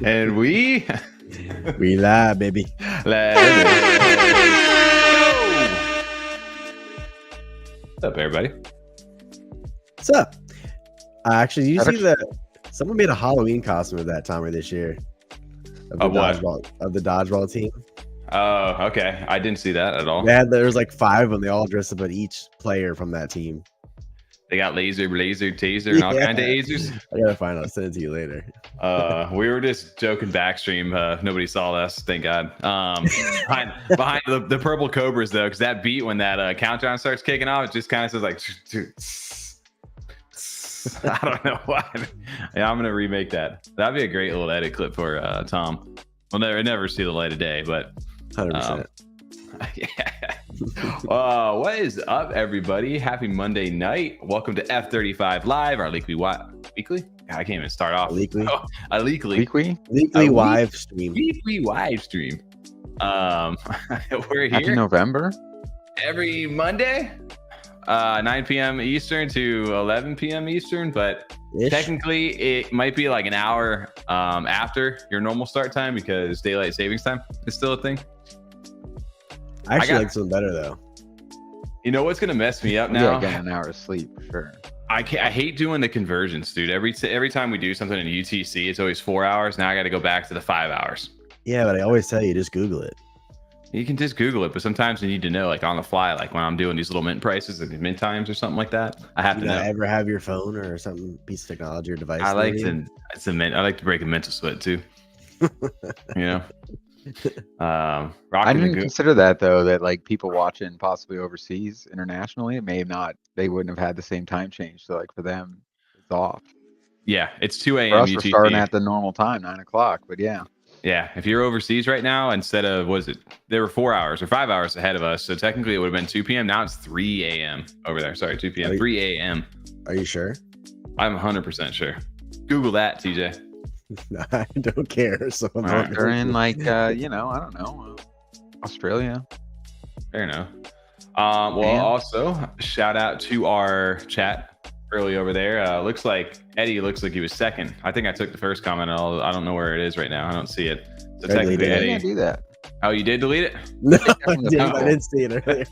And we live, baby. Let's go. What's up, everybody? What's up? Actually, you see that someone made a Halloween costume of that timer this year of the dodgeball team. Oh, okay. I didn't see that at all. Yeah, there's like 5 of them. They all dressed up as each player from that team. They got laser, taser, and all kinds of lasers. I gotta find out. I'll send it to you later. We were just joking backstream. Nobody saw us, thank God. Behind the purple cobras though, because that beat when that countdown starts kicking off, it just kind of says like. I don't know why. Yeah, I'm gonna remake that. That'd be a great little edit clip for Tom. We'll never see the light of day, but 100%. Yeah. What is up, everybody? Happy Monday night. Welcome to F35 Live, our weekly. God, I can't even start off. Weekly live stream. Weekly live stream. We're here. Happy November. Every Monday, 9 p.m. Eastern to 11 p.m. Eastern, but technically it might be like an hour after your normal start time because daylight savings time is still a thing. I actually like something better though. You know what's gonna mess me up now? Yeah, getting an hour of sleep for sure. I hate doing the conversions, dude. Every time we do something in UTC, it's always 4 hours. Now I got to go back to the 5 hours. Yeah, but I always tell you, just Google it. You can just Google it, but sometimes you need to know, like on the fly, like when I'm doing these little mint prices, like mint times or something like that. I have to know. Ever have your phone or some piece of technology or device? I like to break a mental sweat too. You know. I didn't consider that though, that like people watching possibly overseas internationally, it may not, they wouldn't have had the same time change. So like for them, it's off. Yeah, it's 2 a.m. For us, we're starting at the normal time, 9 o'clock, but yeah. Yeah, if you're overseas right now, instead of, there were 4 hours or 5 hours ahead of us. So technically it would have been 2 p.m. Now it's 3 a.m. over there. Sorry, 2 p.m. 3 a.m. Are you sure? I'm 100% sure. Google that, TJ. No, I don't care. So they're in like, I don't know, Australia. Fair enough. Also shout out to our chat early over there. Looks like Eddie he was second. I think I took the first comment. I don't know where it is right now. I don't see it. So technically, Eddie. I can't do that. Oh, you did delete it? No, I didn't see it earlier.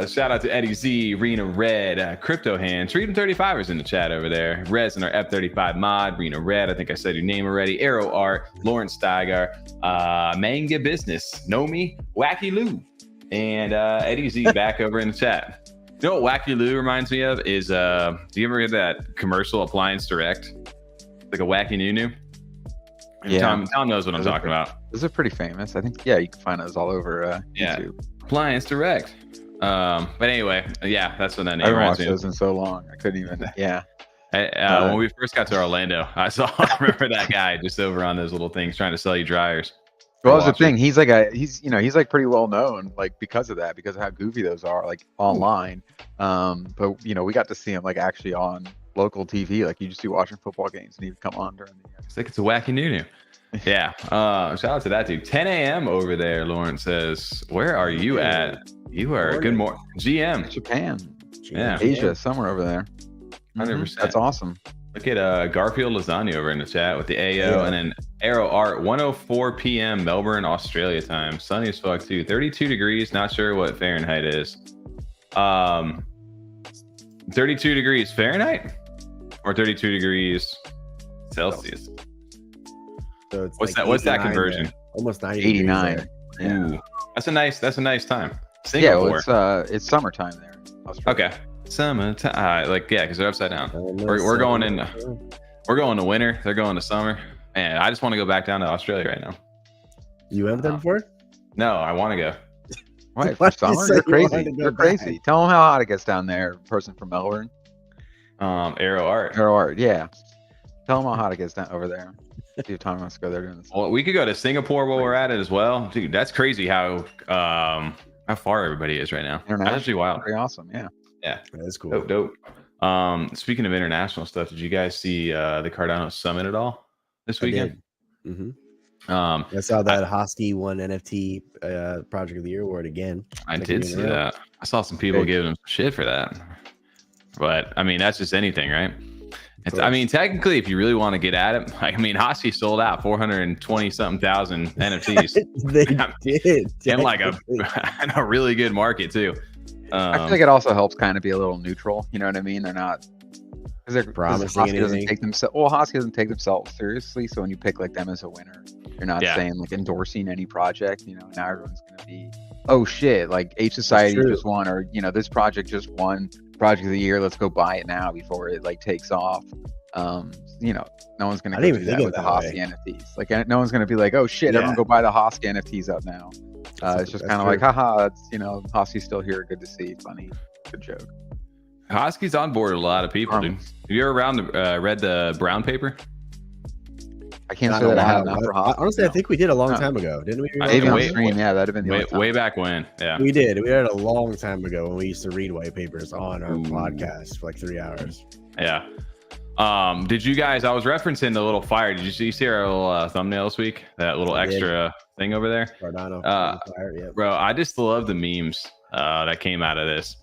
Shout out to Eddie Z, Rena Red, Crypto Hands, Freedom 35 is in the chat over there. Rez in our F35 mod, Rena Red, I think I said your name already. Arrow Art, Lawrence Steiger, Manga Business, Nomi, Wacky Lou, and Eddie Z back over in the chat. You know what Wacky Lou reminds me of is, do you ever hear that commercial Appliance Direct? Like a Wacky Nunu? Yeah, Tom knows what I'm talking about. Those are pretty famous. I think, yeah, you can find those all over YouTube. Appliance Direct. But anyway, yeah, that's what that name I haven't reminds watched me those in so long. I couldn't even, yeah. When we first got to Orlando, I remember that guy just over on those little things trying to sell you dryers. Well, that's the thing. He's like pretty well known, like because of how goofy those are, like online. But we got to see him like actually on local TV. Like you just be watching football games and he'd come on during the. It's like it's a wacky nunu. Yeah. Shout out to that dude. 10 a.m. over there. Lawrence says, "Where are you at? You are good morning, GM. Japan. Yeah. Asia, somewhere over there. 100%. That's awesome. Look at Garfield Lasagna over in the chat with the AO, and then Arrow Art, 1:04 p.m. Melbourne, Australia time. Sunny as fuck too. 32 degrees. Not sure what Fahrenheit is. 32 degrees Fahrenheit or 32 degrees Celsius. So it's what's like that? What's that conversion? There. Almost 90. 89. Yeah. Ooh, that's a nice time. Singapore. Yeah, well, it's summertime there. Australia. Okay. Summertime, because they're upside down. We're going in. We're going to winter. They're going to summer. Man, I just want to go back down to Australia right now. You went there before? No, I want to go. What, for summer? You're crazy. You're crazy. Tell them how hot it gets down there. Person from Melbourne. Arrow Art. Yeah. Tell them how hot it gets down over there. See if Tommy wants to go there doing this. Well, we could go to Singapore while we're at it as well, dude. That's crazy how far everybody is right now. That's actually wild. Pretty awesome. Yeah. Yeah, that's cool. Dope. Speaking of international stuff, did you guys see the Cardano Summit at all this weekend? I saw that HOSKY won NFT Project of the Year award again. I did see that. I saw some people giving him shit for that, but I mean that's just anything, right? I mean, technically, if you really want to get at it, I mean, HOSKY sold out 420 something thousand NFTs. They did in like in a really good market too. I feel like it also helps kind of be a little neutral. You know what I mean? They're not because they're promising HOSKY doesn't anything. take themselves. Well, HOSKY doesn't take themselves seriously. So when you pick like them as a winner, you're not saying like endorsing any project. You know, now everyone's gonna be, oh shit, like H Society just won, or you know, this project just won Project of the Year. Let's go buy it now before it like takes off. You know, no one's gonna do that with the HOSKY NFTs. Like no one's gonna be like, oh shit, everyone go buy the HOSKY NFTs up now. It's just kind of like, haha, it's, you know, HOSKY's still here. Good to see. Funny. Good joke. HOSKY's on board with a lot of people, dude. Have you ever read the brown paper? I can't say that I have. Not for HOSKY. Honestly, I think we did a long time ago, didn't we? Maybe on stream, yeah, that'd have been way back when. Yeah, we did. We did it a long time ago when we used to read white papers on our podcast for like 3 hours. Yeah. Did you guys? I was referencing the little fire. Did you see our little thumbnail this week? That little extra thing over there. Cardano fire, yeah. Bro, I just love the memes that came out of this.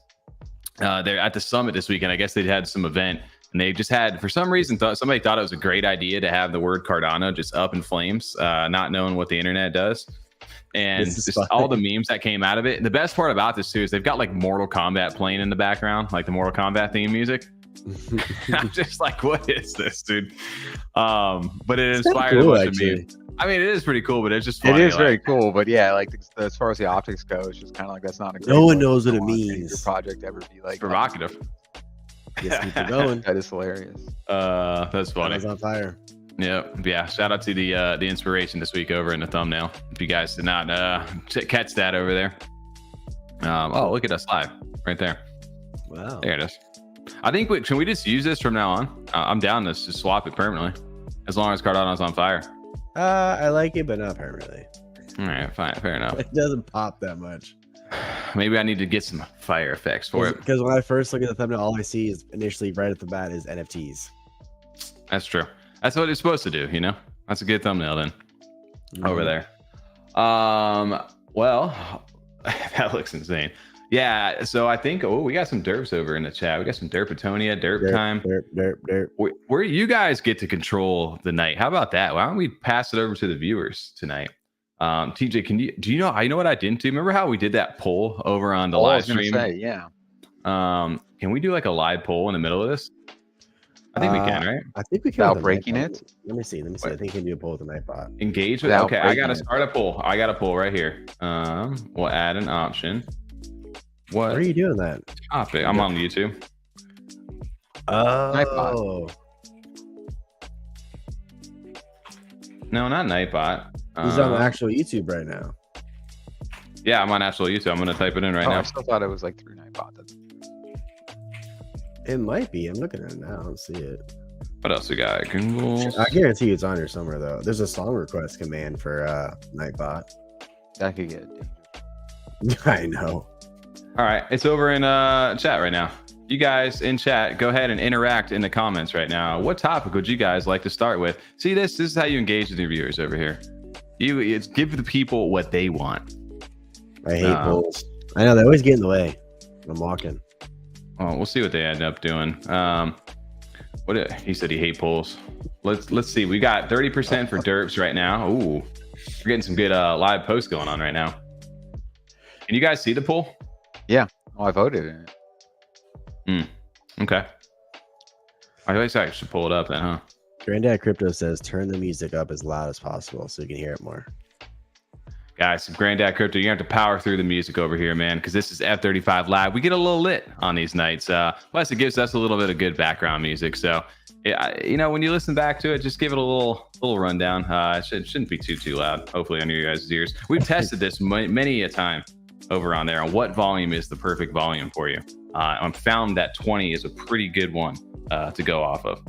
They're at the summit this weekend. I guess they had some event, and they just had, for some reason, somebody thought it was a great idea to have the word Cardano just up in flames, not knowing what the internet does. And just all the memes that came out of it. And the best part about this too is they've got like Mortal Kombat playing in the background, like the Mortal Kombat theme music. I'm just like, what is this, dude? But it inspired a bunch of memes. I mean, it is pretty cool, but it's just funny. It is very cool, but yeah, like as far as the optics go, it's just kind of like that's not a great no one knows what it means. Your project ever be like provocative. Yes, keep it going. That is hilarious. That's funny. It's on fire. Yeah. Shout out to the inspiration this week over in the thumbnail. If you guys did not catch that over there. Oh, look at us live right there. Wow. There it is. I think can we just use this from now on? I'm down to just swap it permanently, as long as Cardano's on fire. I like it, but not permanently. All right, fine, fair enough. It doesn't pop that much. Maybe I need to get some fire effects for it. Because when I first look at the thumbnail, all I see is initially right at the bat is NFTs. That's true. That's what it's supposed to do, you know? That's a good thumbnail then. Over there. Well, that looks insane. Yeah, so I think, we got some derps over in the chat. We got some derpatonia, derp time. Derp. Where you guys get to control the night. How about that? Why don't we pass it over to the viewers tonight? TJ, do you know, I know what I didn't do. Remember how we did that poll over on the live stream? Yeah. Can we do like a live poll in the middle of this? I think we can, right? I think we can. Without breaking it? Let me see. I think we can do a poll with the Nightbot. Engage with, okay, I got to start a poll. I got a poll right here. We'll add an option. What? Why are you doing that? Topic. I'm on YouTube. Oh. Nightbot. No, not Nightbot. He's on actual YouTube right now. Yeah, I'm on actual YouTube. I'm going to type it in right now. I still thought it was like through Nightbot. It might be. I'm looking at it now. I don't see it. What else we got? Goombles. I guarantee it's on here somewhere, though. There's a song request command for Nightbot. That could get dangerous. I know. All right. It's over in chat right now. You guys in chat, go ahead and interact in the comments right now. What topic would you guys like to start with? See, this is how you engage with your viewers over here. It's give the people what they want. I hate polls. I know, they always get in the way. I'm walking. Oh, we'll see what they end up doing. He said he hate polls. Let's see. We got 30% for derps right now. Ooh, we're getting some good live posts going on right now. Can you guys see the poll? Yeah. Oh, I voted in it. Okay. I guess I should pull it up then, huh? Granddad Crypto says turn the music up as loud as possible so you can hear it more. Guys, Granddad Crypto, you have to power through the music over here, man, because this is F35 Live. We get a little lit on these nights. Plus, it gives us a little bit of good background music. So, when you listen back to it, just give it a little rundown. It shouldn't be too loud, hopefully, on your guys' ears. We've tested this many a time over on there on what volume is the perfect volume for you. I found that 20 is a pretty good one to go off of.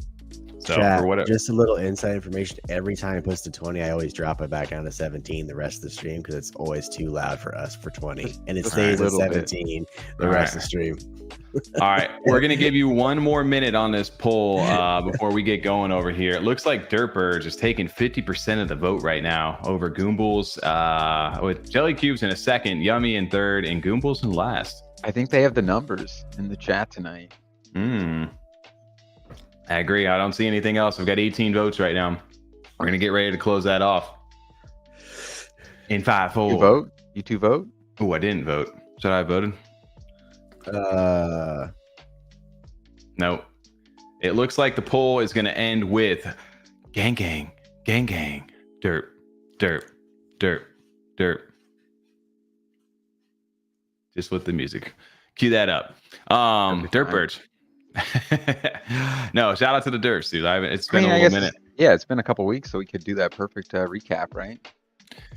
So Chat, for whatever, just a little inside information. Every time it puts to 20, I always drop it back down to 17 the rest of the stream because it's always too loud for us for 20. And it stays at 17 the rest of the stream. All right. We're going to give you one more minute on this poll before we get going over here. It looks like Derp Birds is taking 50% of the vote right now over Goombles with Jellycubes in a second, Yummi in third, and Goombles in last. I think they have the numbers in the chat tonight. I agree. I don't see anything else. I've got 18 votes right now. We're gonna get ready to close that off. In 5, 4. You vote? You two vote? Oh, I didn't vote. Should I have voted? No. It looks like the poll is gonna end with gang, gang, gang, gang, derp, derp, derp, derp. Just with the music. Cue that up. Derp Birds. No, shout out to the Derps, dude. It's been a little minute. Yeah, it's been a couple weeks, so we could do that perfect recap, right?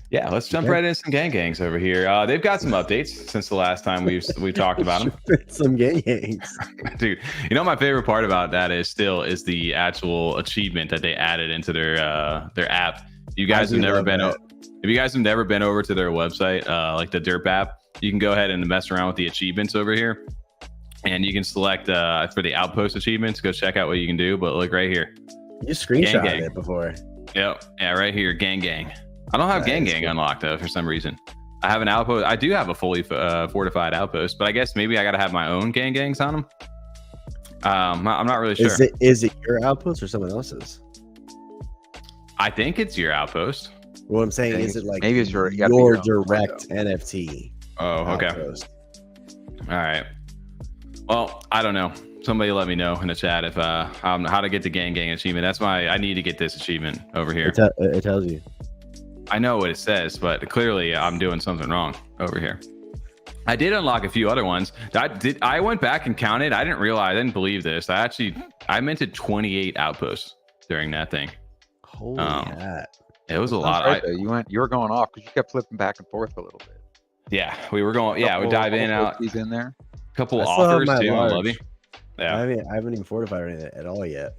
Yeah, let's jump right into some gang gangs over here. They've got some updates since the last time we've talked about them. Some gang gangs, dude. You know, my favorite part about that is the actual achievement that they added into their app. You guys have never been. If you guys have never been over to their website, like the Derp app, you can go ahead and mess around with the achievements over here, and you can select for the Outpost achievements. Go check out what you can do. But look right here. You screenshotted it before. Yep. Yeah, right here, gang gang. I don't have gang gang unlocked though for some reason. I have an outpost. I do have a fully fortified outpost, but I guess maybe I got to have my own gang gangs on them. I'm not really sure. Is it your outpost or someone else's? I think it's your outpost. What I'm saying is it like maybe it's your direct NFT? Oh, okay. Outpost. All right. Well, I don't know. Somebody let me know in the chat if how to get the gang gang achievement. That's why I need to get this achievement over here. It tells you. I know what it says, but clearly I'm doing something wrong over here. I did unlock a few other ones. I went back and counted. I didn't believe this. I minted 28 outposts during that thing. Holy hat. It was a lot. Right, you were going off because you kept flipping back and forth a little bit. Yeah, we were going. Yeah, we dive in out. He's in there. A couple offers too on Levy. Yeah, I haven't even fortified anything at all yet.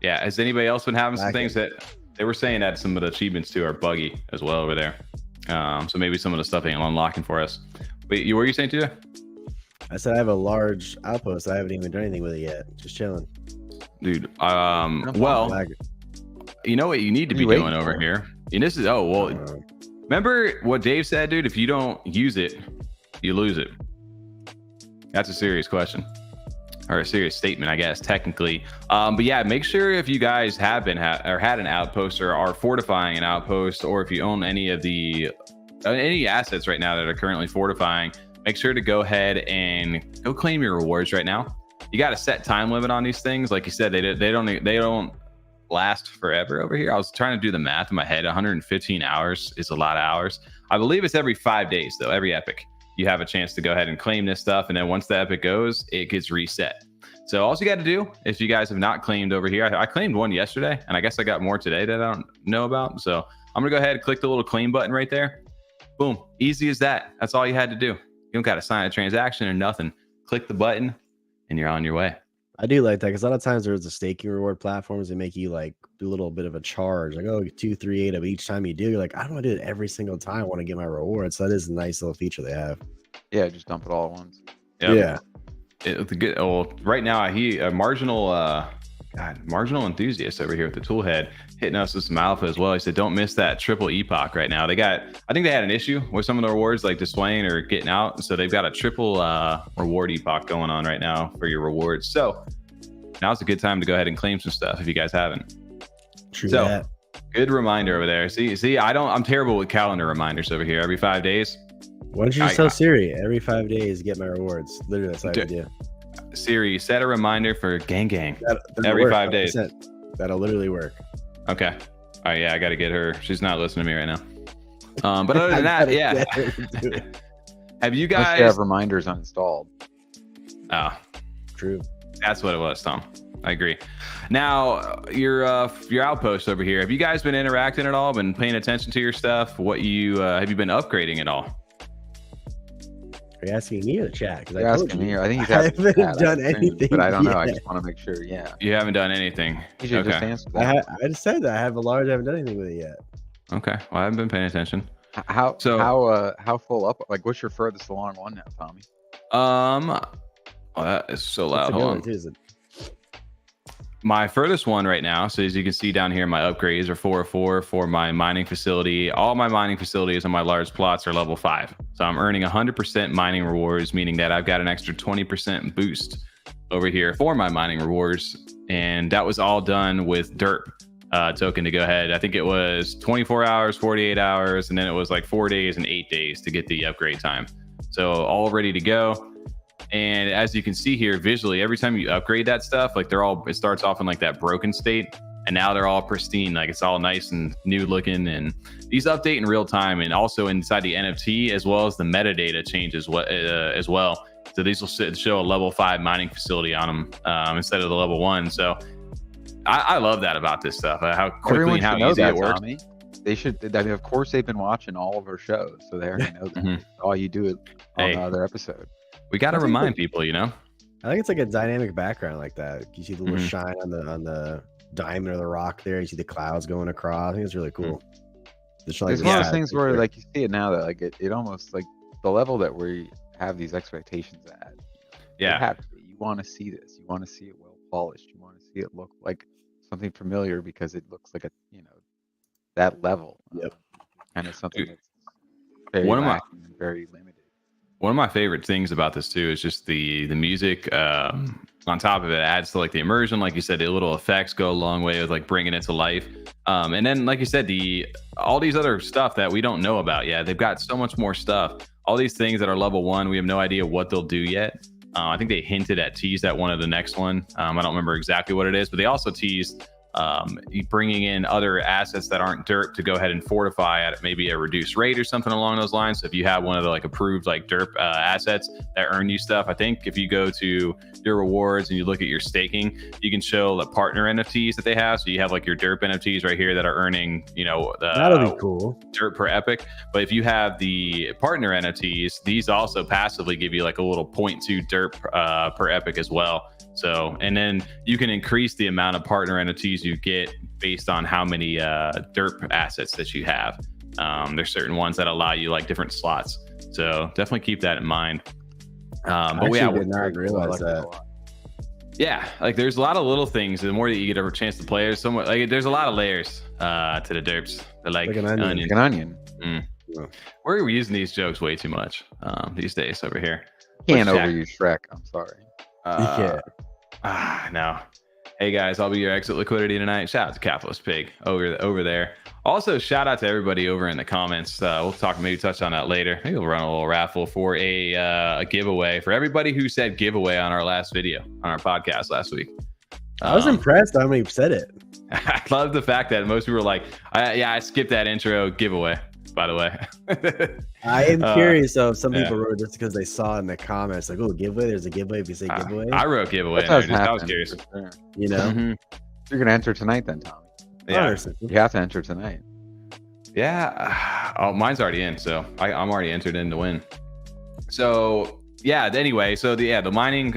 Yeah, has anybody else been having some things that they were saying that some of the achievements too are buggy as well over there? So maybe some of the stuff ain't unlocking for us. But what were you saying too? I said I have a large outpost. I haven't even done anything with it yet. Just chilling, dude. Well, you know what you need to be doing over here. And this is remember what Dave said, dude? If you don't use it, you lose it. That's a serious question. Or a serious statement, I guess, technically. But yeah, make sure if you guys have been or had an outpost or are fortifying an outpost, or if you own any of the any assets right now that are currently fortifying, make sure to go ahead and go claim your rewards right now. You got a set time limit on these things. Like you said, they don't last forever over here. I was trying to do the math in my head. 115 hours is a lot of hours. I believe it's every 5 days though, every epic. You have a chance to go ahead and claim this stuff. And then once the epic goes, it gets reset. So all you got to do, if you guys have not claimed over here, I claimed one yesterday, and I guess I got more today that I don't know about. So I'm going to go ahead and click the little claim button right there. Boom. Easy as that. That's all you had to do. You don't got to sign a transaction or nothing. Click the button and you're on your way. I do like that because a lot of times there's the staking reward platforms that make you like do a little bit of a charge, like 238 of each time you do. You're like, I don't want to do it every single time. I want to get my reward. So that is a nice little feature they have. Yeah, just dump it all at once. Yep. Yeah. Right now I hear a marginal enthusiast over here with the tool head hitting us with some alpha as well. He said, don't miss that triple epoch right now. I think they had an issue with some of the rewards like displaying or getting out. So they've got a triple reward epoch going on right now for your rewards. So now's a good time to go ahead and claim some stuff if you guys haven't. True so that. Good reminder over there. See, I'm terrible with calendar reminders over here. Every 5 days. Why don't you just tell Siri every 5 days get my rewards? Literally, that's how I do. Siri, set a reminder for gang every work, 5 days. That'll literally work. Okay. All right. Yeah, I got to get her. She's not listening to me right now. But other than that, yeah. Have you guys have reminders uninstalled? Oh, true. That's what it was, Tom. I agree. Now, your outpost over here. Have you guys been interacting at all? Been paying attention to your stuff? What you have you been upgrading at all? Are you asking me or the chat? You're asking me. I think he's asking. I haven't done anything, but I don't know. I just want to make sure. Yeah. You haven't done anything. You should just answer that. I just said that I have a large. I haven't done anything with it yet. Okay. Well, I haven't been paying attention. How full up? Like, what's your furthest along one now, Tommy? Well, that is so loud. Hold on. My furthest one right now, so as you can see down here, my upgrades are 404 for my mining facility. All my mining facilities on my large plots are level 5. So I'm earning 100% mining rewards, meaning that I've got an extra 20% boost over here for my mining rewards and that was all done with Derp token to go ahead. I think it was 24 hours, 48 hours, and then it was like 4 days and 8 days to get the upgrade time. So all ready to go. And as you can see here visually, every time you upgrade that stuff, like it starts off in like that broken state, and now they're all pristine, like it's all nice and new looking. And these update in real time, and also inside the NFT as well as the metadata changes as well. So these will show a level 5 mining facility on them instead of the level 1. So I love that about this stuff, how quickly and how easy it works. Tommy. They should. I mean, of course, they've been watching all of our shows, so they already know that. All you do is on the other episode. We got to remind people, you know. I think it's like a dynamic background like that. You see the little shine on the diamond or the rock there. You see the clouds going across. I think it's really cool. It's one of those things where, like, you see it now that like it almost like the level that we have these expectations at. Yeah. You want to see this. You want to see it well polished. You want to see it look like something familiar because it looks like that level. Yep. And it's something that's very very limited. One of my favorite things about this too is just the music. On top of it, adds to like the immersion, like you said, the little effects go a long way with like bringing it to life. And then, like you said, all these other stuff that we don't know about. Yeah, they've got so much more stuff. All these things that are level 1, we have no idea what they'll do yet. I think they teased at one of the next one. I don't remember exactly what it is, but they also teased bringing in other assets that aren't Derp to go ahead and fortify at maybe a reduced rate or something along those lines. So if you have one of the like approved like Derp assets that earn you stuff, I think if you go to your rewards and you look at your staking, you can show the partner NFTs that they have. So you have like your Derp NFTs right here that are earning, that'll be cool, Derp per epic. But if you have the partner NFTs, these also passively give you like a little 0.2 Derp per epic as well. So, and then you can increase the amount of partner NFTs you get based on how many Derp assets that you have. There's certain ones that allow you like different slots. So definitely keep that in mind. But we did not realize that. Yeah, like there's a lot of little things. The more that you get a chance to play, there's a lot of layers to the Derps. They're like an onion. Like an onion. Yeah. We're using these jokes way too much these days over here. Can't overuse Shrek. I'm sorry. You can't. No. Hey guys, I'll be your exit liquidity tonight. Shout out to Capitalist Pig over there. Also, shout out to everybody over in the comments. We'll touch on that later. Maybe we'll run a little raffle for a giveaway for everybody who said giveaway on our last video on our podcast last week. I was impressed how many said it. I love the fact that most people were like, I skipped that intro giveaway, by the way. I am curious though if some people wrote just because they saw in the comments like, oh, giveaway, there's a giveaway if you say giveaway. I wrote giveaway in there, I was curious. Sure. You know? You're gonna enter tonight then, Tommy. Yeah. You have to enter tonight. Yeah. Oh, mine's already in, so I'm already entered in to win. So yeah, anyway, so the mining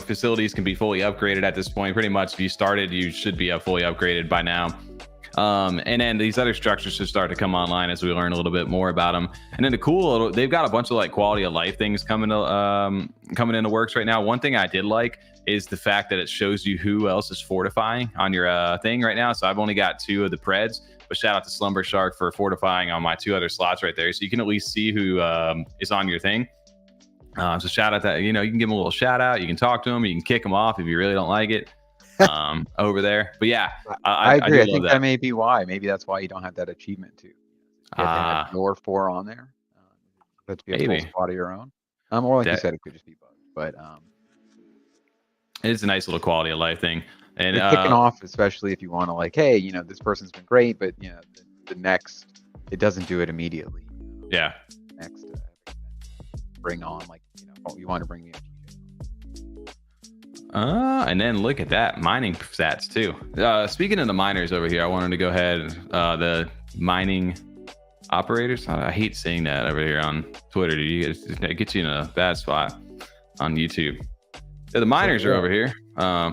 facilities can be fully upgraded at this point. Pretty much if you started, you should be fully upgraded by now. And then these other structures should start to come online as we learn a little bit more about them. And then they've got a bunch of like quality of life things coming into works right now. One thing I did like is the fact that it shows you who else is fortifying on your thing right now. So I've only got 2 of the Preds, but shout out to Slumber Shark for fortifying on my 2 other slots right there. So you can at least see who is on your thing. So shout out that, you can give them a little shout out. You can talk to them. You can kick them off if you really don't like it. Over there, but yeah, I agree. I think that may be why. Maybe that's why you don't have that achievement too. You have to have your 4 on there. That's be a full squad of your own. Or like you said, it could just be both. But it's a nice little quality of life thing. And kicking off, especially if you want to like, hey, this person's been great, but the next, it doesn't do it immediately. Yeah. Next, bring on like you want to bring the. And then look at that mining stats too. Speaking of the miners over here, I wanted to go ahead. The mining operators. I hate saying that over here on Twitter. It gets you in a bad spot on YouTube. The miners are over here. I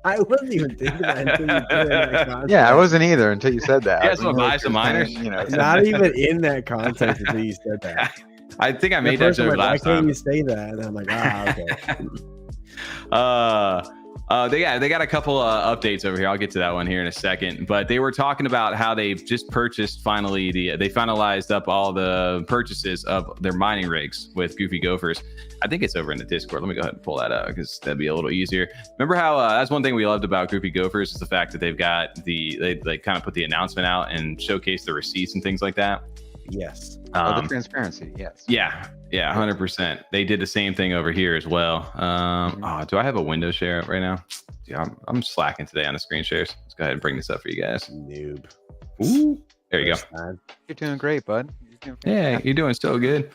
wasn't even thinking that until you put it in that context. Yeah, I wasn't either until you said that. You guys want to buy some miners? Not even in that context until you said that. I think I made that joke last time. Why can't you say that? And I'm like, okay. They got a couple updates over here. I'll get to that one here in a second. But they were talking about how they've just purchased they finalized up all the purchases of their mining rigs with Goofy Gophers. I think it's over in the Discord. Let me go ahead and pull that up because that'd be a little easier. Remember how that's one thing we loved about Goofy Gophers is the fact that they've got they kind of put the announcement out and showcase the receipts and things like that. Yes. The transparency. Yes. Yeah, 100%. They did the same thing over here as well. Do I have a window share up right now? Yeah, I'm slacking today on the screen shares. Let's go ahead and bring this up for you guys. Noob. Ooh, there you go. You're doing great, bud. Yeah, you're doing so good.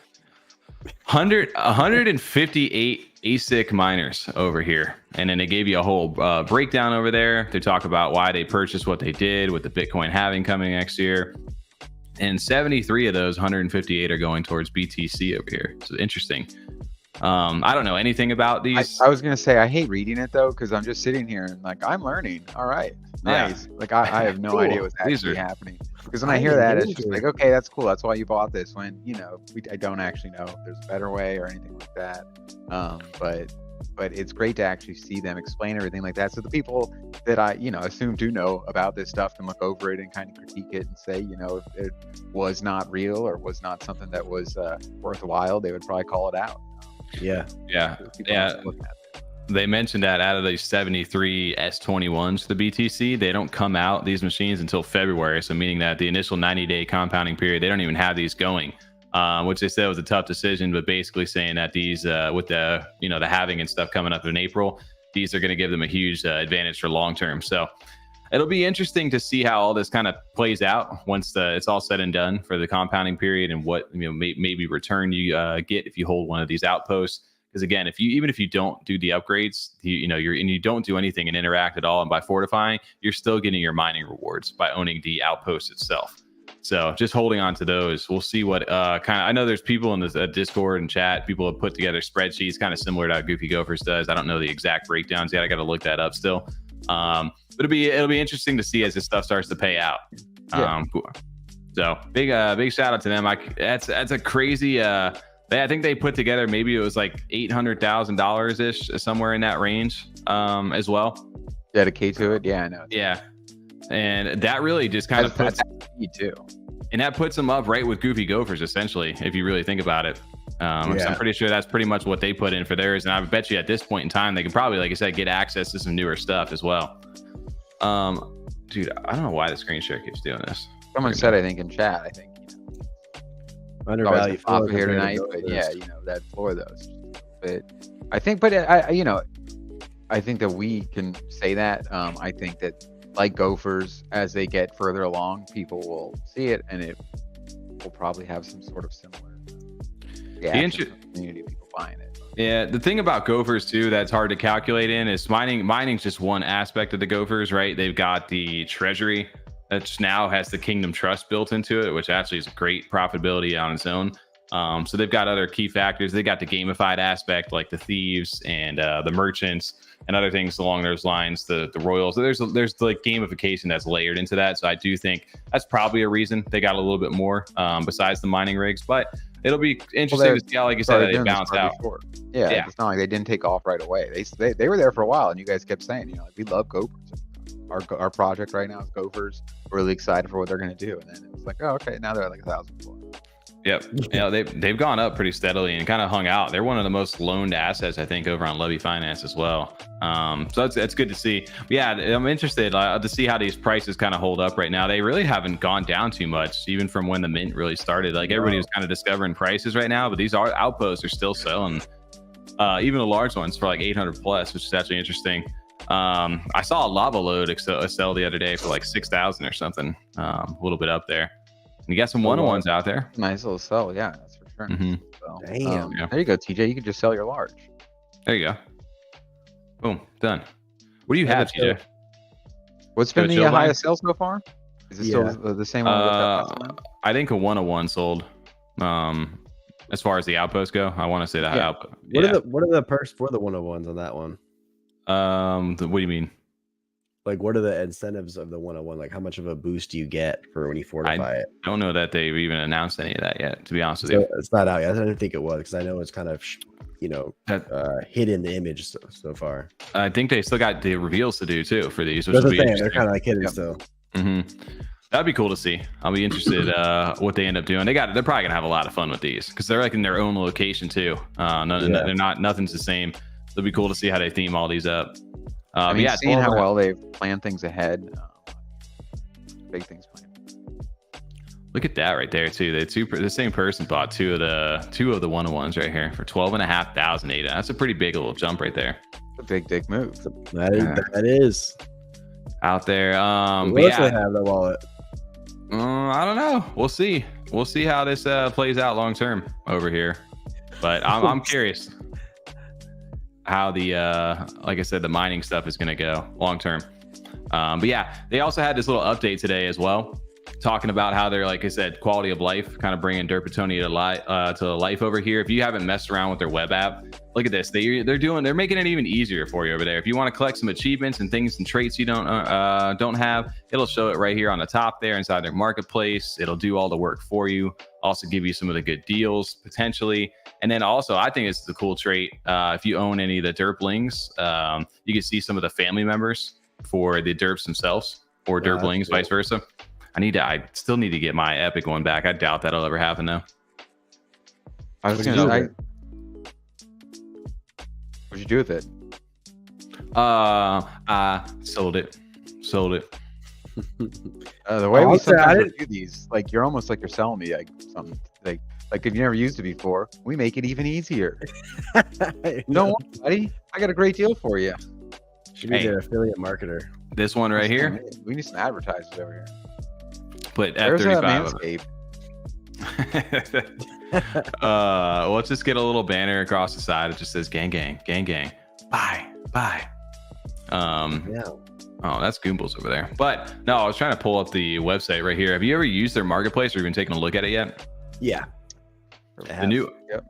158 ASIC miners over here, and then they gave you a whole breakdown over there. They talk about why they purchased what they did with the Bitcoin halving coming next year. And 73 of those 158 are going towards BTC over here. So interesting. I don't know anything about these. I was gonna say I hate reading it though because I'm just sitting here and like I'm learning. All right, nice. Yeah. Like I have no idea what's actually happening. Because when I hear that, it's just like, okay, that's cool. That's why you bought this. When I don't actually know if there's a better way or anything like that. But it's great to actually see them explain everything like that. So the people that I, assume do know about this stuff can look over it and kind of critique it and say, if it was not real or was not something that was worthwhile, they would probably call it out. Yeah. They mentioned that out of these 73 S21s for the BTC, they don't come out, these machines, until February. So meaning that the initial 90-day compounding period, they don't even have these going. Which they said was a tough decision, but basically saying that these, with the the halving and stuff coming up in April, these are going to give them a huge advantage for long term. So it'll be interesting to see how all this kind of plays out once it's all said and done for the compounding period, and what maybe return you get if you hold one of these outposts. Because again, even if you don't do the upgrades, you don't do anything and interact at all, and by fortifying, you're still getting your mining rewards by owning the outpost itself. So just holding on to those. We'll see what I know there's people in this Discord and chat. People have put together spreadsheets kind of similar to how Goofy Gophers does. I don't know the exact breakdowns yet. I got to look that up still. But it'll be interesting to see as this stuff starts to pay out. So big shout out to them. That's a crazy. I think they put together, maybe it was like $800,000 ish, somewhere in that range as well. Dedicate to it. Yeah, I know. Yeah. And that really just kind of puts me too. And that puts them up right with Goofy Gophers, essentially, if you really think about it. So I'm pretty sure that's pretty much what they put in for theirs. And I bet you at this point in time, they can probably, like I said, get access to some newer stuff as well. Dude, I don't know why the screen share keeps doing this. Someone said, I think in chat, undervalued floor here tonight, but yeah, that floor those. But I think, I think that we can say that. I think that, like Gophers, as they get further along, people will see it, and it will probably have some sort of similar reaction from the community of people buying it. Yeah, the thing about Gophers too that's hard to calculate in is mining's just one aspect of the Gophers, right? They've got the treasury that now has the Kingdom Trust built into it, which actually is a great profitability on its own. So they've got other key factors. They got the gamified aspect, like the thieves and the merchants and other things along those lines, the royals. There's like gamification that's layered into that. So I do think that's probably a reason they got a little bit more besides the mining rigs. But it'll be interesting to see how, like you said, they bounce out. Yeah, it's not like they didn't take off right away. They were there for a while, and you guys kept saying, we love Gophers. Our project right now is Gophers. We're really excited for what they're going to do. And then it was like, oh, okay, now they're at like 1,000 floor. Yep. They've gone up pretty steadily and kind of hung out. They're one of the most loaned assets, I think, over on Levy Finance as well. So that's good to see. Yeah, I'm interested to see how these prices kind of hold up right now. They really haven't gone down too much, even from when the mint really started. Like everybody was kind of discovering prices right now, but these outposts are still selling, even the large ones for like 800 plus, which is actually interesting. I saw a lava load sell the other day for like 6,000 or something, a little bit up there. You got some one-on-ones out there. Nice little sell, yeah, that's for sure. Damn. There you go, TJ. You can just sell your large. There you go. Boom, done. What do you have, TJ? What's been the highest sale so far? Is it still the same one? I think a 101 sold. As far as the outposts go, I want to say that outpost. What are the perks for the 101s on that one? What do you mean? Like, what are the incentives of the 101? Like, how much of a boost do you get for when you fortify it? I don't know that they've even announced any of that yet, to be honest with you. It's not out yet. I didn't think it was, because I know it's kind of hid in the image so far. I think they still got the reveals to do too for these, which That's will the be thing. They're kind of like hidden still. That'd be cool to see. I'll be interested what they end up doing. They're probably gonna have a lot of fun with these because they're like in their own location too. Nothing's the same. It'll be cool to see how they theme all these up. I mean, seeing how well they've planned things ahead, big things planned. Look at that right there too. The same person bought two of the 101s right here for 12,500 ADA. That's a pretty big little jump right there. A big dick move. That is out there. What else they have the wallet? I don't know. We'll see. We'll see how this plays out long term over here. But I'm curious how the like I said, the mining stuff is going to go long term. But yeah, they also had this little update today as well, talking about how they're, like I said, quality of life, kind of bringing Derpatonia to life over here. If you haven't messed around with their web app, look at this. They're making it even easier for you over there. If you want to collect some achievements and things and traits you don't have, it'll show it right here on the top there inside their marketplace. It'll do all the work for you. Also give you some of the good deals potentially. And then also, I think it's a cool trait. If you own any of the Derplings, you can see some of the family members for the Derps themselves, or Derplings, vice versa. I still need to get my Epic one back. I doubt that'll ever happen though. I was gonna say, what'd you do with it? I sold it. The way we sometimes review these, like you're almost like you're selling me like something like if you never used it before, we make it even easier. Don't worry, buddy. I got a great deal for you. Should be their affiliate marketer. This one right here. We need some advertisers over here. Put F35. Let's just get a little banner across the side. It just says gang gang bye. Oh, that's Goombles over there. But no, I was trying to pull up the website right here. Have you ever used their marketplace or even taken a look at it yet? Yeah. The new. Yep.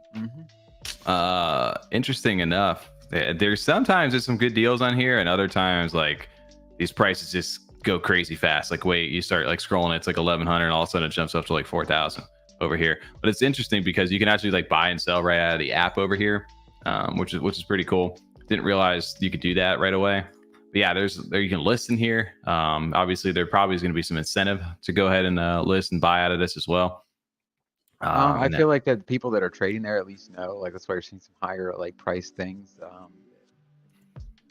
Interesting enough, there's some good deals on here, and other times like these prices just go crazy fast. Like you start like scrolling, it's like 1,100, and all of a sudden it jumps up to like 4,000 over here. But it's interesting because you can actually like buy and sell right out of the app over here, which is pretty cool. Didn't realize you could do that right away. But yeah, there you can list in here. Obviously, there probably is going to be some incentive to go ahead and list and buy out of this as well. I feel like that people that are trading there at least know. Like that's why you're seeing some higher like price things.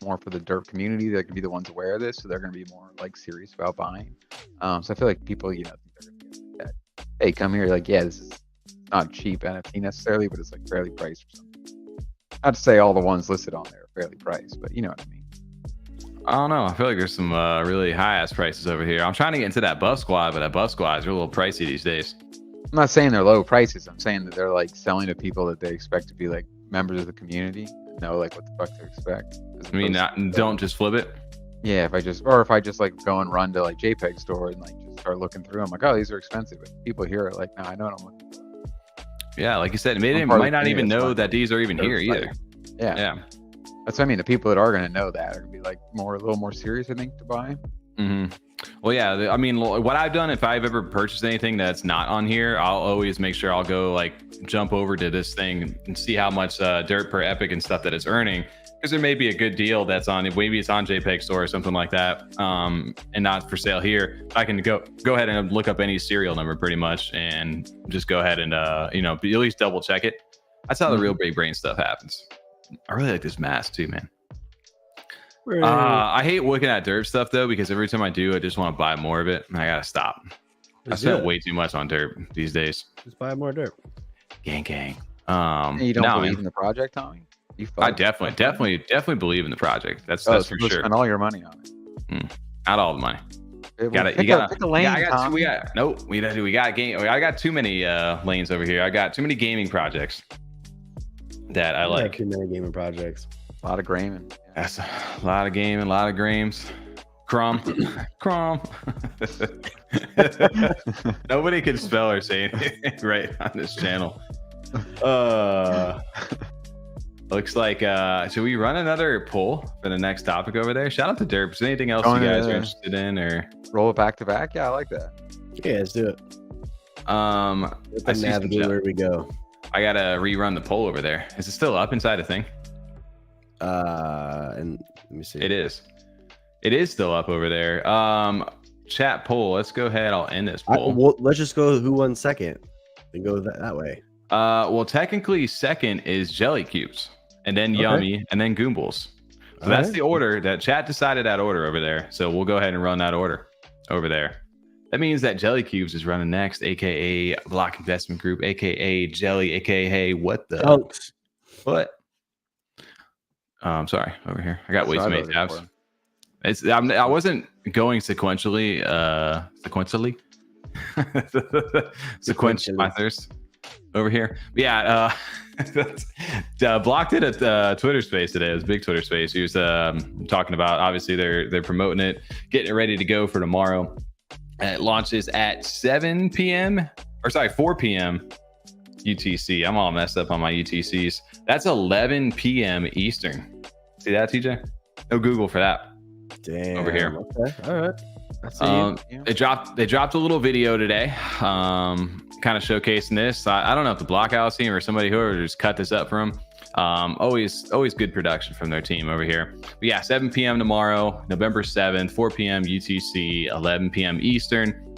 More for the derp community, that could be the ones aware of this, so they're going to be more like serious about buying. So I feel like people, they're going to be that, hey, come here, like, yeah, this is not cheap NFT necessarily, but it's like fairly priced or something. Not to say all the ones listed on there are fairly priced, but you know what I mean. I don't know. I feel like there's some really high ass prices over here. I'm trying to get into that buff squad, but that buff squads are a little pricey these days. I'm not saying they're low prices. I'm saying that they're like selling to people that they expect to be like members of the community, know like what the fuck to expect. I mean, don't just flip it. Yeah, if I just like go and run to like JPEG store and like just start looking through, I'm like, oh, these are expensive. But people here are like, no, I know what I'm looking for. Yeah, like you said, they might not even know that these are even here either. Yeah. That's what I mean. The people that are going to know that are going to be like a little more serious, I think, to buy. Mm-hmm. Well, yeah. I mean, what I've done, if I've ever purchased anything that's not on here, I'll always make sure I'll go like jump over to this thing and see how much dirt per epic and stuff that it's earning, because there may be a good deal that's on. Maybe it's on JPEG store or something like that, and not for sale here. I can go ahead and look up any serial number pretty much, and just go ahead and at least double check it. That's how the real big brain stuff happens. I really like this mask too, man. I hate looking at derp stuff though, because every time I do, I just want to buy more of it, and I gotta stop. I spent way too much on derp these days. Just buy more derp. Gang. You don't believe in the project, Tommy? I definitely believe in the project. That's for sure. Spend all your money on it. Not all the money. You gotta pick a lane. We got game. I got too many lanes over here. I got too many gaming projects that I like. Too many gaming projects. A lot of gaming. That's a lot of gaming, a lot of grames. Crom. Nobody can spell or say anything right on this channel. Looks like should we run another poll for the next topic over there? Shout out to Derp. Is there anything else you guys are interested in, or roll it back to back? Yeah, I like that. Yeah, let's do it. I navigate where we go. I gotta rerun the poll over there. Is it still up inside the thing? And let me see. It is. It is still up over there. Chat poll. Let's go ahead. I'll end this poll. Well, let's just go who won second and go that way. Well, technically second is Jellycubes, and then Yummi, and then Goombles. So that's the order that chat decided, that order over there. So we'll go ahead and run that order over there. That means that Jellycubes is running next, aka Block Investment Group, aka Jelly, aka what the what? Sorry, over here. I got way too many tabs. I wasn't going sequentially. Sequentially my thirst over here. But yeah, Block did a Twitter space today. It was a big Twitter space. He was talking about, obviously they're promoting it, getting it ready to go for tomorrow. It launches at 7 p.m. or sorry, 4 p.m. UTC. I'm all messed up on my UTCs. That's 11 p.m. Eastern. See that, TJ? No Google for that. Damn. Over here. Okay. All right. They dropped a little video today, kind of showcasing this. I don't know if the Blockhouse team or somebody whoever just cut this up for them. Always good production from their team over here. But yeah, 7 p.m. tomorrow, November 7th, 4 p.m. UTC, 11 p.m. Eastern.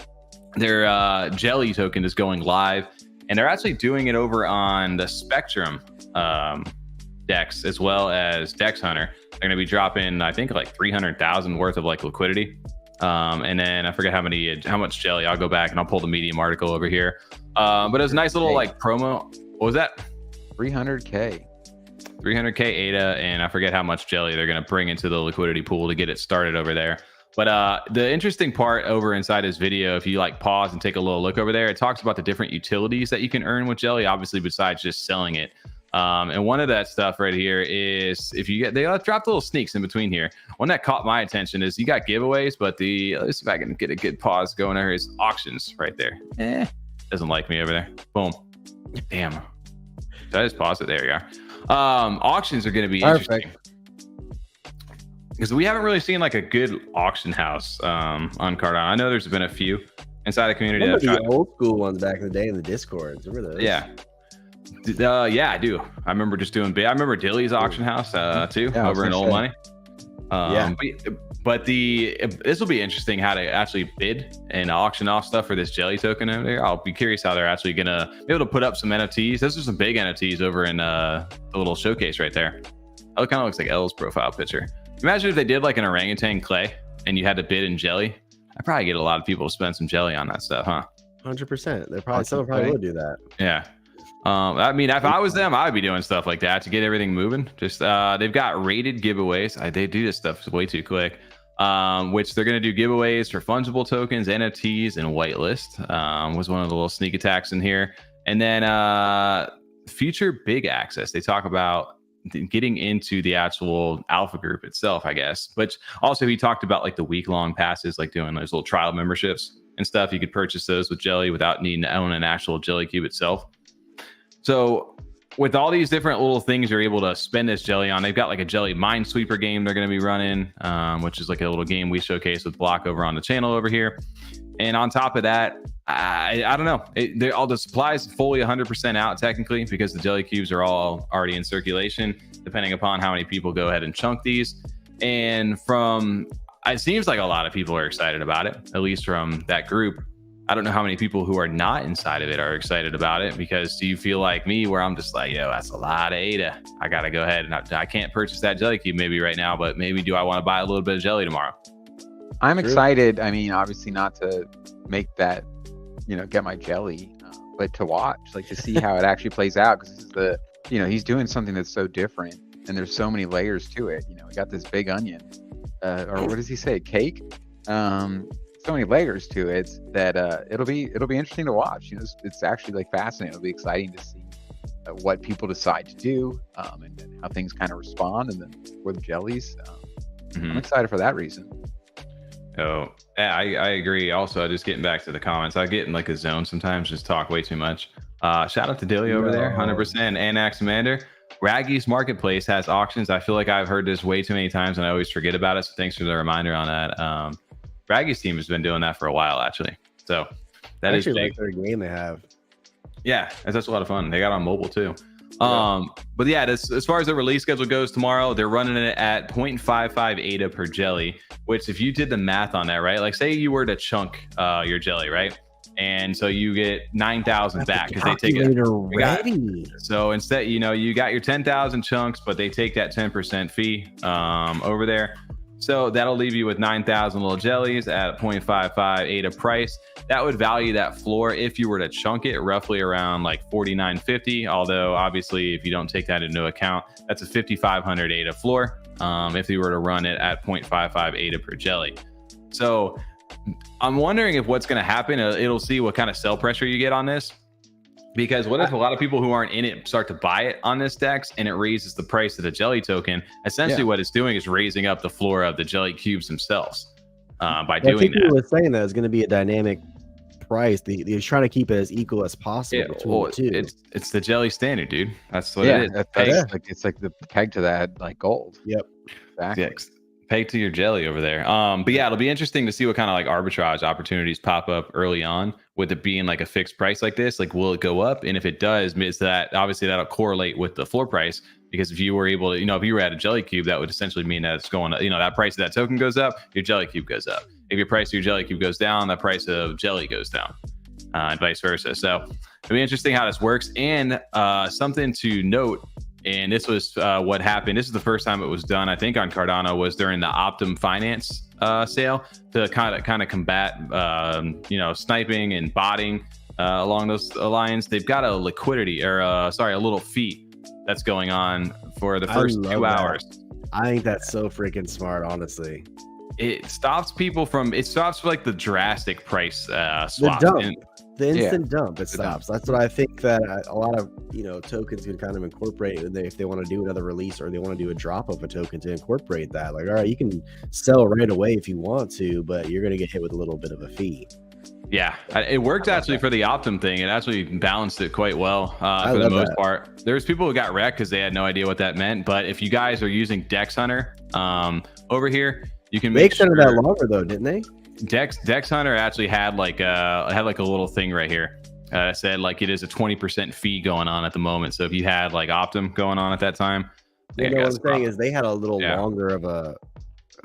Their Jelly token is going live, and they're actually doing it over on the Spectrum Dex as well as Dex Hunter. They're going to be dropping, I think, like 300,000 worth of like liquidity. And then I forget how much jelly. I'll go back and I'll pull the Medium article over here. But it was a nice little like promo. What was that? 300K ADA, and I forget how much jelly they're going to bring into the liquidity pool to get it started over there. But the interesting part over inside this video, if you like pause and take a little look over there, it talks about the different utilities that you can earn with jelly, obviously besides just selling it. And one of that stuff right here is if you get, they dropped little sneaks in between here. One that caught my attention is you got giveaways, but let's see if I can get a good pause going there. Is auctions right there. Doesn't like me over there. Boom. Damn. Did I just pause it? There you are. Auctions are going to be interesting because we haven't really seen like a good auction house on Cardano. I know there's been a few inside the community. Remember the old school ones back in the day in the Discords. Remember those? Yeah. Yeah, I do. I remember just doing big. I remember Dilly's auction house too, over in Old Money. But this will be interesting how to actually bid and auction off stuff for this jelly token over there. I'll be curious how they're actually gonna be able to put up some NFTs. Those are some big NFTs over in the little showcase right there. Oh, it kind of looks like L's profile picture. Imagine if they did like an orangutan clay and you had to bid in jelly. I'd probably get a lot of people to spend some jelly on that stuff, huh? 100%. They probably someone probably would do that. Yeah. I mean, if I was them, I would be doing stuff like that to get everything moving. Just they've got rated giveaways. They do this stuff way too quick. Which they're going to do giveaways for fungible tokens, NFTs, and whitelist. Was one of the little sneak attacks in here. And then future big access. They talk about getting into the actual alpha group itself, I guess. But also he talked about like the week-long passes, like doing those little trial memberships and stuff. You could purchase those with Jelly without needing to own an actual Jellycube itself. So with all these different little things you're able to spend this jelly on, they've got like a jelly minesweeper game they're going to be running, which is like a little game we showcase with Block over on the channel over here. And on top of that, I don't know, all the supplies fully 100% out technically because the Jellycubes are all already in circulation, depending upon how many people go ahead and chunk these. And it seems like a lot of people are excited about it, at least from that group. I don't know how many people who are not inside of it are excited about it, because do you feel like me where I'm just like, yo, that's a lot of ADA. I got to go ahead and I can't purchase that Jellycube maybe right now, but maybe do I want to buy a little bit of jelly tomorrow? I'm excited. I mean, obviously not to make that, get my jelly, but to watch, like to see how it actually plays out. Because this is he's doing something that's so different and there's so many layers to it. We got this big onion, or what does he say? Cake? So many layers to it that it'll be interesting to watch. It's actually like fascinating. It'll be exciting to see what people decide to do, and then how things kind of respond, and then for the jellies. I'm excited for that reason. Oh, yeah, I agree. Also, just getting back to the comments, I get in like a zone sometimes, just talk way too much. Shout out to Dilly over there, 100%. And Axamander. Raggy's Marketplace has auctions. I feel like I've heard this way too many times and I always forget about it. So thanks for the reminder on that. Raggy's team has been doing that for a while, actually. So that is like their game they have. Yeah, that's a lot of fun. They got on mobile too. But yeah, as far as the release schedule goes tomorrow, they're running it at 0.55 ADA per jelly, which if you did the math on that, right? Like say you were to chunk your jelly, right? And so you get 9,000 back because they take it. So instead, you got your 10,000 chunks, but they take that 10% fee over there. So that'll leave you with 9,000 little jellies at 0.55 ADA price. That would value that floor if you were to chunk it roughly around like 49.50. Although obviously, if you don't take that into account, that's a 5,500 ADA floor. If you were to run it at 0.55 ADA per jelly. So I'm wondering if what's going to happen, it'll see what kind of sell pressure you get on this. Because what if a lot of people who aren't in it start to buy it on this DEX and it raises the price of the jelly token? Essentially, what it's doing is raising up the floor of the Jellycubes themselves by doing that. Was saying that it's going to be a dynamic price. They're trying to keep it as equal as possible between the two. It's the jelly standard, dude. That's what it is. It's like the peg to that, like gold. Yep. Exactly. Yeah, peg to your jelly over there. But yeah, it'll be interesting to see what kind of like arbitrage opportunities pop up early on with it being like a fixed price like this. Like, will it go up? And if it does, is that obviously that'll correlate with the floor price, because if you were able to, if you were at a Jellycube, that would essentially mean that it's going, that price of that token goes up, your Jellycube goes up. If your price of your Jellycube goes down, the price of jelly goes down, and vice versa. So it'll be interesting how this works. And something to note, and this was what happened. This is the first time it was done, I think, on Cardano, was during the Optum Finance sale to kind of combat, sniping and botting along those lines. They've got a liquidity or a little fee that's going on for the first 2 hours. I think that's so freaking smart, honestly. It stops people from. It stops like the drastic price swap. The instant dump, it stops. That's what I think that a lot of tokens can kind of incorporate if they want to do another release or they want to do a drop of a token to incorporate that. Like, all right, you can sell right away if you want to, but you're going to get hit with a little bit of a fee. Yeah, it worked actually for the Optum thing. It actually balanced it quite well for the most part. There's people who got wrecked because they had no idea what that meant. But if you guys are using Dex Hunter over here, you can make sure that longer though, didn't they? Dex Hunter actually had like a little thing right here. Said like it is a 20% fee going on at the moment. So if you had like Optum going on at that time, what I'm saying is they had a little longer of a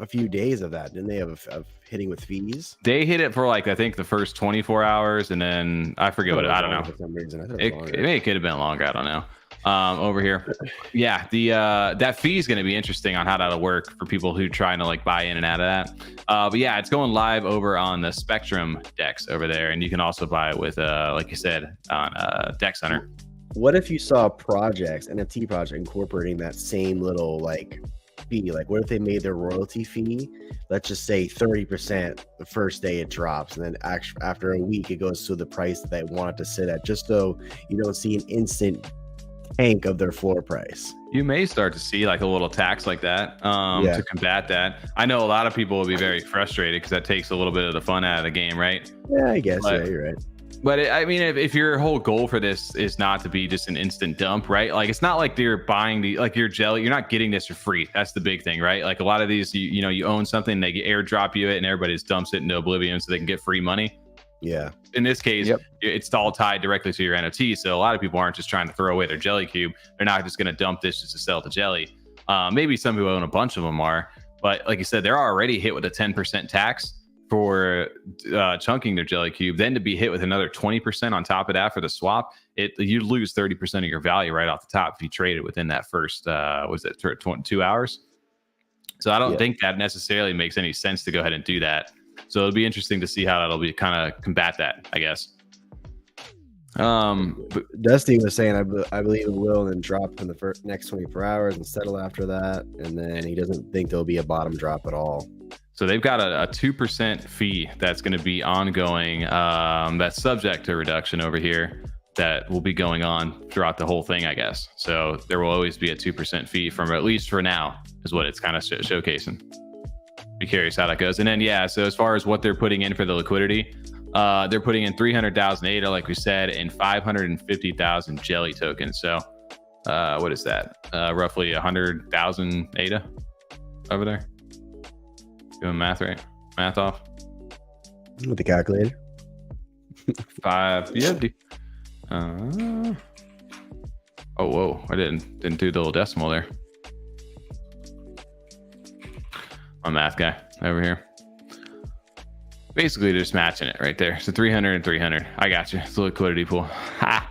few days of that, didn't they? Of hitting with fees. They hit it for like I think the first 24 hours, and then I forget what I don't know. For some reason, I thought it could have been longer. I don't know. Over here, yeah, that fee is going to be interesting on how that'll work for people who trying to like buy in and out of that. But yeah, it's going live over on the Spectrum Dex over there, and you can also buy it with like you said on Dex Hunter. What if you saw projects, NFT project, incorporating that same little like fee? Like, what if they made their royalty fee, let's just say 30% the first day it drops, and then after a week it goes to the price that they want it to sit at, just so you don't see an instant tank of their floor price. You may start to see like a little tax like that to combat that. I know a lot of people will be very frustrated because that takes a little bit of the fun out of the game, right? Yeah, I guess. Yeah, you're right. But I mean, if your whole goal for this is not to be just an instant dump, right? Like, it's not like you're buying your jelly. You're not getting this for free. That's the big thing, right? Like a lot of these, you own something, they airdrop you it, and everybody just dumps it into oblivion so they can get free money. Yeah. In this case, it's all tied directly to your NFT. So a lot of people aren't just trying to throw away their Jellycube. They're not just going to dump this just to sell the jelly. Maybe some who own a bunch of them are, but like you said, they're already hit with a 10% tax for chunking their Jellycube. Then to be hit with another 20% on top of that for the swap, you lose 30% of your value right off the top if you trade it within that first 2 hours. So I don't think that necessarily makes any sense to go ahead and do that. So it'll be interesting to see how that'll be kind of combat that, I guess. Dusty was saying, I believe it will, and then drop in the next 24 hours and settle after that. And then he doesn't think there'll be a bottom drop at all. So they've got a 2% fee that's going to be ongoing. That's subject to reduction over here. That will be going on throughout the whole thing, I guess. So there will always be a 2% fee from, at least for now, is what it's kind of showcasing. Be curious how that goes. And then so as far as what they're putting in for the liquidity, they're putting in 300,000 ADA, like we said, and 550,000 jelly tokens. So what is that? Roughly 100,000 ADA over there. Doing math right? Math off with the calculator. 5. Yeah. Oh, whoa! I didn't do the little decimal there. My math guy over here. Basically, just matching it right there. So 300 and 300. I got you. It's a liquidity pool. Ha.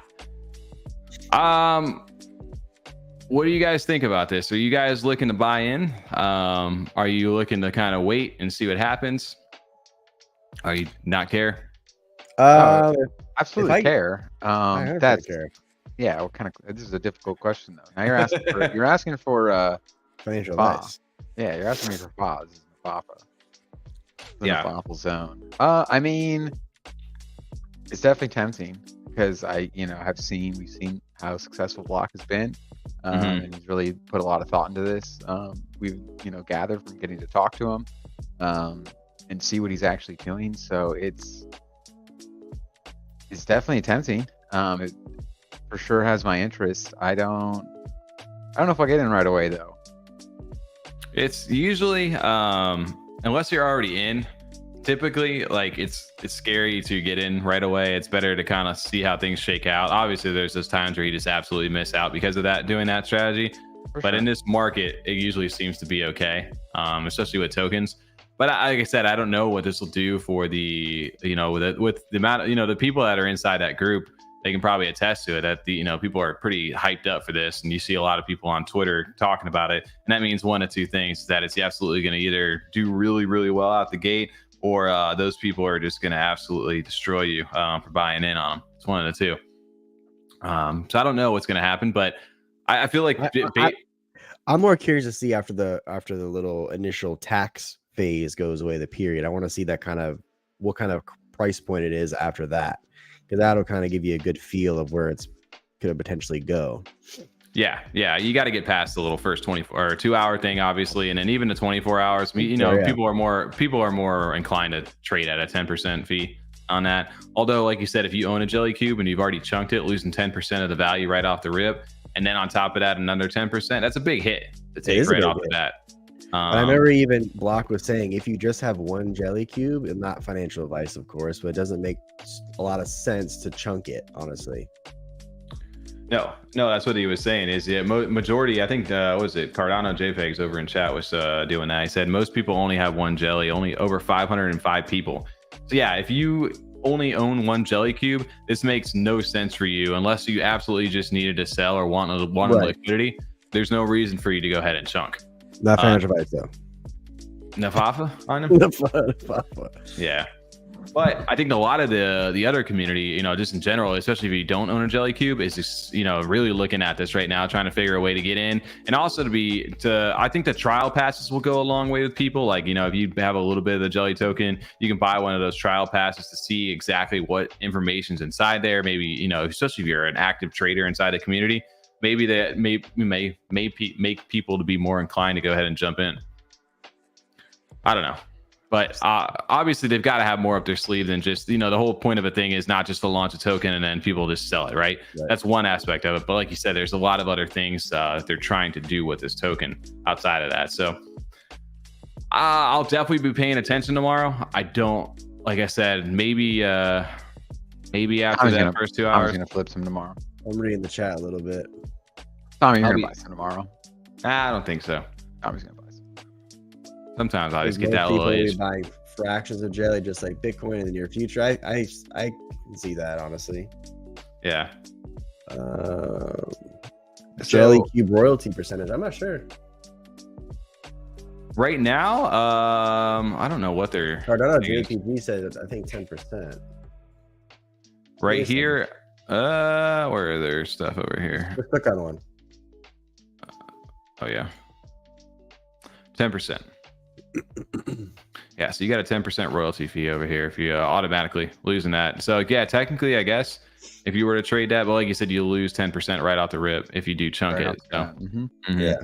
What do you guys think about this? Are you guys looking to buy in? Are you looking to kind of wait and see what happens? Are you not care? Absolutely care. That's care. Yeah. What kind of? This is a difficult question though. Now you're asking for Financial advice. Yeah, you're asking me for FA. This is FAFA. Yeah. FAFA zone. I mean, it's definitely tempting because we've seen how successful Block has been. And he's really put a lot of thought into this. We've gathered from getting to talk to him and see what he's actually doing. So it's definitely tempting. It for sure has my interest. I don't know if I'll get in right away though. It's usually unless you're already in, typically like it's scary to get in right away. It's better to kind of see how things shake out. Obviously there's those times where you just absolutely miss out because of that, doing that strategy. But in this market it usually seems to be okay, especially with tokens. But like I said, I don't know what this will do for the with the amount of the people that are inside that group. They can probably attest to it that people are pretty hyped up for this, and you see a lot of people on Twitter talking about it. And that means one of two things: that it's absolutely going to either do really, really well out the gate, or those people are just going to absolutely destroy you for buying in on them. It's one of the two. So I don't know what's going to happen, but I feel like I'm more curious to see after the little initial tax phase goes away, the period. I want to see that what kind of price point it is after that. Because that'll kind of give you a good feel of where it's going to potentially go. Yeah, you got to get past the little first 24 or 2 hour thing, obviously, and then even the 24 hours. People are more inclined to trade at a 10% fee on that. Although, like you said, if you own a Jellycube and you've already chunked it, losing 10% of the value right off the rip, and then on top of that another 10%, that's a big hit to take right off the bat. I remember even Block was saying if you just have one Jellycube, and not financial advice, of course, but it doesn't make a lot of sense to chunk it, honestly. No, that's what he was saying. Is majority? I think what was it? Cardano JPEGs over in chat was doing that. He said most people only have one jelly, only over 505 people. So yeah, if you only own one Jellycube, this makes no sense for you unless you absolutely just needed to sell or want liquidity. There's no reason for you to go ahead and chunk. Not financial advice though. Nafafa on him? Nafafa. Yeah. But I think a lot of the other community, just in general, especially if you don't own a Jellycube, is just, really looking at this right now, trying to figure a way to get in. And also I think the trial passes will go a long way with people. Like, if you have a little bit of the Jelly token, you can buy one of those trial passes to see exactly what information's inside there. Maybe, especially if you're an active trader inside the community, maybe that may make people to be more inclined to go ahead and jump in. I don't know. But obviously they've got to have more up their sleeve than just, the whole point of a thing is not just to launch a token and then people just sell it, right? That's one aspect of it. But like you said, there's a lot of other things they're trying to do with this token outside of that. So I'll definitely be paying attention tomorrow. I don't, like I said, maybe after that first 2 hours. I'm going to flip some tomorrow. I'm reading the chat a little bit. Tommy, you're going to buy some tomorrow. I don't think so. Tommy's going to buy some. Sometimes I just get that little age. Buying fractions of jelly just like Bitcoin in the near future. I can see that, honestly. Yeah. Jellycube royalty percentage. I'm not sure. Right now, I don't know what they're. Cardano JPG said I think 10%. Right here. Where are their stuff over here? Let's click on one. Oh yeah. 10%. Yeah, so you got a 10% royalty fee over here if you automatically losing that. So yeah, technically, I guess if you were to trade that, but like you said, you lose 10% right off the rip if you do chunk it. So, yeah,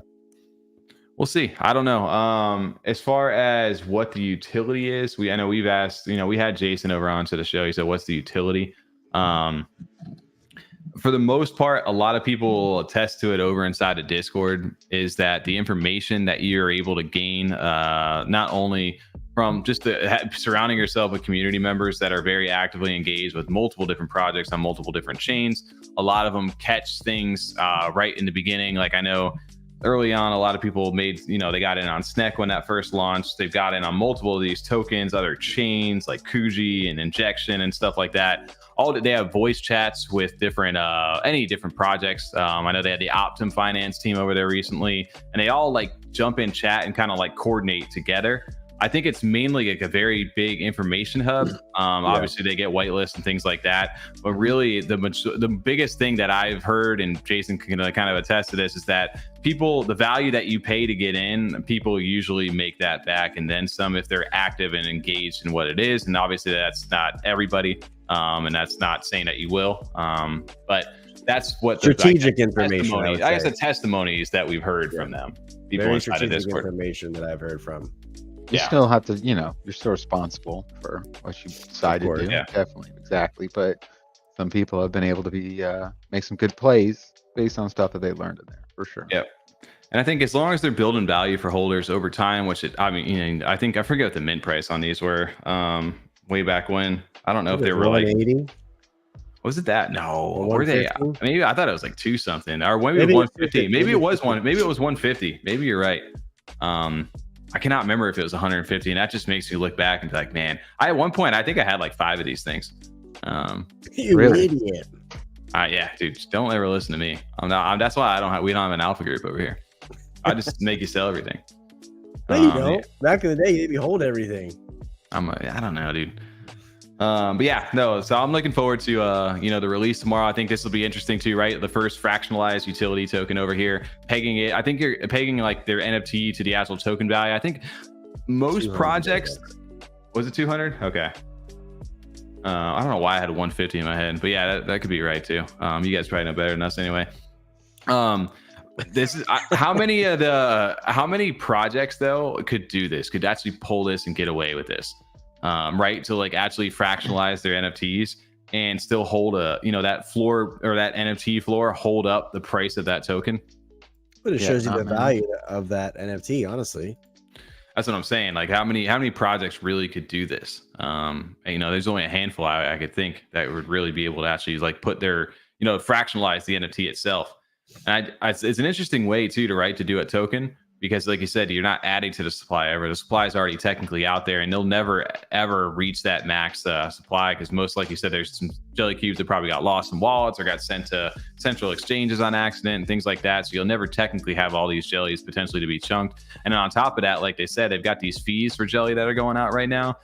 we'll see. I don't know. As far as what the utility is, I know we've asked. We had Jason over onto the show. He said, "What's the utility?" For the most part, a lot of people attest to it over inside of Discord, is that the information that you're able to gain, not only from just surrounding yourself with community members that are very actively engaged with multiple different projects on multiple different chains. A lot of them catch things right in the beginning. Like I know early on, a lot of people made, they got in on SNEC when that first launched. They've got in on multiple of these tokens, other chains like Kuji and Injection and stuff like that. They have voice chats with different any different projects. I know they had the Optim Finance team over there recently, and they all like jump in chat and kind of like coordinate together. I think it's mainly like a very big information hub. Obviously, they get whitelist and things like that. But really, the biggest thing that I've heard, and Jason can kind of attest to this, is that the value that you pay to get in, people usually make that back and then some if they're active and engaged in what it is. And obviously, that's not everybody. And that's not saying that you will. But that's what strategic information. I guess the testimonies that we've heard from them. People very inside of strategic Discord. information that I've heard from. You still have to, you're still responsible for what you decide to do. Yeah. Definitely, exactly. But some people have been able to make some good plays based on stuff that they learned in there, for sure. Yep. And I think as long as they're building value for holders over time, I think I forget what the mint price on these were way back when. I don't know if they were like 180. Was it that? No, were they? 150? Maybe I thought it was like 2 something, or maybe 150. Maybe it was 150. Maybe you're right. I cannot remember if it was 150, and that just makes me look back and be like, man, at one point I think I had like 5 of these things. You really? idiot. Yeah, dude, don't ever listen to me. That's why we don't have an alpha group over here. I just make you sell everything. No, you don't. Back in the day, you hold everything. I don't know, dude. But yeah, no. So I'm looking forward to the release tomorrow. I think this will be interesting too, right? The first fractionalized utility token over here, pegging it. I think you're pegging like their NFT to the actual token value. I think most projects. Was it 200? Okay. I don't know why I had 150 in my head, but yeah, that could be right too. You guys probably know better than us anyway. This is how many projects though could do this? Could actually pull this and get away with this? Right, to like actually fractionalize their NFTs and still hold that floor or that NFT floor, hold up the price of that token. But it shows you the value of that NFT, honestly. That's what I'm saying. Like how many projects really could do this? There's only a handful I could think that would really be able to actually like put their, fractionalize the NFT itself. And it's an interesting way too to do a token. Because like you said, you're not adding to the supply ever. The supply is already technically out there, and they'll never, ever reach that max supply because most, like you said, there's some Jellycubes that probably got lost in wallets or got sent to central exchanges on accident and things like that. So you'll never technically have all these jellies potentially to be chunked. And then on top of that, like they said, they've got these fees for jelly that are going out right now.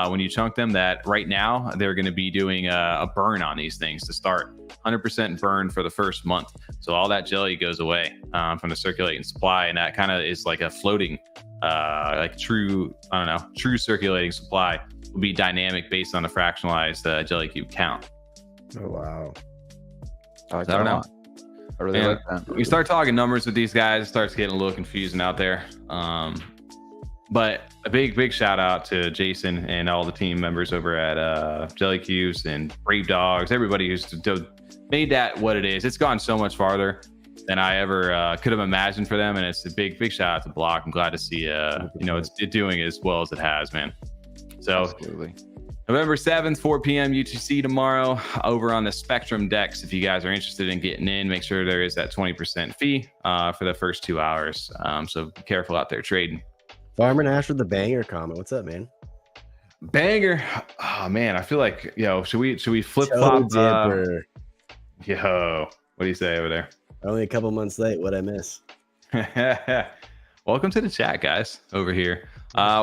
When you chunk them, that right now they're going to be doing a burn on these things to start. 100% burn for the first month, so all that jelly goes away from the circulating supply, and that kind of is like a floating, true circulating supply will be dynamic based on the fractionalized Jellycube count. Oh wow! I don't know. I really like that. We start talking numbers with these guys, it starts getting a little confusing out there. But a big shout out to Jason and all the team members over at Jellycubes and Brave Dogs, everybody who's made that what it is. It's gone so much farther than I ever could have imagined for them, and it's a big shout out to Block. I'm glad to see it's doing as well as it has, man. So absolutely. November 7th, 4 p.m. UTC tomorrow over on the Spectrum decks. If you guys are interested in getting in, make sure there is that 20% fee for the first 2 hours. So be careful out there trading. Farmer Nash with the banger comment. What's up, man? Banger. Oh man, I feel like should we flip flop? What do you say over there? Only a couple months late. What'd I miss? Welcome to the chat, guys. Over here,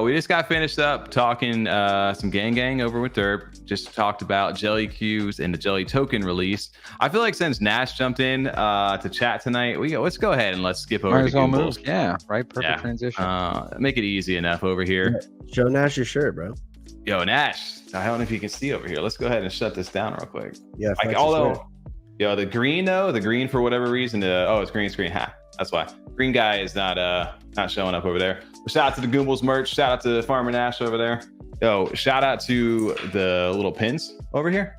we just got finished up talking some gang over with Derp. Just talked about Jellycubes and the Jelly token release. I feel like since Nash jumped in to chat tonight, let's go ahead and let's skip over to Goombles. Yeah, right. Perfect transition. Make it easy enough over here. Show Nash your shirt, bro. Yo, Nash. I don't know if you can see over here. Let's go ahead and shut this down real quick. Yeah. The green for whatever reason. It's green screen. That's why. Green guy is not showing up over there. Shout out to the Goombles merch. Shout out to Farmer Nash over there. Yo, shout out to the little pins over here.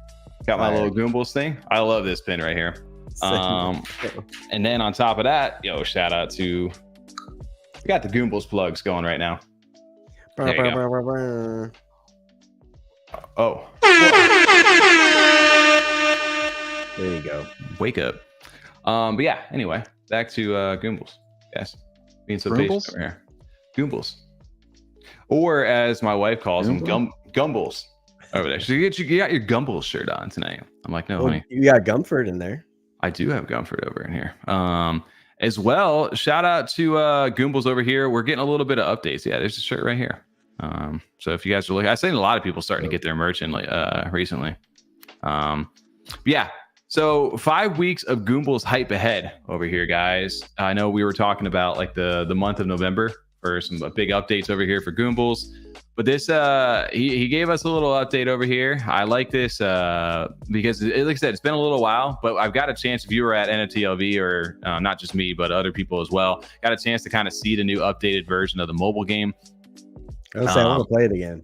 Got my little Goombles thing. I love this pin right here. And then on top of that, shout out to we got the Goombles plugs going right now. There you go. Oh, There you go. wake up. But yeah, anyway, back to Goombles. Yes, being so patient Goombles? over here. Goombles, or as my wife calls them, Gumbles over there. So you got your Gumbles shirt on tonight. I'm like, no, honey, You got Gumford in there. I do have Gumford over in here. As well, shout out to Goombles over here. We're getting a little bit of updates. Yeah, there's a shirt right here. So if you guys are looking, I've seen a lot of people starting to get their merch in recently. But yeah, so 5 weeks of Goombles hype ahead over here, guys. I know we were talking about like the month of November for some big updates over here for Goombles. But this, he gave us a little update over here. I like this because, like I said, it's been a little while, but I've got a chance, if you were at NFTLV or not just me, but other people as well, got a chance to kind of see the new updated version of the mobile game. I want to play it again.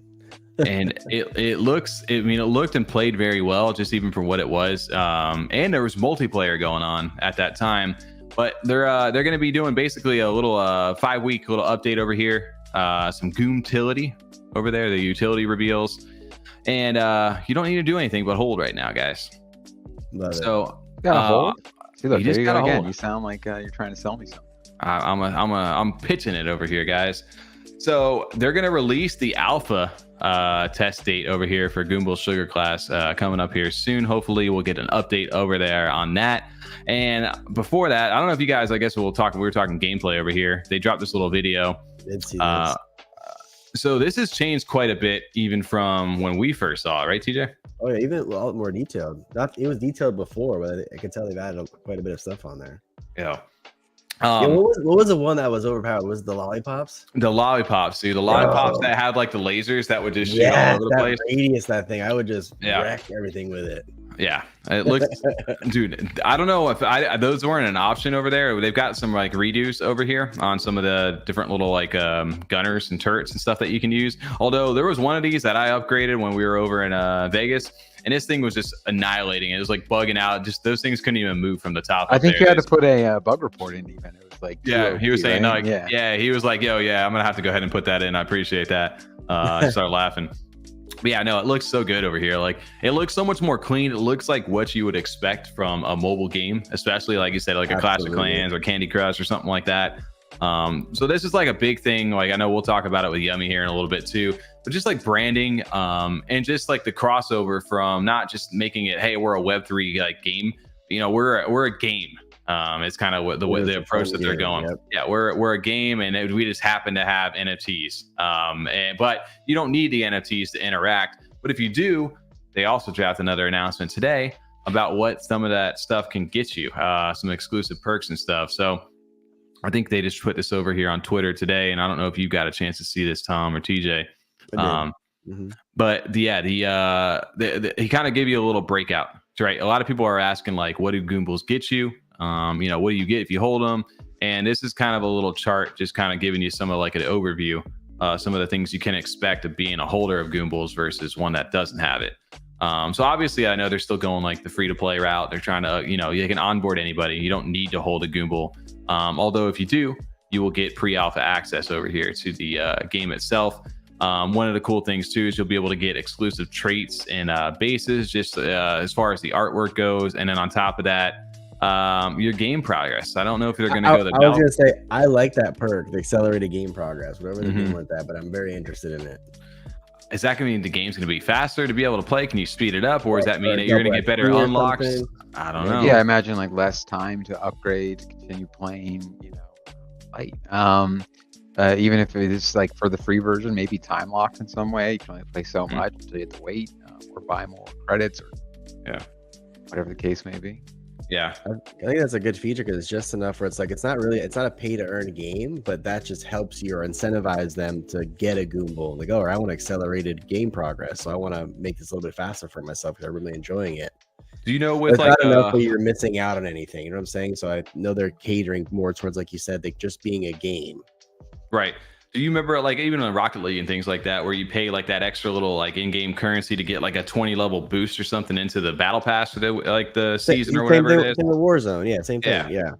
And it looked and played very well, just even for what it was. And there was multiplayer going on at that time. But they're going to be doing basically a little 5-week little update over here. Some Goomtility over there, the utility reveals, and you don't need to do anything but hold right now, guys. Love so hold. See, look, you there just you go gotta again. hold. You sound like you're trying to sell me something. I'm pitching it over here, guys. So they're gonna release the alpha test date over here for Goomble Sugar Class coming up here soon. Hopefully, we'll get an update over there on that. And before that, I don't know if you guys, I guess we were talking gameplay over here. They dropped this little video. Did see this. So this has changed quite a bit, even from when we first saw it, right, TJ? Oh yeah, even a lot more detailed. It was detailed before, but I can tell they've added quite a bit of stuff on there. Yeah. What was the one that was overpowered? Was it the lollipops? The lollipops, dude. The lollipops that had like the lasers that would just shoot all over the place. Radius, that thing. I would just wreck everything with it. Yeah, it looks, dude. I don't know if those weren't an option over there. They've got some like redos over here on some of the different little like gunners and turrets and stuff that you can use. Although there was one of these that I upgraded when we were over in Vegas, and this thing was just annihilating. It was like bugging out. Just those things couldn't even move from the top. I think you had to put a bug report in. Even it was like he was saying right? he was like, yo, I'm gonna have to go ahead and put that in. I appreciate that. I started laughing. But yeah, no, it looks so good over here. Like, it looks so much more clean. It looks like what you would expect from a mobile game, especially like you said, like a Clash of Clans or Candy Crush or something like that. So this is like a big thing. Like, I know we'll talk about it with Yummi here in a little bit too, but just like branding, and just like the crossover from not just making it, hey, we're a Web3 like game. You know, we're a game. It's kind of what the approach that they're going. Yep. Yeah, we're a game, and we just happen to have NFTs. But you don't need the NFTs to interact. But if you do, they also dropped another announcement today about what some of that stuff can get you, some exclusive perks and stuff. So I think they just put this over here on Twitter today, and I don't know if you got a chance to see this, Tom or TJ. But he kind of gave you a little breakout, right? A lot of people are asking like, what do Goombles get you? What do you get if you hold them? And this is kind of a little chart, just kind of giving you some of like an overview, some of the things you can expect of being a holder of Goombles versus one that doesn't have it. So obviously, I know they're still going like the free to play route. They're trying to, you can onboard anybody. You don't need to hold a Goomble. Although if you do, you will get pre-alpha access over here to the game itself. One of the cool things too is you'll be able to get exclusive traits and bases, just as far as the artwork goes. And then on top of that, your game progress. I don't know if they're going to go the I was going to say, I like that perk, the accelerated game progress, whatever they're doing with that, but I'm very interested in it. Is that going to mean the game's going to be faster to be able to play? Can you speed it up, or does that mean that you're going to get better unlocks? I don't know. Yeah, I imagine like less time to upgrade, to continue playing, light. Even if it's like for the free version, maybe time locked in some way. You can only play so much until you have to wait or buy more credits or whatever the case may be. Yeah, I think that's a good feature because it's just enough where it's like it's not a pay to earn game, but that just helps you or incentivize them to get a Goomble. Like, I want accelerated game progress, so I want to make this a little bit faster for myself because I'm really enjoying it. Do you know with like not enough that you're missing out on anything? You know what I'm saying? So I know they're catering more towards, like you said, like just being a game. Right. Do you remember like even on Rocket League and things like that, where you pay like that extra little like in-game currency to get like a 20 level boost or something into the battle pass for the season or whatever it is? In the Warzone, same thing. Yeah.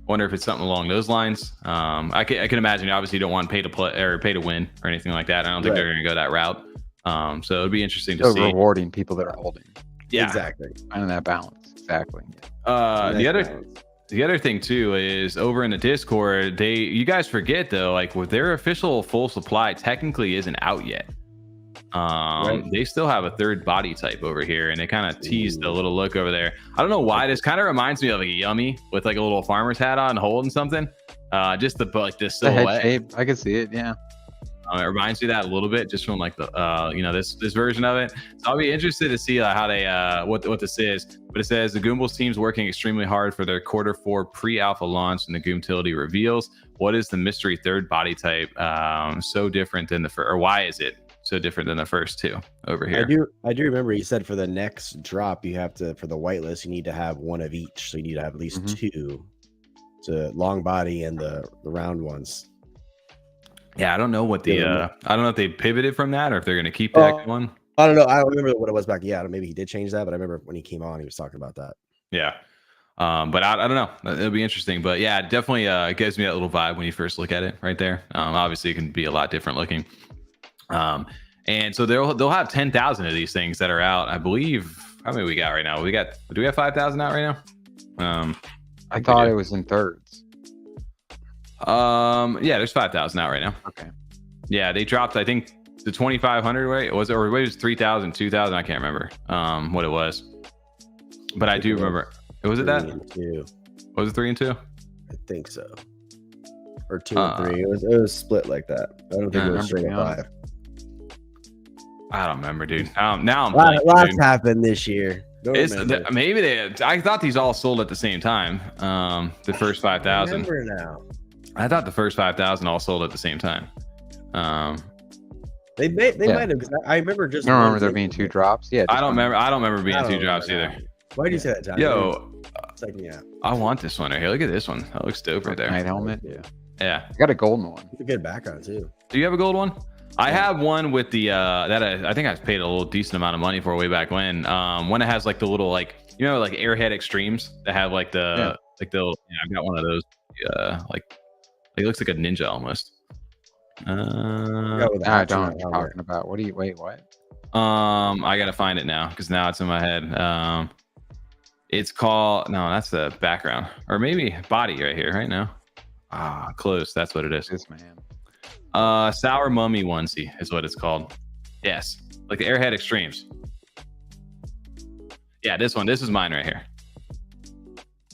Wonder if it's something along those lines. I can imagine. Obviously, you don't want pay to play or pay to win or anything like that. I don't think they're going to go that route. So it'd be interesting to see. Rewarding people that are holding. Yeah, exactly. Finding that balance. Exactly. The other thing too is over in the Discord, you guys forget though, like with their official full supply technically isn't out yet. They still have a third body type over here, and they kind of teased a little look over there. I don't know why. This kind of reminds me of like a Yummi with like a little farmer's hat on, holding something. Just the this silhouette. The head shape, I can see it. Yeah. It reminds me of that a little bit, just from like the this version of it. So I'll be interested to see how they what this is. But it says the Goombles team's working extremely hard for their Q4 pre-alpha launch, and the Goomtility reveals what is the mystery third body type so different than the first, or why is it so different than the first two over here? I do remember you said for the next drop you have to, for the whitelist, you need to have one of each, so you need to have at least two, to long body and the round ones. Yeah, I don't know what the I don't know if they pivoted from that or if they're going to keep that one. I don't know. I don't remember what it was back. Yeah, maybe he did change that, but I remember when he came on, he was talking about that. Yeah. But I don't know. It'll be interesting. But yeah, it definitely gives me that little vibe when you first look at it right there. Obviously, it can be a lot different looking. And so they'll have 10,000 of these things that are out. I believe. How many we got right now? Do we have 5,000 out right now? I thought it was in thirds. Yeah, there's 5,000 out right now. Okay. Yeah, they dropped, I think, the 2,500 rate. Was it, or it was 3,000, 2,000? I can't remember what it was. But I do remember. Was it that? Was it 3 and 2? I think so. Or 2 and 3. It was split like that. I don't think it was straight 5. I don't remember, dude. Now I'm lots happened this year. Maybe I thought these all sold at the same time. The first 5,000. I remember now. I thought the first 5,000 all sold at the same time. They might have, because I remember just. I don't remember there being 2 drops. Yeah, I don't remember being 2 drops either. Why did you say that, John? Yo, I want this one right here. Look at this one. That looks dope right there. Night helmet. Yeah. I got a golden one. It's a good background too. Do you have a gold one? I have one with the that I think I paid a little decent amount of money for way back when. One that has like the little like like Airhead Extremes that have like the I've got one of those. Like it looks like a ninja almost. I don't know what you're talking about. What? I gotta find it now because now it's in my head. It's called that's the background, or maybe body right here right now. Close. That's what it is. This man. Sour Mummy onesie is what it's called. Yes, like the Airhead Extremes. Yeah, this one. This is mine right here.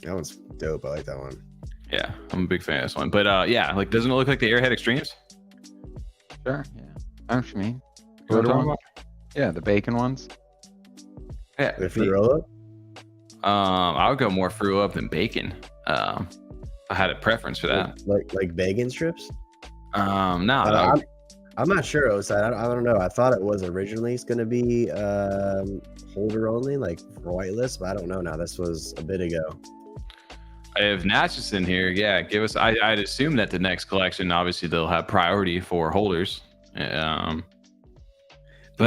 That one's dope. I like that one. Yeah, I'm a big fan of this one. But yeah, like doesn't it look like the Airhead Extremes? Sure. Yeah. I know what you mean. What yeah, the bacon ones. Yeah. The fruit roll up. I would go more fruit up than bacon. I had a preference for that. Like bacon strips. I'm not sure, Osai. I don't know. I thought it was originally going to be holder only, like for whitelist, but I don't know now. This was a bit ago. If Natch is in here, yeah, give us. I'd assume that the next collection, obviously, they'll have priority for holders. But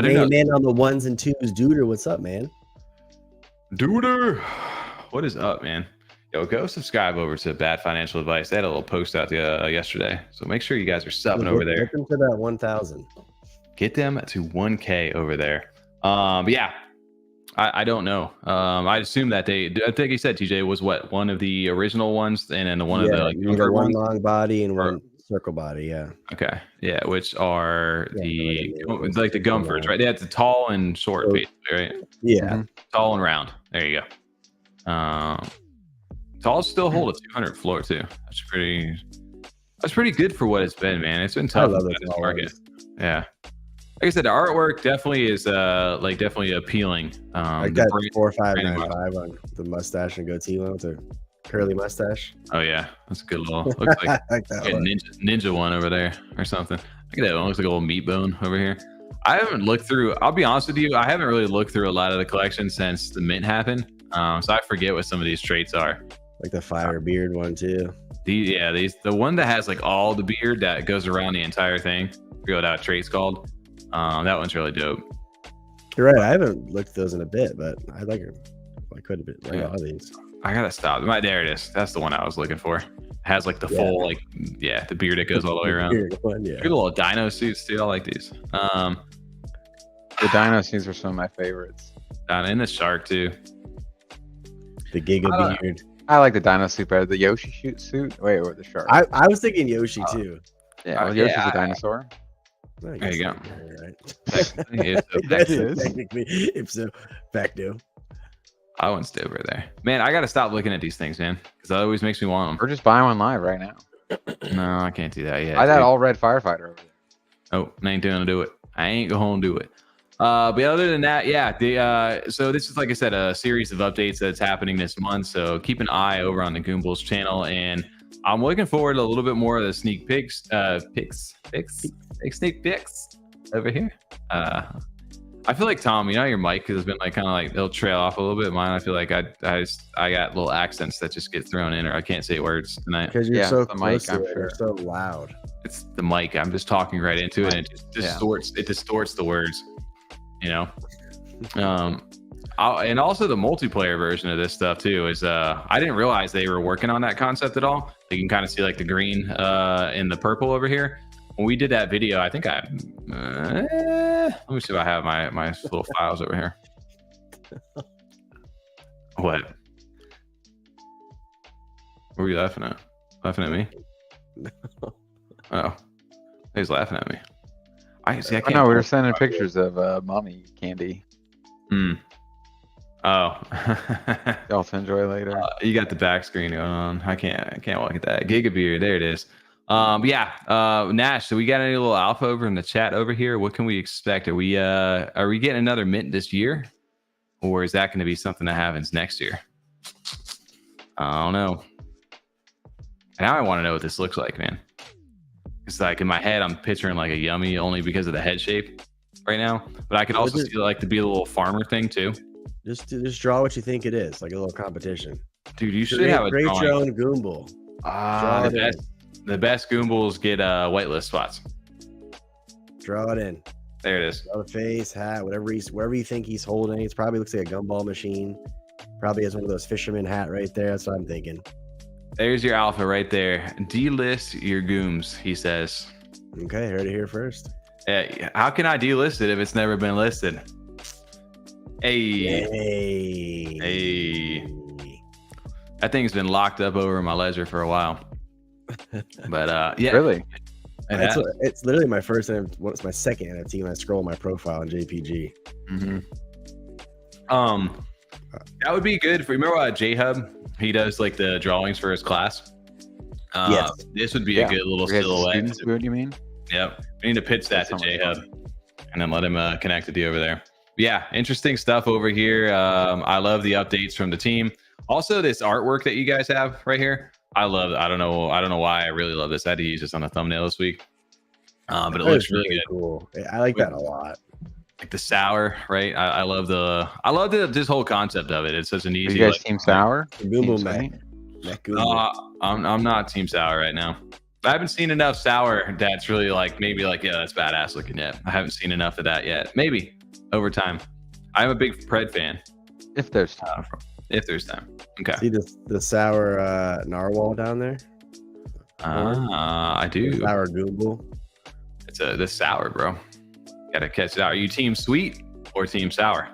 man on the 1s and 2s, Duder, what's up, man? Duder, what is up, man? Yo, go subscribe over to Bad Financial Advice. They had a little post out yesterday, so make sure you guys are subbing over there. Get them to that 1,000. Get them to 1K over there. But yeah, I don't know. I assume that I think you said TJ was what, one of the original ones, and then the one of the younger one ones? long body and one circle body. Yeah. Okay. Yeah, which are the Gumfords, right? They have the tall and short, basically, right? Yeah. Mm-hmm. Tall and round. There you go. Tall still hold a 200 floor too. That's pretty good for what it's been, man. It's been tough in this market. Yeah. Like I said, the artwork definitely is definitely appealing. I got 4595 on the mustache and goatee one with a curly mustache. Oh yeah, that's a good little. Looks like, like that ninja one over there or something. Look at that one. Looks like a little meat bone over here. I haven't looked through. I'll be honest with you. I haven't really looked through a lot of the collection since the mint happened. So I forget what some of these traits are. Like the fire beard one too. The one that has like all the beard that goes around the entire thing. I forget what that trait's called. That one's really dope. You're right. I haven't looked at those in a bit, but I like them. I could have been like all these. I gotta stop. There it is. That's the one I was looking for. It has like the full, like, yeah, the beard that goes all the way around. Yeah. Good little dino suits too. I like these. The dino suits are some of my favorites. And the shark too. The Giga beard. I like the dino suit better. The Yoshi suit. Wait, or the shark? I was thinking Yoshi too. Yeah, well, Yoshi's a dinosaur. There you go. Right. Technically, if so, facto. I want to stay over there. Man, I got to stop looking at these things, man, because that always makes me want them. Or just buy one live right now. No, I can't do that yet. Buy that all red firefighter over there. Oh, I ain't gonna do it. I ain't gonna do it. But other than that, yeah. So this is, like I said, a series of updates that's happening this month. So keep an eye over on the Goombles channel, and I'm looking forward to a little bit more of the sneak peeks, sneak peeks over here. I feel like Tom, you know, your mic has been like kind of like it'll trail off a little bit. Mine, I feel like I got little accents that just get thrown in, or I can't say words tonight. Because you're so close to it, you're so loud. It's the mic. I'm just talking right into it, and it just distorts. It distorts the words. You know. And also the multiplayer version of this stuff too is I didn't realize they were working on that concept at all. You can kind of see like the green and the purple over here. When we did that video, I think let me see if I have my little files over here. What? What were you laughing at? Laughing at me? No. Oh, he's laughing at me. I see. I Oh, can't. no, we were sending pictures of mommy candy. Oh. Y'all to enjoy later. You got the back screen going on. I can't look at that. Gigabeer, there it is. Nash, so we got any little alpha over in the chat over here? What can we expect? Are we getting another mint this year? Or is that going to be something that happens next year? I don't know. Now I want to know what this looks like, man. It's like in my head, I'm picturing like a Yummy only because of the head shape right now. But I could also see like to be a little farmer thing too. Just draw what you think it is, like a little competition. Dude, you should have a great drawing. your own Goomble. The best Goombles get whitelist spots. Draw it in. There it is. Draw the face, hat, whatever you think he's holding. It probably looks like a gumball machine. Probably has one of those fisherman hat right there. That's what I'm thinking. There's your alpha right there. Delist your Gooms, he says. Okay, heard it here first. How can I delist it if it's never been listed? Hey. That thing's been locked up over my ledger for a while. But yeah. Really? It's literally my first and it's my second NFT when I scroll my profile in JPG. Mm-hmm. That would be good for, remember J-Hub? He does like the drawings for his class. Yes. This would be a good little silhouette. What do you mean? Yep. We need to pitch that to J-Hub and then let him connect with you over there. Yeah, interesting stuff over here. I love the updates from the team. Also, this artwork that you guys have right here. I love it. I don't know why I really love this. I had to use this on a thumbnail this week. But it looks really good. Cool. I like that a lot. Like the sour, right? I love this whole concept of it. It's such an easy. Are you guys team sour? Goomble Mac. I'm not team sour right now. I haven't seen enough sour that's really like maybe like that's badass looking yet. I haven't seen enough of that yet. Maybe over time. I'm a big Pred fan. If there's time. If there's time. Okay. See the sour narwhal down there? I do. Sour Goomble. It's this sour, bro. Gotta catch it out. Are you team sweet or team sour?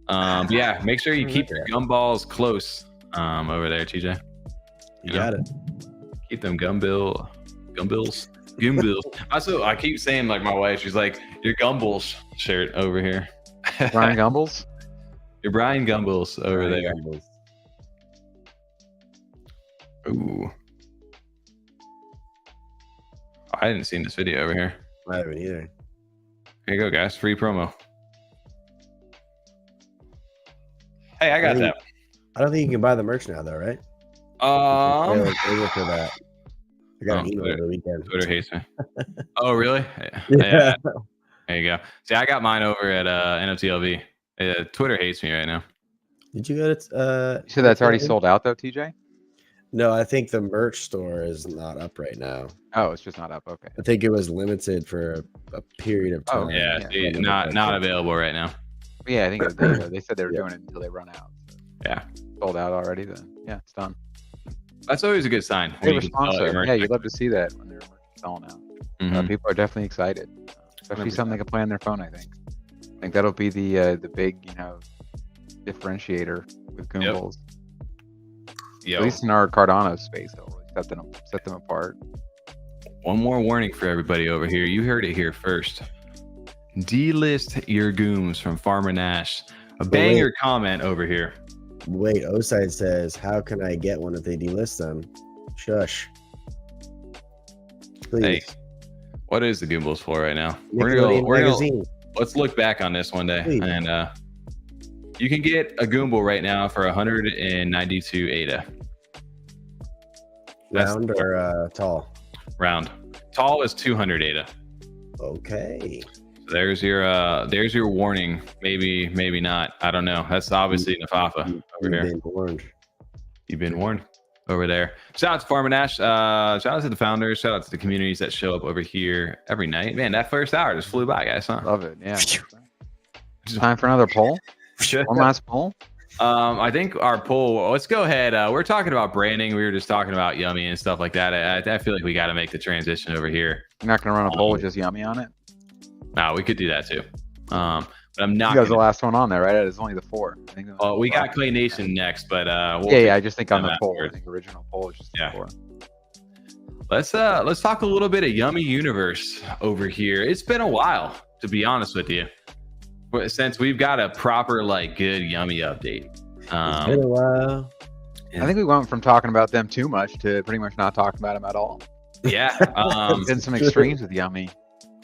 Yeah, make sure you keep your gumballs close over there, TJ. You got it. Keep them gumbills. Also, I keep saying like my wife, she's like, your Goombles shirt over here. Brian Goombles? Your Brian Goombles over there. Goombles. Ooh. I hadn't seen this video over here. I haven't either. Here you go, guys. Free promo. Hey, I got that. I don't think you can buy the merch now, though, right? For that. I got an email over the weekend. Twitter hates me. Oh, really? Yeah. There you go. See, I got mine over at NFTLV. Twitter hates me right now. Did you go to? So that's already sold out, though, TJ? No, I think the merch store is not up right now. Oh, it's just not up. Okay. I think it was limited for a period of time. Oh, yeah. See, not available right now. Yeah, I think they said they were doing it until they run out. Yeah. sold out already, then yeah, it's done. That's always a good sign. when Great you can sell response your though. merch Yeah, like you'd love to see that when they're selling out. Mhm. People are definitely excited, especially 100%. something they can play on their phone. I think that'll be the big differentiator with Goombles. Yo, At least in our Cardano space, it'll really set them apart. one more warning for everybody over here. You heard it here first. Delist your gooms from Farmer Nash. A banger comment over here. Wait, Oside says, how can I get one if they delist them? Shush. Please. Hey, what is the Goombles for right now? Nickelodeon magazine. Let's look back on this one day. Please. And you can get a Goomble right now for 192 ADA. That's Round or tall? round. Tall is 200 ADA. Okay. There's your warning. Maybe not. I don't know. That's obviously Nafafa over You've here. been warned. You've been warned over there. Shout out to Farmer Nash. Shout out to the founders. Shout out to the communities that show up over here every night. Man, that first hour just flew by, guys. Huh? Love it. Yeah. Time for another poll. One last poll. I think our poll. Let's go ahead. We're talking about branding. We were just talking about Yummi and stuff like that. I feel like we got to make the transition over here. You're not gonna run a poll with just Yummi on it. No, we could do that too. But I'm not. You guys are the last one on there, right? It's only the 4. I think. Oh, we got Clay Nation next, but I just think on the poll. I afterwards. think original poll is just the 4. Let's talk a little bit of Yummi Universe over here. It's been a while, to be honest with you, since we've got a proper good Yummi update. It's been a while. I think we went from talking about them too much to pretty much not talking about them at all. Yeah, Been some extremes with Yummi.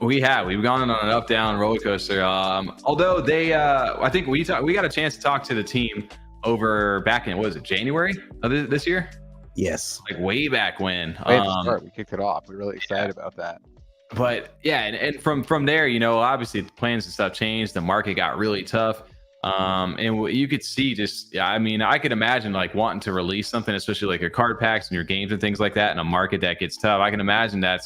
we've gone on an up down roller coaster. Although they, I think we got a chance to talk to the team over back in January of this year. Yes. Like way back when. Way at the start, we kicked it off. We're really excited about that. But yeah, and from there, obviously the plans and stuff changed. The market got really tough. And you could see I could imagine wanting to release something, especially your card packs and your games and things like that in a market that gets tough. I can imagine that's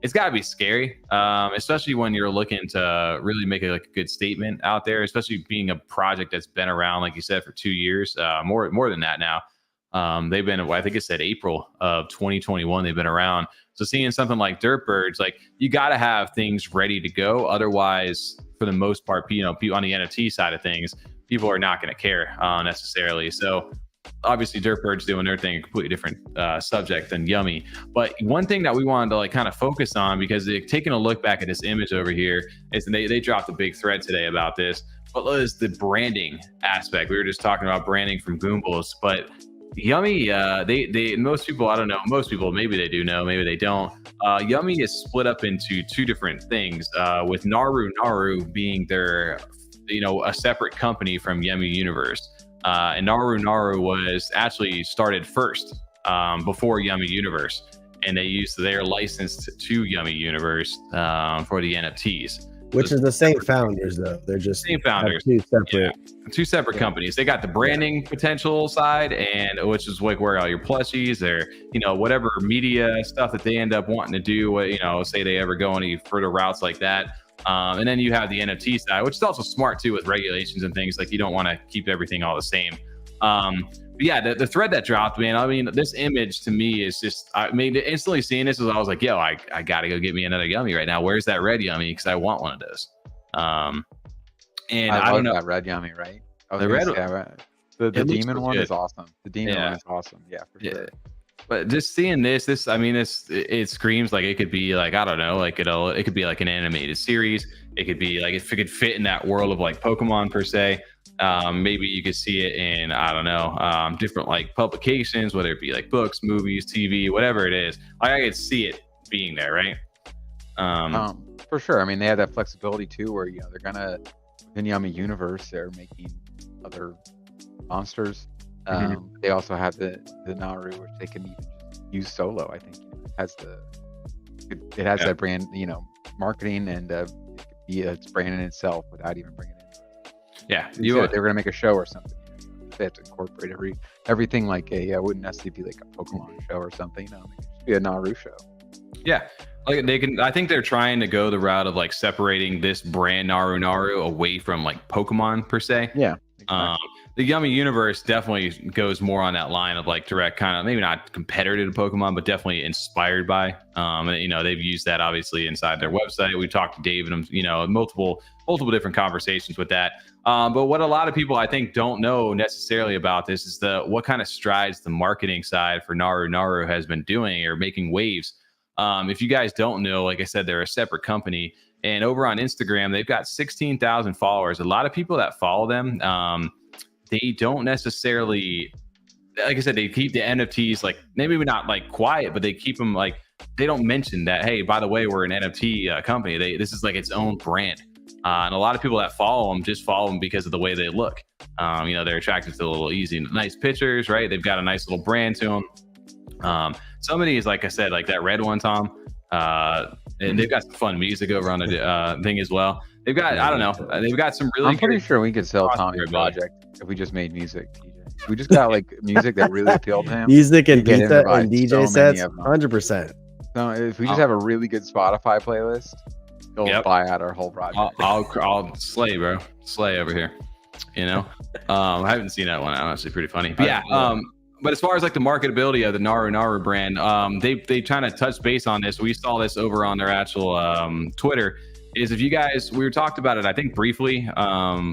it's got to be scary, especially when you're looking to really make a good statement out there, especially being a project that's been around, like you said, for 2 years, more than that now. They've been, I think it said April of 2021, they've been around. So seeing something like Derp Birds, you got to have things ready to go. Otherwise, for the most part, people on the NFT side of things, people are not going to care necessarily. So obviously Derp Birds doing their thing, a completely different subject than Yummi. But one thing that we wanted to kind of focus on, because taking a look back at this image over here, is they dropped a big thread today about this. What was the branding aspect? We were just talking about branding from Goombles, but Yummi, they most people, I don't know, most people, maybe they do know, maybe they don't. Yummi is split up into 2 different things, with Naru being their, a separate company from Yummi Universe. And Naru was actually started first before Yummi Universe, and they used their license to Yummi Universe for the NFTs. Which is the same founders, though. They're just same founders. 2 separate. Yeah. 2 separate companies. They got the branding potential side, and which is where all your plushies or whatever media stuff that they end up wanting to do. Say they ever go any further routes like that. And then you have the NFT side, which is also smart too with regulations and things. You don't want to keep everything all the same. But yeah, the thread that dropped, man. I mean, this image to me is just. I mean, instantly seeing this was, I was like, yo, I gotta go get me another Yummi right now. Where's that red Yummi? Because I want one of those. And I don't know that red Yummi, right? The red. The demon one is awesome. The demon one is awesome. Yeah, for sure. But just seeing this, I mean, it screams like it could be I don't know, it could be like an animated series. It could be if it could fit in that world of Pokemon per se. Maybe you could see it in, I don't know, different publications, whether it be books, movies, TV, whatever it is. I could see it being there, right? For sure. I mean, they have that flexibility too, where they're gonna in Yummi Universe, they're making other monsters. They also have the Naru, which they can even just use solo. I think it has that brand, marketing, and it's branding itself without even bringing it in. Yeah, they were gonna make a show or something. They have to incorporate everything wouldn't necessarily be a Pokemon show or something. It could just be a Naru show. Yeah. They can. I think they're trying to go the route of separating this brand Naru away from Pokemon per se. Yeah. Exactly. the Yummi Universe definitely goes more on that line of like direct kind of, maybe not competitor to Pokemon, but definitely inspired by. And, you know, they've used that obviously inside their website. We talked to Dave and, you know, multiple different conversations with that. But what a lot of people I think don't know necessarily about this is what kind of strides the marketing side for Naru has been doing or making waves. If you guys don't know, like I said, they're a separate company. And over on Instagram, they've got 16,000 followers. A lot of people that follow them, they don't necessarily, like I said, they keep the NFTs like maybe not like quiet, but they keep them like, they don't mention that, hey, by the way, we're an NFT company. This is like its own brand. And a lot of people that follow them just follow them because of the way they look. You know, they're attracted to the little easy, nice pictures, right? They've got a nice little brand to them. Some of these, like I said, like that red one, Tom, and they've got some fun music over on the thing as well. They've got, I don't know, they've got some really. I'm pretty sure we could sell Tommy a project if we just made music. DJ. We just got like music that really appealed to him. Music and Get him to pizza buy and DJ so sets, many of them. 100%. So if we just have a really good Spotify playlist, they'll buy out our whole project. I'll slay, bro. Slay over here. You know, I haven't seen that one. Honestly, pretty funny. But yeah. But as far as like the marketability of the Naru brand, they trying to touch base on this. We saw this over on their actual Twitter. Is if you guys, we were talked about it, I think briefly,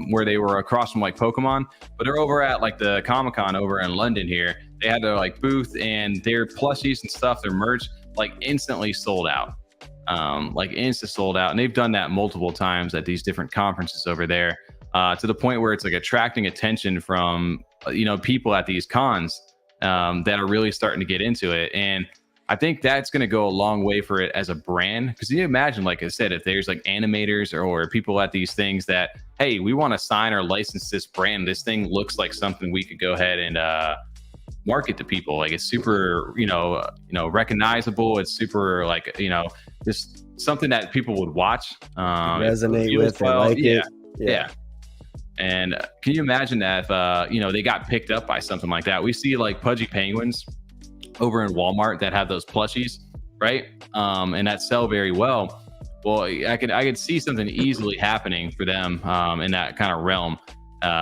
where they were across from like Pokemon, but they're over at like the Comic-Con over in London here. They had their like booth and their plushies and stuff, their merch, like instantly sold out. Like insta sold out. And they've done that multiple times at these different conferences over there, to the point where it's like attracting attention from, you know, people at these cons that are really starting to get into it. And I think that's going to go a long way for it as a brand. Because you imagine, like I said, if there's like animators or people at these things that, hey, we want to sign or license this brand. This thing looks like something we could go ahead and market to people. Like it's super, you know, recognizable. It's super like, you know, just something that people would watch, resonate with, well. Like yeah. it. Yeah. And can you imagine that if, you know, they got picked up by something like that? We see like Pudgy Penguins over in Walmart that have those plushies, right? And that sell very well. Well, I could see something easily happening for them in that kind of realm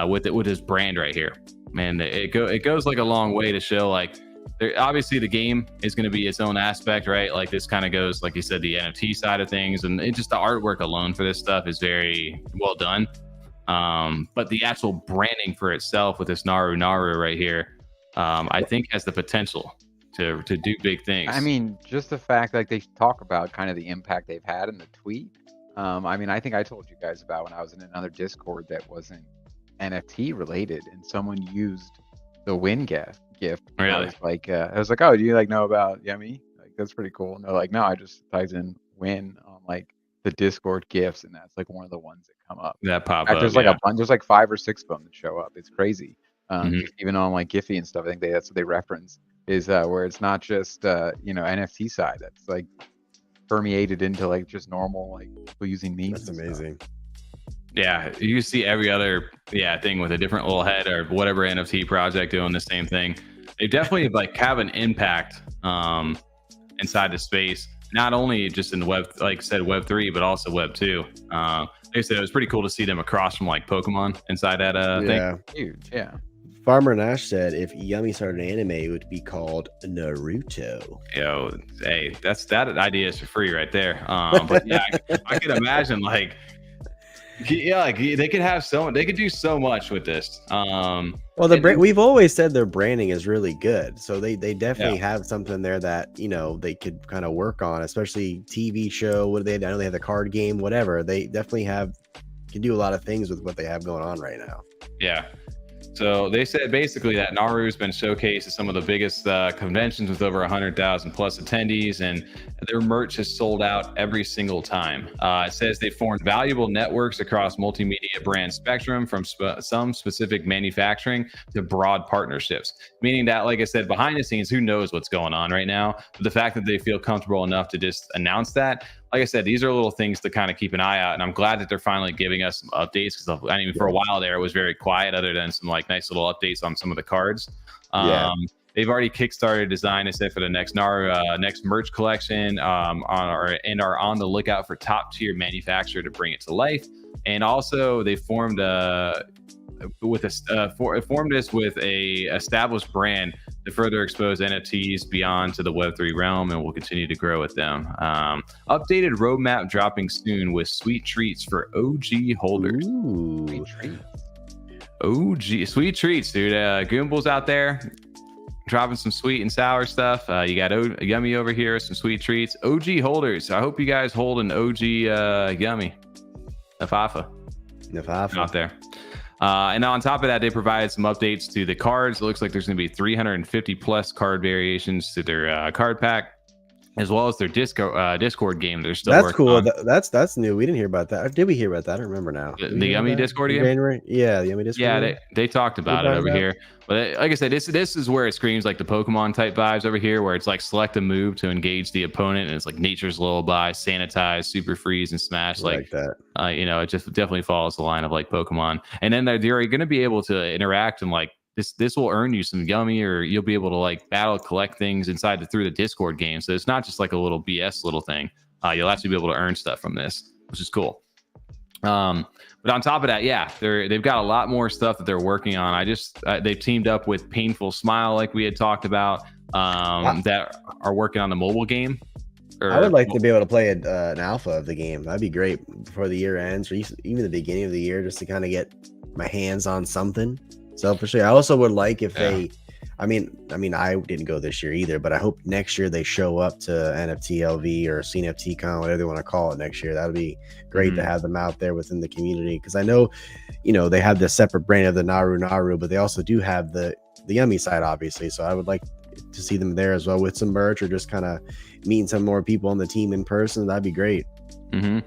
with this brand right here. Man, it goes like a long way to show like obviously the game is going to be its own aspect, right? Like this kind of goes, like you said, the NFT side of things, and just the artwork alone for this stuff is very well done. But the actual branding for itself with this Naru right here, I think has the potential to do big things. I mean, just the fact like they talk about kind of the impact they've had in the tweet. I mean, I think I told you guys about when I was in another Discord that wasn't NFT related, and someone used the win gift. Really? I was like, oh, do you like know about Yummi? Like that's pretty cool. And they're like, no, I just typed in win on like the Discord gifts, and that's like one of the ones that come up. That pop up. There's like a bunch. There's like 5 or 6 of them that show up. It's crazy. Even on like Giphy and stuff, I think that's what they reference is where it's not just you know, NFT side that's like permeated into like just normal like people using memes. That's amazing. Yeah, you see every other thing with a different little head or whatever NFT project doing the same thing. They definitely like have an impact inside the space, not only just in the web, like I said, Web 3, but also Web 2. Like I said, it was pretty cool to see them across from like Pokemon inside that thing. Huge, yeah. Farmer Nash said if Yummi started an anime, it would be called Naruto. Yo, hey, that idea is for free right there. But yeah, I could imagine like, yeah, like they could do so much with this. Well, we've always said their branding is really good, so they definitely have something there that, you know, they could kind of work on, especially TV show. What do they? I know they have the card game, whatever. They definitely can do a lot of things with what they have going on right now. Yeah. So they said basically that Naru's been showcased at some of the biggest conventions with over 100,000 plus attendees, and their merch has sold out every single time. It says they formed valuable networks across multimedia brand spectrum, from some specific manufacturing to broad partnerships, meaning that, like I said, behind the scenes, who knows what's going on right now? But the fact that they feel comfortable enough to just announce that, like I said, these are little things to kind of keep an eye out. And I'm glad that they're finally giving us some updates, because I mean, for a while there, it was very quiet other than some like nice little updates on some of the cards. They've already kickstarted design, I said, for the next next merch collection, and are on the lookout for top tier manufacturer to bring it to life. And also they formed formed this with a established brand to further expose NFTs beyond to the Web3 realm, and will continue to grow with them. Updated roadmap dropping soon with sweet treats for OG holders. Ooh. Sweet treats. OG sweet treats, dude. Goombles out there dropping some sweet and sour stuff. You got Yummy over here, some sweet treats. OG holders. I hope you guys hold an OG Yummy. Nafafa out there. And on top of that, they provided some updates to the cards. It looks like there's going to be 350 plus card variations to their card pack, as well as their Discord game. They're still That's working cool. on. That's new. We didn't hear about that. Or did we hear about that? I don't remember now. The Yummy Discord game? January? Yeah, the Yummy Discord. Yeah, they talked about it over here. But like I said, this is where it screams like the Pokemon type vibes over here, where it's like select a move to engage the opponent, and it's like Nature's Lullaby, Sanitize, Super Freeze, and Smash. Like that. It just definitely follows the line of like Pokemon. And then they're going to be able to interact and like this will earn you some Yummy, or you'll be able to like battle collect things inside through the Discord game. So it's not just like a little BS little thing. You'll actually be able to earn stuff from this, which is cool. But on top of that, yeah, they've got a lot more stuff that they're working on. They've teamed up with Painful Smile, like we had talked about, that are working on the mobile game. I would like to be able to play an alpha of the game. That'd be great before the year ends, or even the beginning of the year, just to kind of get my hands on something. Selfishly, I also would like if they. I mean, I didn't go this year either, but I hope next year they show up to NFT LV or CNFT Con, whatever they want to call it next year. That would be great to have them out there within the community, because I know, they have the separate brand of the Naru, but they also do have the Yummy side, obviously. So I would like to see them there as well with some merch, or just kind of meeting some more people on the team in person. That'd be great. Mm-hmm.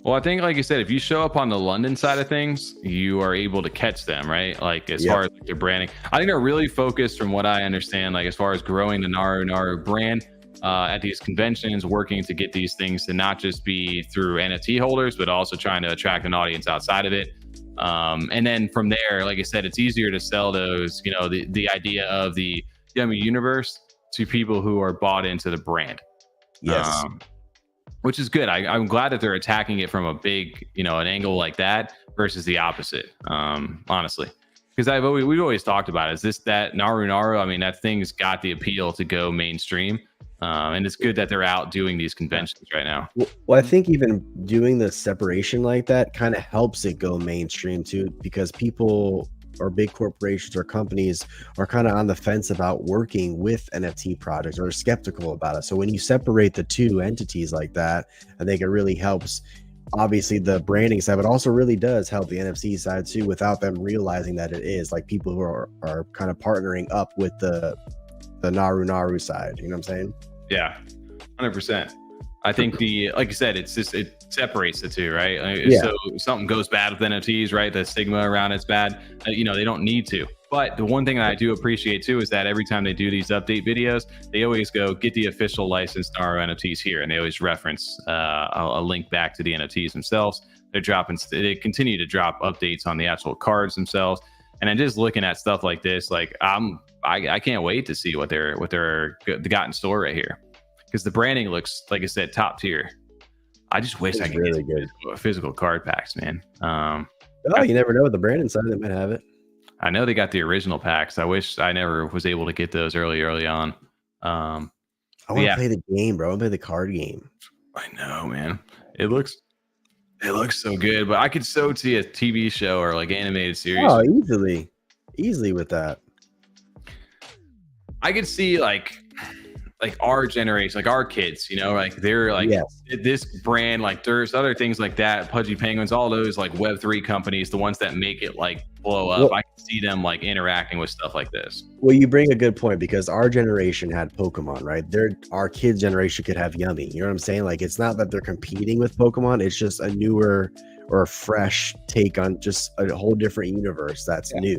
Well, I think, like you said, if you show up on the London side of things, you are able to catch them, right? Like as far as like, their branding, I think they're really focused, from what I understand, like as far as growing the Naru brand at these conventions, working to get these things to not just be through NFT holders, but also trying to attract an audience outside of it. And then from there, like I said, it's easier to sell those, the idea of the Yummi Universe to people who are bought into the brand. Yes. Which is good. I'm glad that they're attacking it from a big, an angle like that versus the opposite. Honestly, because we've always talked about it. Is that Naru? I mean, that thing's got the appeal to go mainstream, and it's good that they're out doing these conventions right now. Well, I think even doing the separation like that kind of helps it go mainstream too, because people or big corporations or companies are kind of on the fence about working with NFT projects, or skeptical about it. So when you separate the two entities like that, I think it really helps, obviously, the branding side, but also really does help the NFT side too, without them realizing that it is like people who are kind of partnering up with the Naru side. You know what I'm saying? Yeah, 100%. I think like you said, it separates the two, right? So something goes bad with NFTs, right? The stigma around it's bad. They don't need to. But the one thing that I do appreciate too is that every time they do these update videos, they always go get the official licensed Naru NFTs here, and they always reference a link back to the NFTs themselves. They continue to drop updates on the actual cards themselves. And then just looking at stuff like this, like I can't wait to see what they're got in store right here. Because the branding looks, like I said, top tier. I just wish I could really get physical card packs, man. You never know with the brand inside, they might have it. I know they got the original packs. I wish I never was able to get those early on. I want to play the game, bro. I want to play the card game. I know, man. It looks so good, but I could so see a TV show or like animated series. Oh, easily with that. I could see like our generation, like our kids, like they're like this brand, like there's other things like that, Pudgy Penguins, all those like Web3 companies, the ones that make it like blow up. Well, I can see them like interacting with stuff like this. Well, you bring a good point, because our generation had Pokemon, right? Our kids' generation could have Yummy. You know what I'm saying? Like, it's not that they're competing with Pokemon. It's just a newer or a fresh take on just a whole different universe that's new.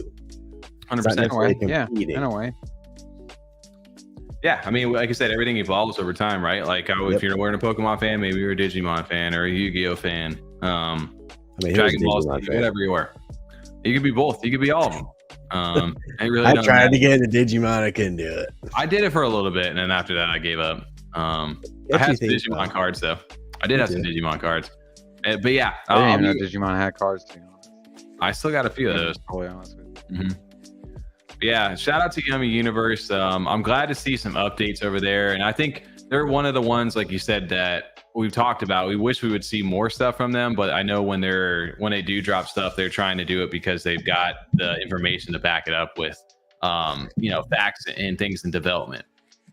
100%. Yeah, in a way. Yeah, I mean, like I said, everything evolves over time, right? Like, if you're wearing a Pokemon fan, maybe you're a Digimon fan or a Yu-Gi-Oh fan. Dragon Ball, whatever you are. You could be both. You could be all of them. I tried to get into Digimon. I couldn't do it. I did it for a little bit, and then after that, I gave up. I had some Digimon cards, though. I did have some Digimon cards. But yeah. I didn't even know Digimon had cards, to be honest. I still got a few of those. To be honest with you. Yeah, shout out to Yummi Universe. I'm glad to see some updates over there, and I think they're one of the ones, like you said, that we've talked about. We wish we would see more stuff from them, but I know when they do drop stuff, they're trying to do it because they've got the information to back it up with, facts and things in development,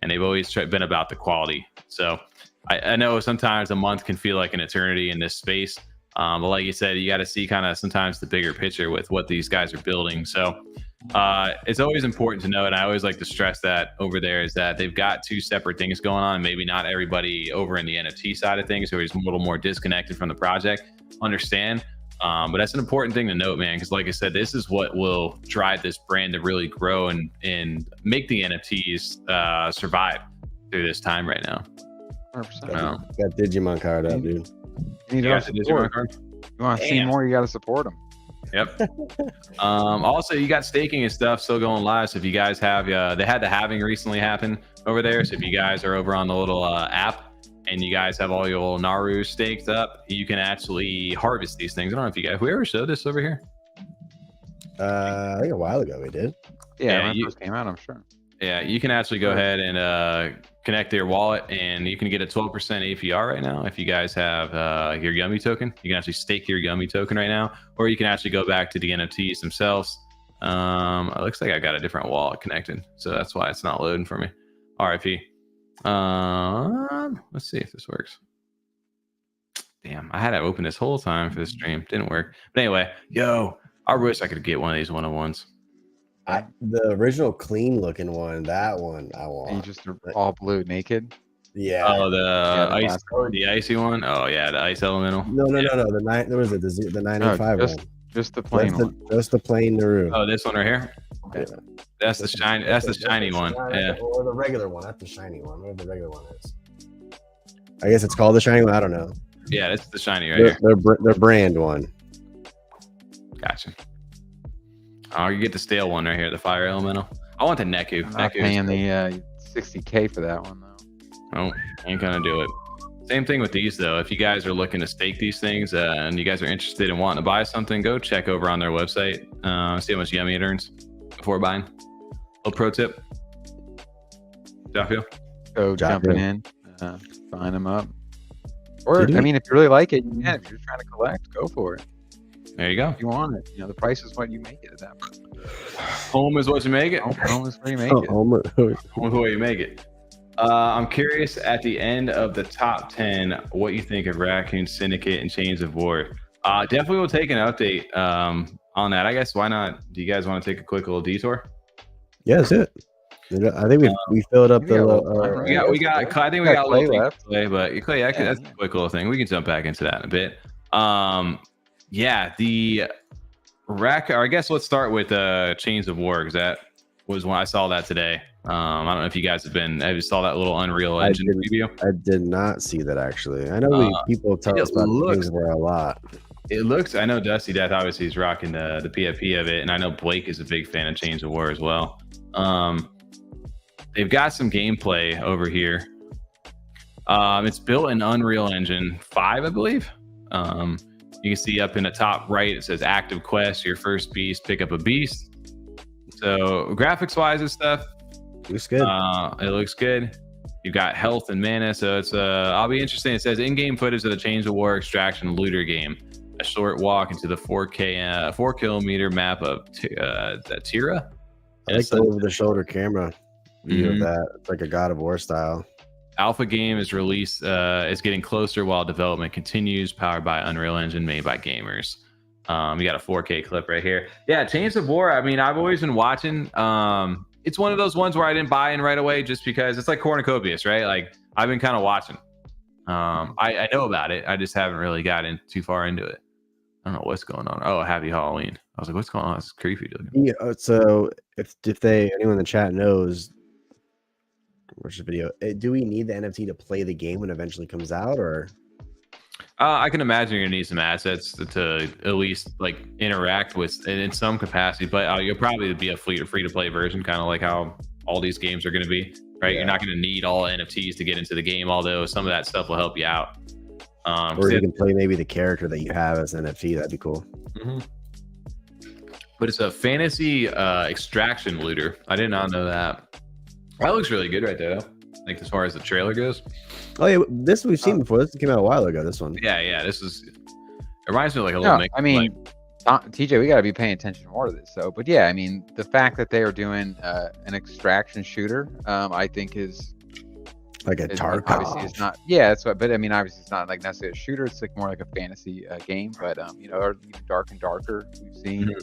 and they've always been about the quality. So I know sometimes a month can feel like an eternity in this space, but like you said, you got to see kind of sometimes the bigger picture with what these guys are building. So it's always important to know, and I always like to stress that over there, is that they've got two separate things going on. Maybe not everybody over in the NFT side of things, who is a little more disconnected from the project, understand. But that's an important thing to note, man, because like I said, this is what will drive this brand to really grow and make the NFTs survive through this time right now. 100%. Got Digimon card up, dude. You got the Digimon card. You want to see more? You got to support them. Yep. Also, you got staking and stuff still going live. So if you guys have, they had the halving recently happen over there. So if you guys are over on the little app and you guys have all your Naru staked up, you can actually harvest these things. I don't know if you guys, we ever showed this over here? I think a while ago we did. Yeah, when it first came out, I'm sure. Yeah, you can actually go ahead and connect to your wallet, and you can get a 12% APR right now if you guys have your Yummi token. You can actually stake your Yummi token right now, or you can actually go back to the NFTs themselves. It looks like I got a different wallet connected, so that's why it's not loading for me. RIP. Let's see if this works. Damn, I had it open this whole time for the stream. Didn't work. But anyway, I wish I could get one of these 101s. The original clean looking one, that one I want. And you just all blue naked. Yeah. Oh, the icy one. Oh yeah, the ice elemental. No. There was the 905 one. Just the plain one. Just the plain Naru. Oh, this one right here. Yeah. That's the shiny. That's the shiny one. Yeah. Or the regular one. That's the shiny one. Whatever the regular one is. I guess it's called the shiny one. I don't know. Yeah, that's the shiny right here. Their brand one. Gotcha. Oh, you get the stale one right here, the fire elemental. I want the Neku. I'm not paying the $60K for that one though. Oh, ain't gonna do it. Same thing with these though. If you guys are looking to stake these things and you guys are interested in wanting to buy something, go check over on their website. See how much Yummi it earns before buying. Little pro tip. Jafio. Go jumping in, sign them up. Or I mean, if you really like it, you can. If you're trying to collect, go for it. There you go. If you want it, the price is what you make it at that point. Home is what you make it. Home is where you make it. Home is where you make it. I'm curious at the end of the top 10, what you think of Raccoon, Syndicate, and Chains of War. Definitely will take an update on that. I guess why not? Do you guys want to take a quick little detour? Yeah, that's it. I think we filled up the. I think we got a little thing to play, but Clay, that's a quick little thing. We can jump back into that in a bit. The I guess let's start with Chains of War, because that was when I saw that today. I don't know if you guys have you saw that little Unreal Engine preview. I did not see that actually. I know people tell us about Chains of War a lot. It looks. I know Dusty Death obviously is rocking the PFP of it, and I know Blake is a big fan of Chains of War as well. They've got some gameplay over here. It's built in Unreal Engine 5, I believe. You can see up in the top right, it says active quest, your first beast, pick up a beast. So graphics wise and stuff, looks good. It looks good. You've got health and mana. So it's I'll be interesting. It says in-game footage of the Chains of War extraction looter game. A short walk into the 4 kilometer map of Tira. I like the over-the-shoulder camera view of that. It's like a God of War style. Alpha game is released. Is getting closer while development continues. Powered by Unreal Engine, made by gamers. You got a 4K clip right here. Yeah, Chains of War. I mean, I've always been watching. It's one of those ones where I didn't buy in right away just because it's like Cornucopias, right? Like I've been kind of watching. I know about it. I just haven't really gotten too far into it. I don't know what's going on. Oh, Happy Halloween. I was like, what's going on? It's creepy, dude. Yeah. So if anyone in the chat knows, watch the video. Do we need the NFT to play the game when it eventually comes out, or? I can imagine you're gonna need some assets to at least like interact with in some capacity, but you'll probably be a free to play version, kind of like how all these games are gonna be, right? Yeah. You're not gonna need all NFTs to get into the game, although some of that stuff will help you out. Or you can play maybe the character that you have as NFT. That'd be cool. Mm-hmm. but it's a fantasy extraction looter. I did not know that. That looks really good right there, though. Like as far as the trailer goes. Oh yeah, this we've seen before. This came out a while ago. This one. Yeah. This is. It reminds me of like a little mix. I mean, TJ, we got to be paying attention more to this. So, but yeah, I mean, the fact that they are doing an extraction shooter, I think is like a Tarkov. Obviously, it's not. Yeah, that's what. But I mean, obviously, it's not like necessarily a shooter. It's like more like a fantasy game. But you know, or even Dark and Darker we've seen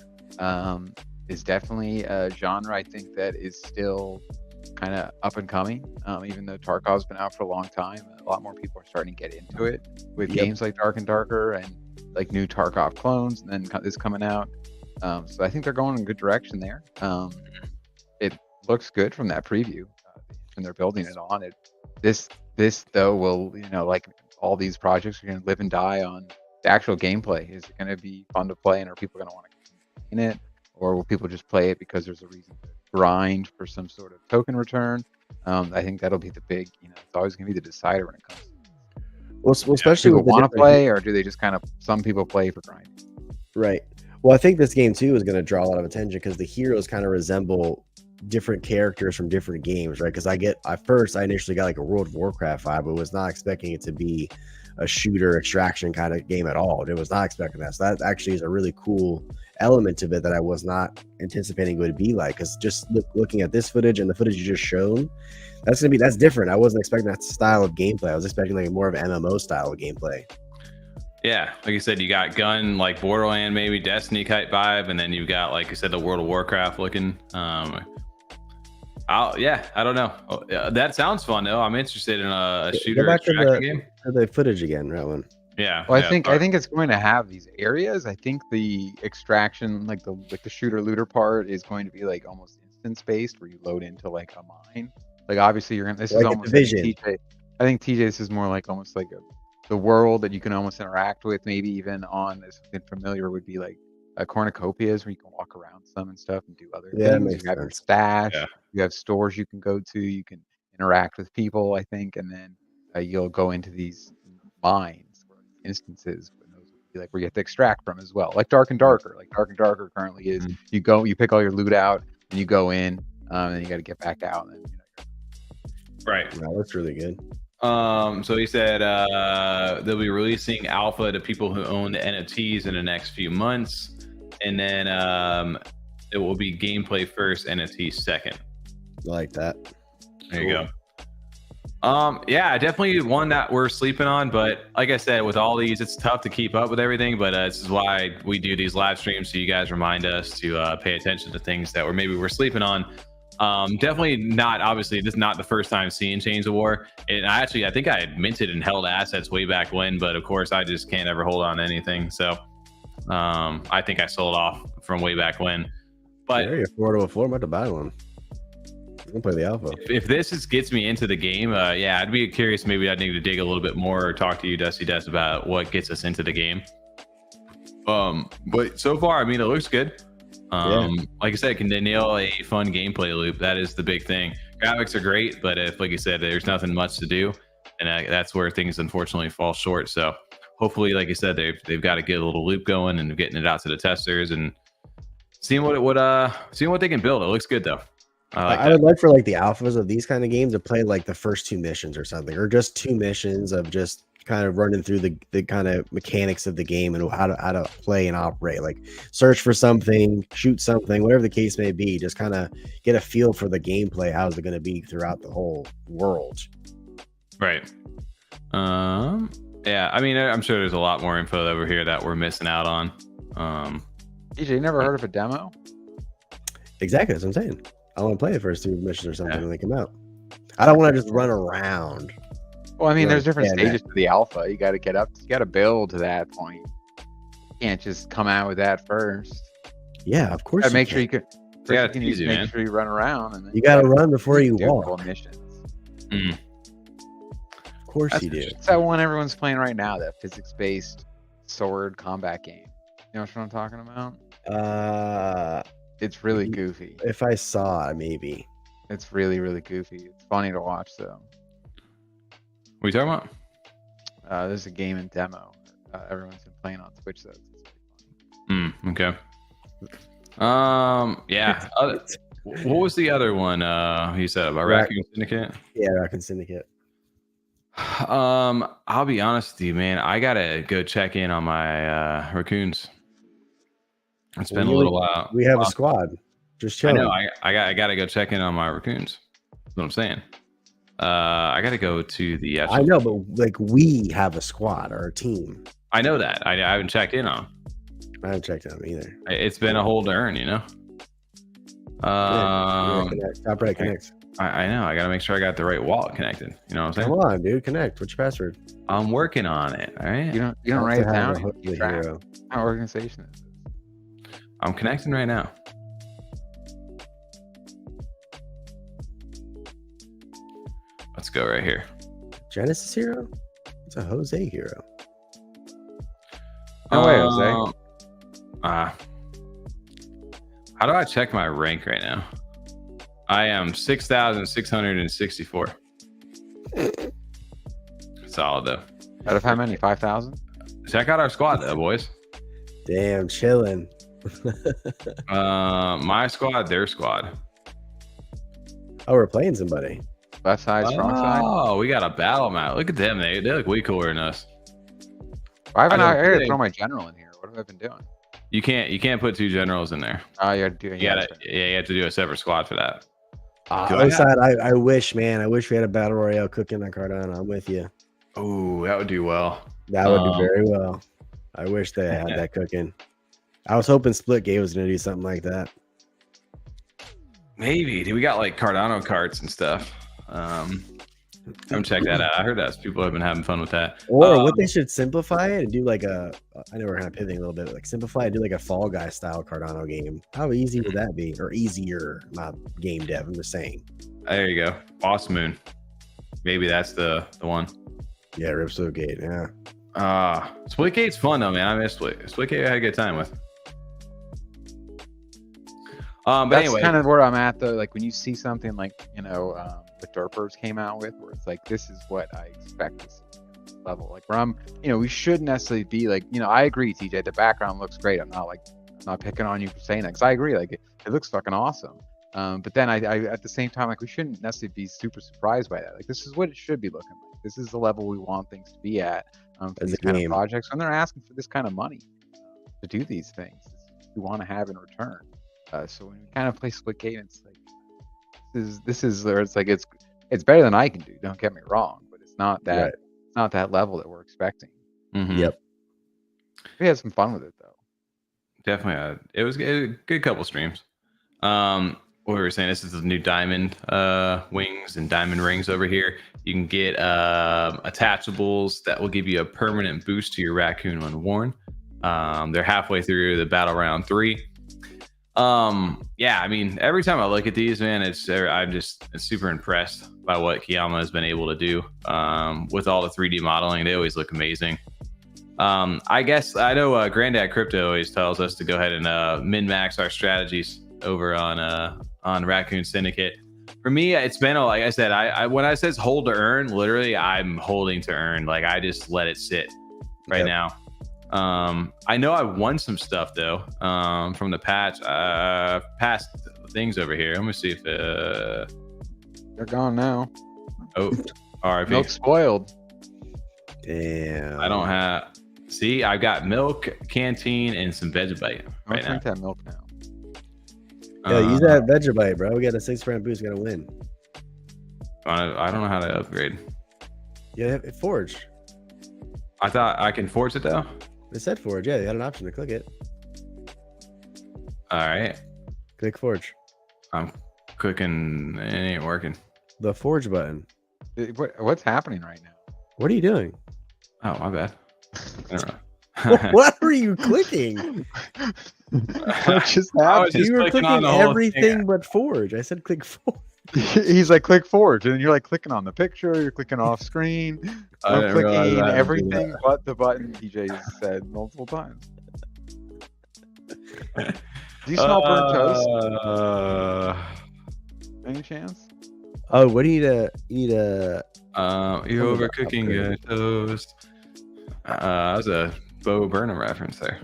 is definitely a genre I think that is still kind of up and coming. Even though Tarkov's been out for a long time, a lot more people are starting to get into it with games like Dark and Darker and like new Tarkov clones, and then this coming out. So I think they're going in a good direction there. It looks good from that preview, and they're building it on it. This though will, you know, like all these projects are going to live and die on the actual gameplay. Is it going to be fun to play, and are people going to want to continue in it, or will people just play it because there's a reason to grind for some sort of token return? I think that'll be the big, you know, it's always going to be the decider when it comes to well, especially people want to play, or do they just kind of, some people play for grinding? Right. Well, I think this game too is going to draw a lot of attention because the heroes kind of resemble different characters from different games, right? Because I initially got like a World of Warcraft vibe, but was not expecting it to be a shooter extraction kind of game at all. It was not expecting that. So that actually is a really cool element of it that I was not anticipating it would be like. Because just looking at this footage and the footage you just shown, that's different. I wasn't expecting that style of gameplay. I was expecting like more of an MMO style of gameplay. Yeah, like you said, you got gun, like Borderland, maybe Destiny type vibe, and then you've got, like you said, the World of Warcraft looking. I don't know. That sounds fun though. I'm interested in a shooter extraction game. The footage again, that one. Yeah. Well, I think it's going to have these areas. I think the extraction, like the shooter looter part, is going to be like almost instance based, where you load into like a mine. Like obviously you're gonna. This like is almost Division. I think TJ, this is more like almost like the world that you can almost interact with. Maybe even on something familiar would be like cornucopias, where you can walk around some and stuff and do other things. You have your stash. Yeah. You have stores you can go to. You can interact with people, I think, and then you'll go into these mines instances. Like where you have to extract from as well, like Dark and Darker. Like Dark and Darker currently is you pick all your loot out and you go in, and then you got to get back out. And then, right. That looks really good. So he said they'll be releasing alpha to people who own the NFTs in the next few months, and then it will be gameplay first, NFT second. I like that. There you go. Yeah, definitely one that we're sleeping on, but like I said, with all these, it's tough to keep up with everything, but this is why we do these live streams, so you guys remind us to pay attention to things that we're sleeping on. Definitely not, obviously, this is not the first time seeing Chains of War, and I think I had minted and held assets way back when, but of course I just can't ever hold on to anything, so I think I sold off from way back when. But you're 4-4, I'm about to buy one. I'm gonna play the alpha. If this gets me into the game, yeah, I'd be curious. Maybe I'd need to dig a little bit more or talk to you, Dusty Dust, about what gets us into the game. But so far, I mean, it looks good. Like I said, can they nail a fun gameplay loop? That is the big thing. Graphics are great, but if, like you said, there's nothing much to do, and that's where things unfortunately fall short. So hopefully, like you said, they've got to get a little loop going and getting it out to the testers and seeing what they can build. It looks good though. I would like for like the alphas of these kind of games to play like the first 2 missions or something, or just 2 missions of just kind of running through the kind of mechanics of the game and how to play and operate. Like search for something, shoot something, whatever the case may be. Just kind of get a feel for the gameplay. How's it going to be throughout the whole world? Right. Yeah. I mean, I'm sure there's a lot more info over here that we're missing out on. DJ, you never heard of a demo? Exactly. That's what I'm saying. I want to play the first 2 missions or something when they come out. I don't want to just run around. Well, I mean, there's different stages to the alpha. You got to get up. You got to build to that point. You can't just come out with that first. Yeah, of course. Make sure you can. Make sure you run around, and then you got to run before you walk. Missions. Of course you do. It's that one everyone's playing right now. That physics-based sword combat game. You know what I'm talking about? It's really goofy. If I saw it, maybe. It's really, really goofy. It's funny to watch, though. What are you talking about? There's a game in demo. Everyone's been playing on Twitch, though. Okay. Yeah. What was the other one? He said about Raccoon Syndicate. Yeah, Raccoon Syndicate. I'll be honest with you, man. I gotta go check in on my raccoons. It's been a little while. We have a squad. Just chilling. I know. I gotta go check in on my raccoons. That's what I'm saying. I gotta go to the. I know, but like we have a squad or a team. I know that. I haven't checked in on. I haven't checked on them either. It's been a whole turn, you know. Top right connect. I know. I gotta make sure I got the right wallet connected. You know what I'm saying? Come on, dude. Connect. What's your password? I'm working on it. All right. You don't write it down. How organization is this? I'm connecting right now. Let's go right here. Genesis hero? It's a Jose hero. No way, Jose. How do I check my rank right now? I am 6,664. Solid though. Out of how many? 5,000? Check out our squad though, boys. Damn, chilling. My squad, their squad. Oh, we're playing somebody. Left side, strong side. Oh, we got a battle map. Look at them. They look way cooler than us. I haven't area to throw my general in here. What have I been doing? You can't put two generals in there. Oh, you have to do it. You have to do a separate squad for that. Other side, I wish, man. I wish we had a battle royale cooking on Cardano. I'm with you. Oh, that would do well. That would do very well. I wish they had that cooking. I was hoping Splitgate was gonna do something like that. Maybe. Dude, we got like Cardano carts and stuff. Come check that out. I heard that people have been having fun with that. Or what they should simplify it and do like I know we're kind of pivoting a little bit, like simplify it, do like a Fall Guy style Cardano game. How easy would that be? Or easier, not game dev. I'm just saying. There you go. Boss Moon. Maybe that's the one. Yeah, Ripsogate. Yeah. Splitgate's fun though, man. I miss Splitgate. I had a good time with. But that's anyway, kind of where I'm at though. Like when you see something like what Derp Birds came out with, where it's like this is what I expect to see at this level. Like where I'm, we shouldn't necessarily be like, I agree, TJ. The background looks great. I'm not picking on you for saying that because I agree. Like it looks fucking awesome. But then I at the same time, like we shouldn't necessarily be super surprised by that. Like this is what it should be looking like. This is the level we want things to be at for these kind of projects. When they're asking for this kind of money to do these things, we want to have in return. So when we kind of play Splitgate, it's like this is where it's like it's better than I can do. Don't get me wrong, but it's not that it's not that level that we're expecting. Mm-hmm. Yep. We had some fun with it though. Definitely, it was a good couple streams. What we were saying, this is the new diamond wings and diamond rings over here. You can get attachables that will give you a permanent boost to your Raccoon when worn. They're halfway through the battle round 3. Yeah, I mean, every time I look at these, man, I'm just super impressed by what Kiyama has been able to do with all the 3D modeling. They always look amazing. I guess I know Granddad Crypto always tells us to go ahead and min-max our strategies over on Raccoon Syndicate. For me, it's been like I said, I when I says hold to earn, literally I'm holding to earn. Like I just let it sit right now. I know I won some stuff though from the past things over here. Let me see if they're gone now. Oh, RIP. Milk spoiled. Damn. I don't have. See, I've got milk, canteen, and some Vegebyte right now. Drink that milk now. Yeah, use that Vegebyte, bro. We got a 6-round boost. We gotta win. I don't know how to upgrade. Yeah, Forge. I thought I can forge it though. It said Forge. Yeah, they had an option to click it. All right. Click Forge. I'm clicking. It ain't working. The Forge button. What's happening right now? What are you doing? Oh, my bad. I don't know. What were you clicking? What just I happened? was just You were clicking on clicking the whole everything thing. but Forge. I said click Forge. He's like click Forge, and you're like clicking on the picture. You're clicking off screen. I I'm didn't realize clicking that. everything but the button. DJ said multiple times. Do you smell burnt toast? Any chance? Oh, what do you need You overcooking good toast. That was a Bo Burnham reference there.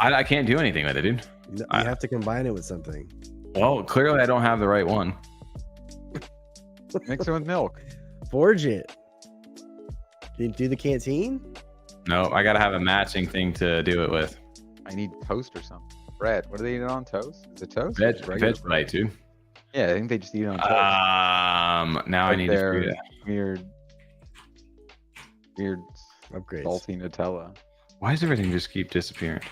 I can't do anything with it, dude. You have to combine it with something. Well, clearly I don't have the right one. Mix it with milk. Forge it. Can you do the canteen? No, I gotta have a matching thing to do it with. I need toast or something. Bread. What do they eat on toast? Is it toast? Vegemite, dude. Yeah, I think they just eat it on toast. Now I need to figure that. Weird Upgrades. salty Nutella. Why does everything just keep disappearing?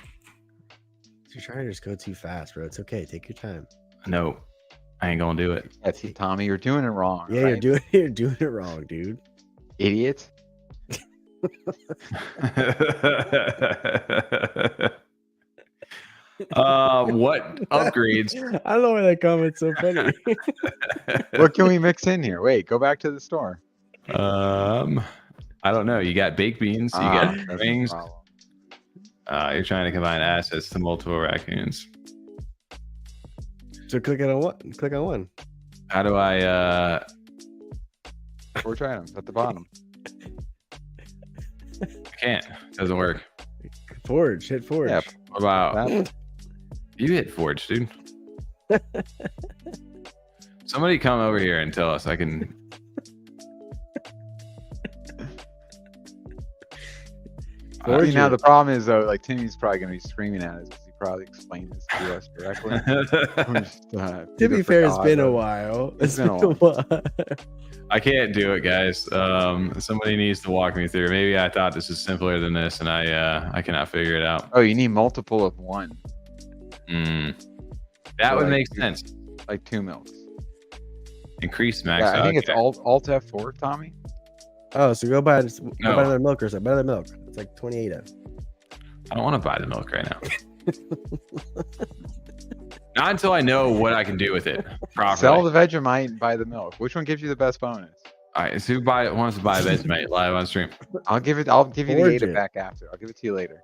You're trying to just go too fast, bro. It's okay. Take your time. No, I ain't gonna do it. That's it, Tommy. You're doing it wrong. Yeah, right? you're doing it wrong, dude. Idiot. What upgrades? I don't know why that comment's so funny. What can we mix in here? Wait, go back to the store. I don't know. You got baked beans. You got that's rings. the problem. You're trying to combine assets to multiple raccoons. So click on one. Click on one. How do I? Forge items at the bottom. I can't. Doesn't work. Forge. Hit forge. Yep. What about That- you? Hit forge, dude. Somebody come over here and tell us. I can. Forge See, now it. the problem is though, like Timmy's probably gonna be screaming at us because he probably explained this to us directly. We're just, To either be fair, it's forgot been a or- while. It's been a while. I can't do it, guys. Somebody needs to walk me through. Maybe I thought this was simpler than this, and I cannot figure it out. Oh, you need multiple of one, That So, would like, make sense. like 2 milks. Increase max. Yeah, I think it's okay. Alt F4, Tommy. Oh, so go buy No. another milk or something. Buy another milk. It's like 28 of. I don't want to buy the milk right now. Not until I know what I can do with it properly. Sell the Vegemite and buy the milk. Which one gives you the best bonus? All right, so who wants to buy a Vegemite live on stream? I'll give you the Forge ADA it. back after. I'll give it to you later.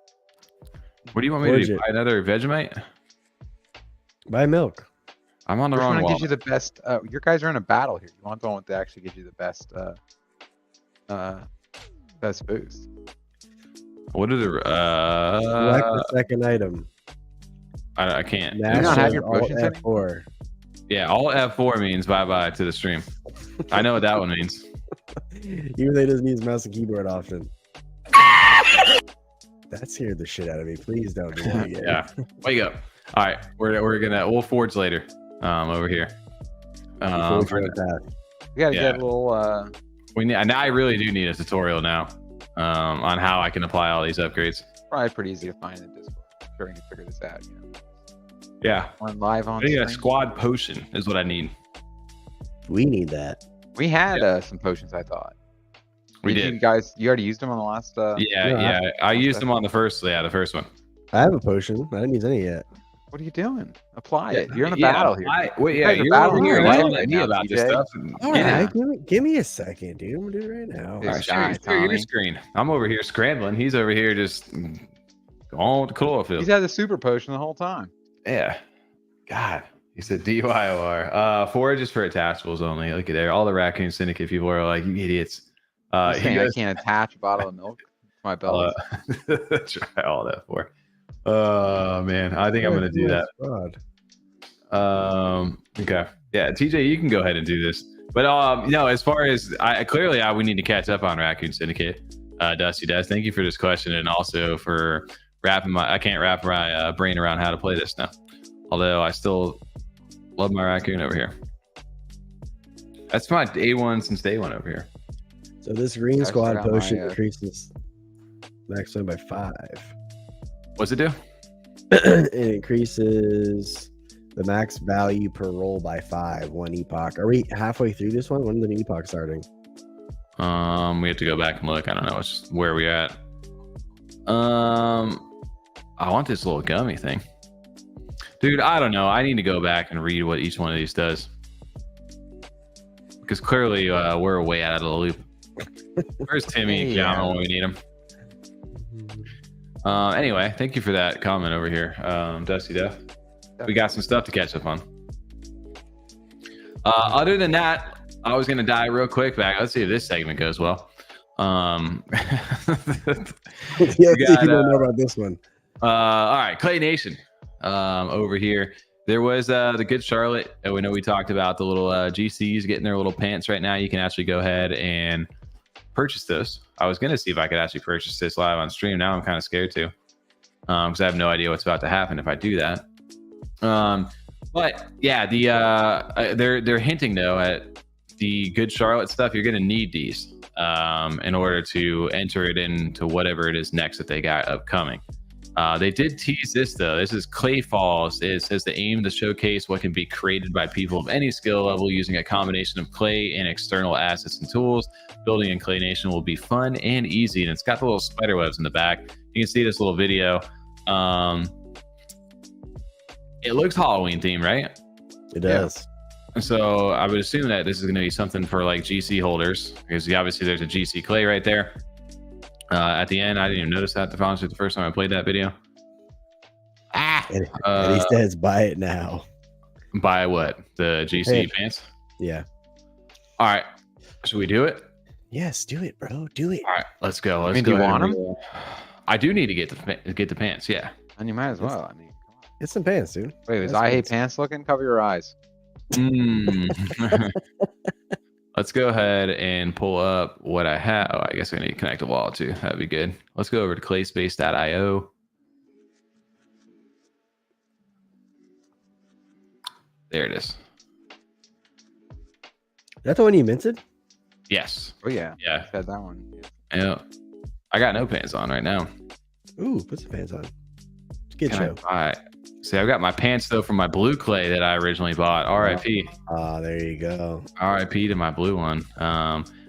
What do you want me to Forge do? it. Buy another Vegemite? Buy milk. I'm on the Which wrong one wall. gives you the best? Your guys are in a battle here. You want the one that actually gives you the best, best boost. What are the Select the second item. I can't. you not have your Alt potions anymore? F4. Yeah, all F4 means bye-bye to the stream. I know what that one means. Even though he doesn't use mouse and keyboard often. That scared the shit out of me. Please don't do that again. Yeah. Wake up. All right, we'll forge later. Over here. Forge right back. We gotta Yeah. get a little. We need. Now I really do need a tutorial now. On how I can apply all these upgrades. Probably pretty easy to find in Discord. I'm sure we can figure this out. You know, Yeah. on live on. I need a stream. squad potion is what I need. We need that. We had some potions. I thought. We You did. guys, you already used them on the last. Yeah. I used them on the first one. I have a potion. I didn't use any yet. What are you doing? Apply it. Yeah, You're in a yeah, battle here. Wait, You yeah, guys are you're battling over here right yelling now, at me about this TJ. stuff. All Yeah. right, give me a second, dude. I'm gonna do it right now. This All right, share guy, your Tommy. screen. I'm over here scrambling. He's over here just going with the chlorophyll. He's had the super potion the whole time. Yeah. God. He said DYOR. Forage is for attachables only. Look at there. All the Raccoon Syndicate people are like, you idiots. You're He saying I goes, can't attach a bottle of milk to my belt. try all that for. Oh man, I think I'm gonna do that. God. Okay. Yeah, TJ, you can go ahead and do this. But no, as far as we need to catch up on Raccoon Syndicate. Dusty does. Thank you for this question and also for I can't wrap my brain around how to play this now. Although I still love my Raccoon over here. That's my day one since day one over here. So this green I squad forgot potion my, increases maximum by 5. What's it do? It increases the max value per roll by 5. 1 epoch. Are we halfway through this one? When is the new epoch starting? We have to go back and look. I don't know where we at. I want this little gummy thing. Dude, I don't know. I need to go back and read what each one of these does. Because clearly we're way out of the loop. Where's Timmy and Yeah. Yama when we need him? Anyway, thank you for that comment over here, Dusty Death. We got some stuff to catch up on. Other than that, I was gonna die real quick back. Let's see if this segment goes well. Yeah, you don't know about this one. All right, Clay Nation. Over here, there was the Good Charlotte. We know we talked about the little GCs getting their little pants right now. You can actually go ahead and purchase those. I was gonna see if I could actually purchase this live on stream. Now I'm kind of scared to, because I have no idea what's about to happen if I do that. But yeah, they're hinting though at the Good Charlotte stuff. You're gonna need these in order to enter it into whatever it is next that they got upcoming. They did tease this though. This is Clay Falls. It says the aim to showcase what can be created by people of any skill level using a combination of clay and external assets and tools. Building in Clay Nation will be fun and easy, and it's got the little spider webs in the back. You can see this little video. It looks Halloween themed, right? It does. So I would assume that this is going to be something for like GC holders, because obviously there's a GC Clay right there. At the end, I didn't even notice that the first time I played that video. And he says, "Buy it now." Buy what? The GC pants? Yeah. All right. Should we do it? Yes, do it, bro. Do it. All right, let's go. Let's I mean, go. do you want them? I do need to get the pants. Yeah. And you might as well. I mean, Get some pants, dude. wait, is That's I hate pants. pants looking? Cover your eyes. Let's go ahead and pull up what I have. Oh, I guess I need to connect a wallet too. That'd be good. Let's go over to clayspace.io. There it is. That's the one you minted? Yes. Oh yeah. Yeah. Had that one. Yeah. I got no pants on right now. Ooh, put some pants on. It's a good show. See, I've got my pants though from my blue clay that I originally bought. RIP. There you go. RIP to my blue one.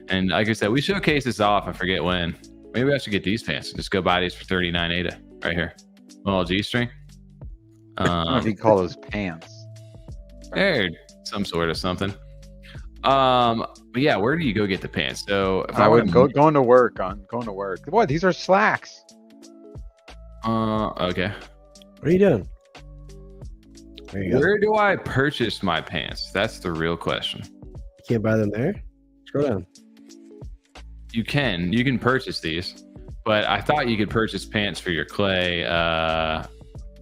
And like I said, we showcase this off. I forget when. Maybe I should get these pants and just go buy these for $39 ADA right here. Little G string. I don't know if you call those pants. They're some sort of something. But yeah, where do you go get the pants? So if I would going to work. What? These are slacks. Okay. What are you doing? There you go. Where do I purchase my pants? That's the real question. You can't buy them there? Scroll down. You can purchase these, but I thought you could purchase pants for your clay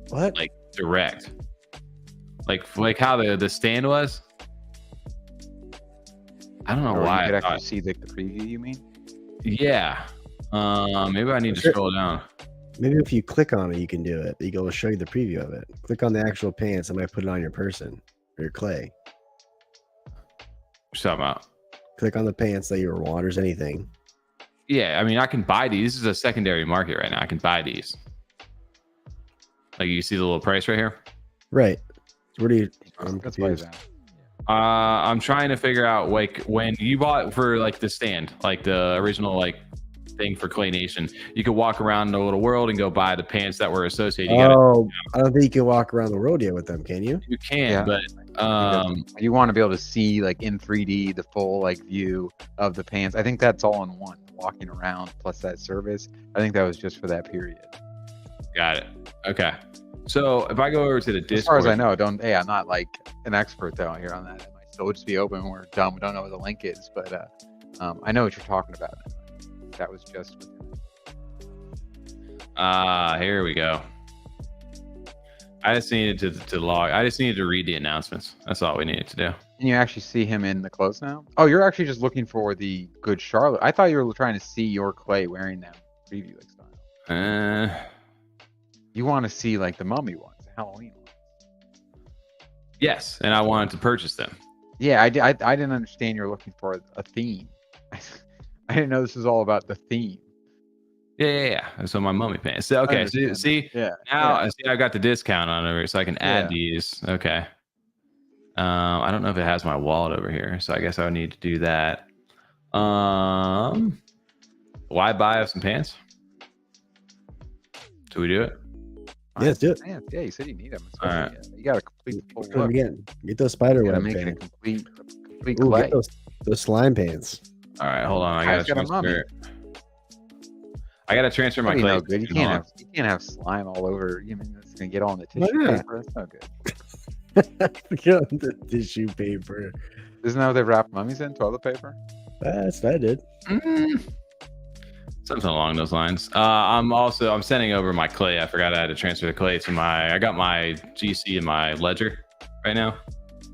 What? like direct. Like how the stand was. I don't know Or why. you could I actually thought, see the preview. You mean? yeah. Maybe I need to scroll down. Maybe if you click on it, you can do it. You go show you the preview of it. Click on the actual pants. I might put it on your person or your clay. What you talking about? Click on the pants that you want or anything. Yeah, I mean, I can buy these. This is a secondary market right now. I can buy these. Like you see the little price right here. Right. So where do you? I'm That's why confused. that. I'm trying to figure out like when you bought for like the stand, like the original like thing for Clay Nation, you could walk around the little world and go buy the pants that were associated. I don't think you can walk around the world yet with them, can you? You can, Yeah. but You want to be able to see like in 3D the full like view of the pants. I think that's all in one. Walking around plus that service. I think that was just for that period. got it. Okay. So if I go over to the Discord, As far as I know, I'm not like an expert though here on that. It might still just be open. We're dumb. We don't know what the link is, but I know what you're talking about. That was just with him. here we go. I just needed to log. I just needed to read the announcements. That's all we needed to do. Can you actually see him in the clothes now? Oh, you're actually just looking for the Good Charlotte. I thought you were trying to see your clay wearing them preview like style. You want to see like the mummy ones, the Halloween ones. Yes, and I wanted to purchase them. Yeah, I didn't understand you're looking for a theme. I didn't know this was all about the theme. Yeah. So my mummy pants. So, okay, so, see, Yeah. now yeah. I see I got the discount on it, so I can add Yeah. these. Okay. I don't know if it has my wallet over here, so I guess I would need to do that. Why buy some pants? Do we do it? Yeah, let's do it. Yeah, you said you need them. All right. You got to complete the full Let's do it look. again. Get those spider You got to web make it a pants. complete Ooh, clay. get those slime pants. All right, hold on. I Guys gotta got a mummy. transfer. I gotta transfer my That'd be clay. no good. You can't have slime all over. You mean it's gonna get all in the Why tissue not? paper? That's no good. Get on the tissue paper. Isn't that what they wrap mummies in? Toilet paper? That's what I did. Something along those lines. I'm sending over my clay. I forgot I had to transfer the clay to I got my GC in my ledger right now.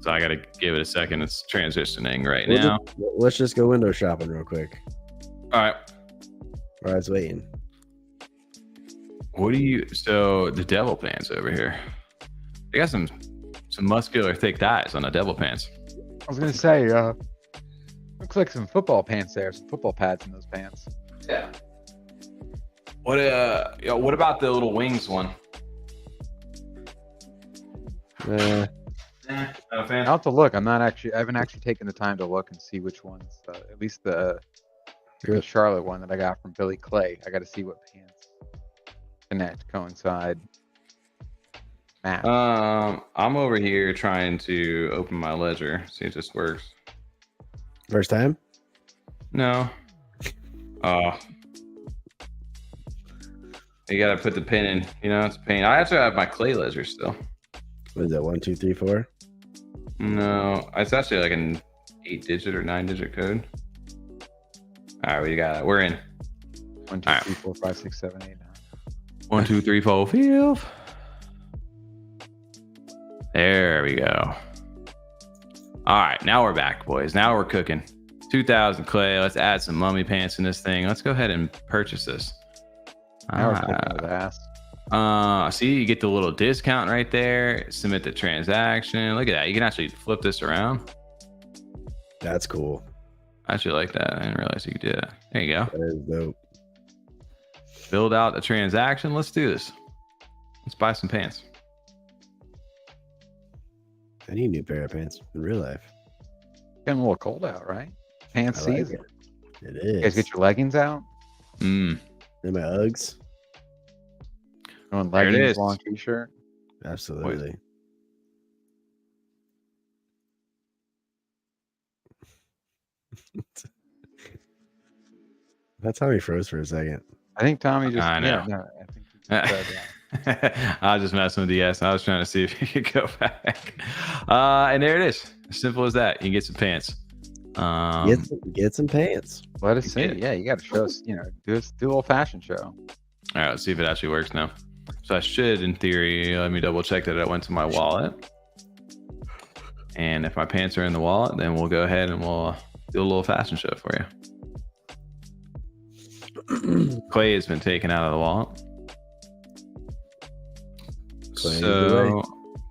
So I got to give it a second. It's transitioning right now. Let's just go window shopping real quick. All right. All right, it's waiting. So the devil pants over here. They got some muscular thick thighs on the devil pants. I was gonna say, looks like some football pants there, some football pads in those pants. Yeah. What about the little wings one? Uh, Not a fan. I'll have to look. I haven't actually taken the time to look and see which ones. At least the Charlotte one that I got from Billy Clay. I got to see what pants connect, coincide, match. I'm over here trying to open my ledger, see if this works. First time? No. You gotta put the pin in. It's a pain. I actually have my clay ledger still. What is that? 1, 2, 3, 4? No, it's actually like an 8-digit or 9-digit code. All right, we got it. We're in. 1, 2, 3, 4, 5, 6, 7, 8, 9. 1, 2, 3, 4, 5. There we go. All right, now we're back, boys. Now we're cooking. 2,000 clay. Let's add some mummy pants in this thing. Let's go ahead and purchase this. Now we're kicking with ass. See, you get the little discount right there. Submit the transaction. Look at that. You can actually flip this around. That's cool. I actually like that. I didn't realize you could do that. There you go. That is dope. Build out a transaction. Let's do this. Let's buy some pants. I need a new pair of pants in real life. Getting a little cold out, right? Pants I like season. It You is. guys get your leggings out? Mm. And my Uggs. Going There it leggings, is. long t-shirt. Absolutely. That Tommy froze for a second. I think Tommy just. I know. Yeah, no, I think he just said that. I was just messing with DS. I was trying to see if you could go back. And there it is. As simple as that. You can get some pants. Get some pants. Let us see. Yeah. Yeah, you got to show us. Do a little fashion show. All right, let's see if it actually works now. So I should, in theory, let me double check that it went to my wallet. And if my pants are in the wallet, then we'll go ahead and we'll do a little fashion show for you. Clay has been taken out of the wallet.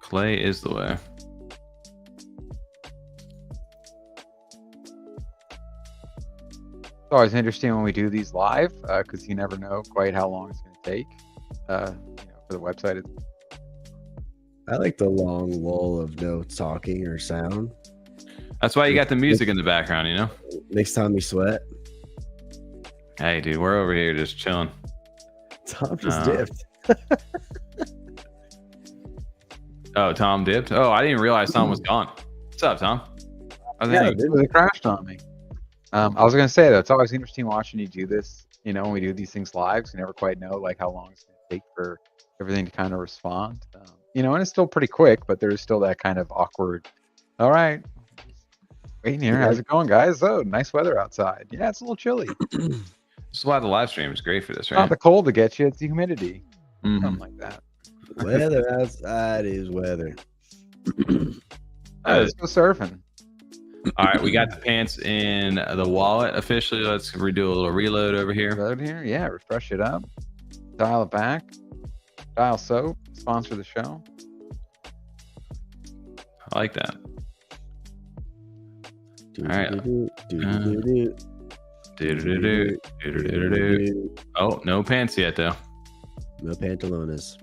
Clay is the way. It's always interesting when we do these live because you never know quite how long it's going to take. For the website. I like the long lull of no talking or sound. That's why you got the music in the background, Makes Tommy sweat. Hey, dude, we're over here just chilling. Tom just dipped. Oh, Tom dipped? Oh, I didn't realize Tom was gone. What's up, Tom? It crashed on me. I was going to say, though, it's always interesting watching you do this. When we do these things live, because you never quite know how long it's going to take for everything to kind of respond. And it's still pretty quick, but there's still that kind of awkward. All right, waiting here. How's it going, guys? Oh, nice weather outside. Yeah, it's a little chilly. This is why the live stream is great for this, right? Not the cold to get you; it's the humidity. Mhm. Something like that. Weather outside is weather. Let's go surfing. All right, we got the pants in the wallet officially. Let's redo a little reload over here. Reload here, yeah. Refresh it up. Dial it back. Dial soap. Sponsor the show. I like that. All right. Oh, no pants yet, though. No pantalones.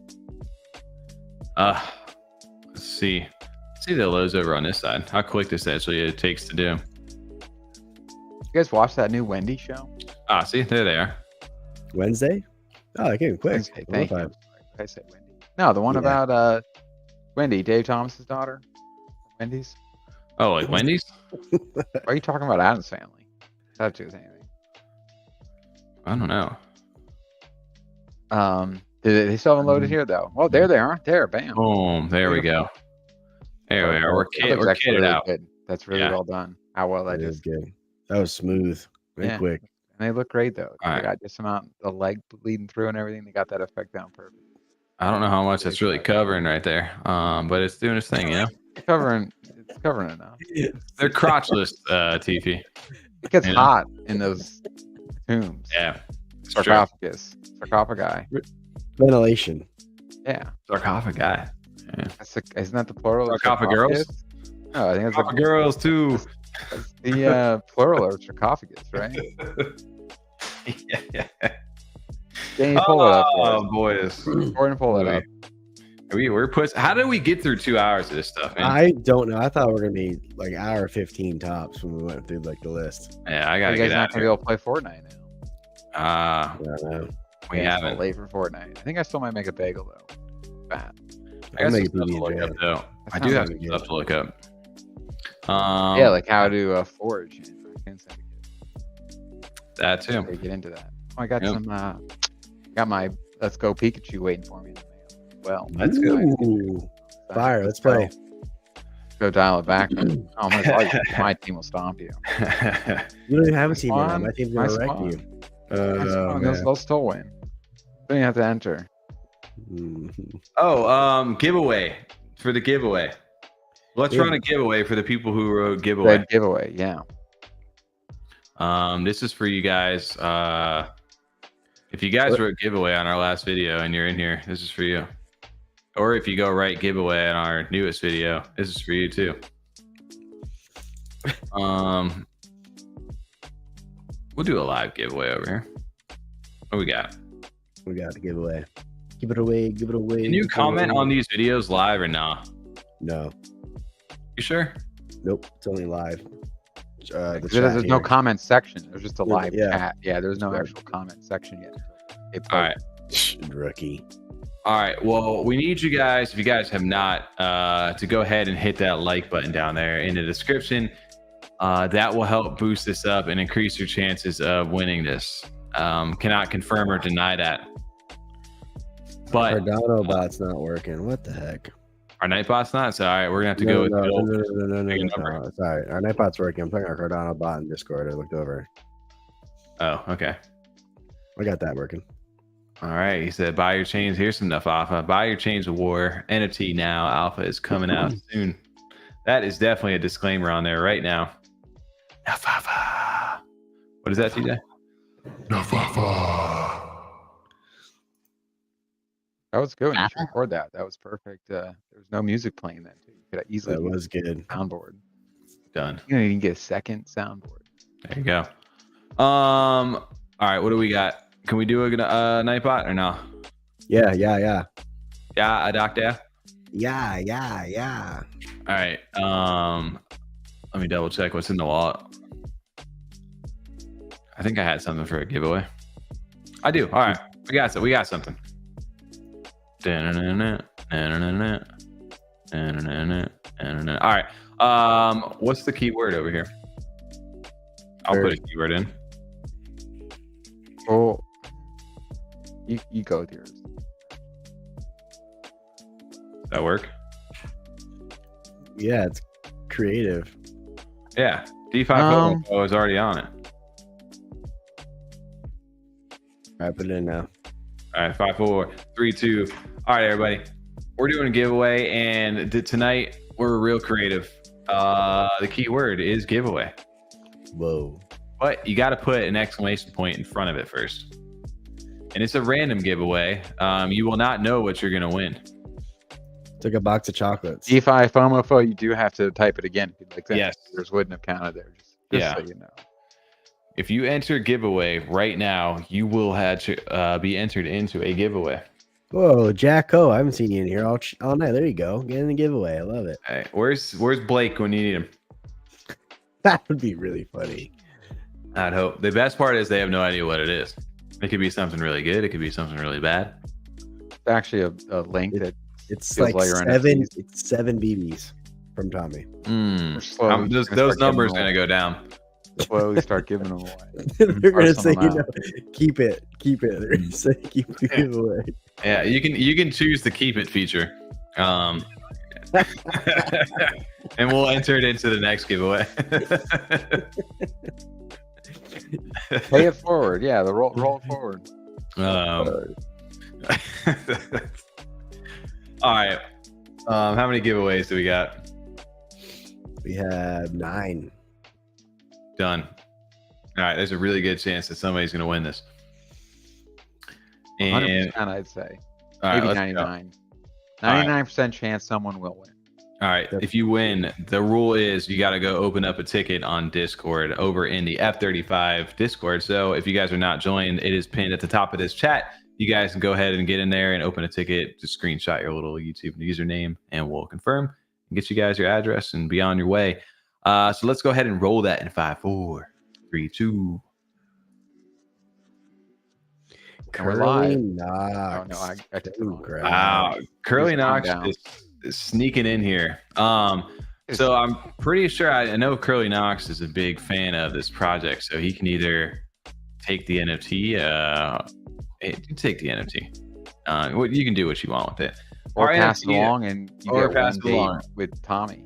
Let's see. Let's see the lows over on this side. How quick this actually takes to do. You guys watch that new Wendy show? See, there they are. Wednesday? Oh, I came quick. Wednesday, thank you. I said Wendy. No, the one about Wendy, Dave Thomas's daughter. Wendy's. Oh, like Wendy's? Why are you talking about Adam's family? That's just anything. I don't know. Did they still haven't loaded here though? Oh, there they are. There, bam. Boom. There we go. There we are. We're kitted really out. Good. That's really well done. How well I That is did. good. That was smooth and quick. And they look great though. All They right. got just amount the leg bleeding through and everything. They got that effect down perfect. I don't know how much that's really covering right there, but it's doing its thing, you know. It's covering enough. They're crotchless, TP. It gets You know? hot in those tombs. Yeah, it's true. Sarcophagi. Ventilation. Yeah. Sarcophagi. Yeah. Isn't that the plural? of Sarcophagus? sarcophagus? No, I think it's Sarcophagus girls too. the plural of sarcophagus, right? Yeah. Can you pull it up? Oh, boys. Gordon, pull it up. How did we get through 2 hours of this stuff, man? I don't know. I thought we were gonna be like hour 15 tops when we went through like the list. Yeah, I You gotta guys get not out gonna be here. able to play Fortnite now. I don't know. We Yeah, it's haven't. late for Fortnite. I think I still might make a bagel though. Fat. I got some make stuff to PB&J. look up, though. I That do sounds have like some a stuff to look up. Yeah, like how to forge in Raccoon Syndicate. That too. They get into that. Oh, I got Yep. some. Got my Let's Go Pikachu waiting for me in the mail. Well, Let's go. Ooh, fire. Let's play. Go dial it back. Oh my god, my team will stomp you. You don't even have a team right now. Spawn? My team's My gonna wreck spawn. you. They'll still win. Then you have to enter. Oh, giveaway for the giveaway. Let's Yeah. run a giveaway for the people who wrote giveaway. Red giveaway, yeah. This is for you guys. If you guys wrote giveaway on our last video and you're in here, this is for you. Or if you go write giveaway on our newest video, this is for you too. We'll do a live giveaway over here. What we got? We got the giveaway. Give it away. Give it away. Can you give it comment away. on these videos live or not? No. You sure? Nope. It's only live. The There's chat no here. comment section. There's just a Yeah, live yeah. chat. Yeah, there's no Yeah. actual comment section yet. All right. Rookie. All right. Well, we need you guys, if you guys have not, to go ahead and hit that like button down there in the description. That will help boost this up and increase your chances of winning this. Cannot confirm or deny that. But Cardano bot's not working. What the heck? our Nightbot's not. So, all right, we're going to have to go with the old big number. no. Sorry. Our Nightbot's working. I'm talking about Cardano bot in Discord. I looked over. Oh, okay. I got that working. All right. He said, buy your chains. Here's some stuff, Alpha. Buy your chains of war. NFT now. Alpha is coming out soon. That is definitely a disclaimer on there right now. Alpha. What is that, TJ? That was good. You should record that. That was perfect. There was no music playing then too. You could have easily That used was good. a soundboard. Done. You don't even get a second soundboard. There you go. All right. What do we got? Can we do a Nightbot or no? Yeah. Yeah, a doctor. Yeah. All right. Let me double check what's in the wallet. I think I had something for a giveaway. I do. All right. We got something. All right. What's the keyword over here? I'll put a keyword in. Oh, you go with yours. Does that work? Yeah, it's creative. Yeah. D5 is already on it. I put it in now. All right, 5, 4, 3, 2. All right, everybody. We're doing a giveaway, and tonight we're real creative. The key word is giveaway. Whoa. But you got to put an exclamation point in front of it first. And it's a random giveaway. You will not know what you're going to win. It's like a box of chocolates. DeFi FOMOFO, you do have to type it again. Like that. Yes. Yours wouldn't have counted there. Just Yeah. so you know. If you enter giveaway right now, you will have to be entered into a giveaway. Whoa, Jacko. I haven't seen you in here all night. There you go. Get in the giveaway. I love it. All right, where's Blake when you need him? That would be really funny. I'd hope. The best part is they have no idea what it is. It could be something really good. It could be something really bad. It's actually a link that It's feels like your seven. NFTs. It's 7 BBs from Tommy. slowly Those gonna start numbers giving going to them go down. away. Slowly start giving them away. They're gonna say, Parcel them keep it. They're gonna say, keep the giveaway. Yeah, you can choose the keep it feature. And we'll enter it into the next giveaway. Pay it forward. Yeah, the roll it forward. All right. How many giveaways do we got? We have 9. Done. All right. There's a really good chance that somebody's going to win this. 100%, I'd say. All right, Maybe let's go. 99. 99% chance someone will win. All right. If you win, the rule is you got to go open up a ticket on Discord over in the F35 Discord. So if you guys are not joined, it is pinned at the top of this chat. You guys can go ahead and get in there and open a ticket. Just screenshot your little YouTube username and we'll confirm and get you guys your address and be on your way. So let's go ahead and roll that in 5, 4, 3, 2. Curly Knox. Oh, no, I took it wrong. Wow. Curly Knox down. is sneaking in here. So I'm pretty sure I know Curly Knox is a big fan of this project. So he can either take the NFT, take the NFT. You can do what you want with it. Or Our pass it NFT along and you or get pass one it date along. with Tommy.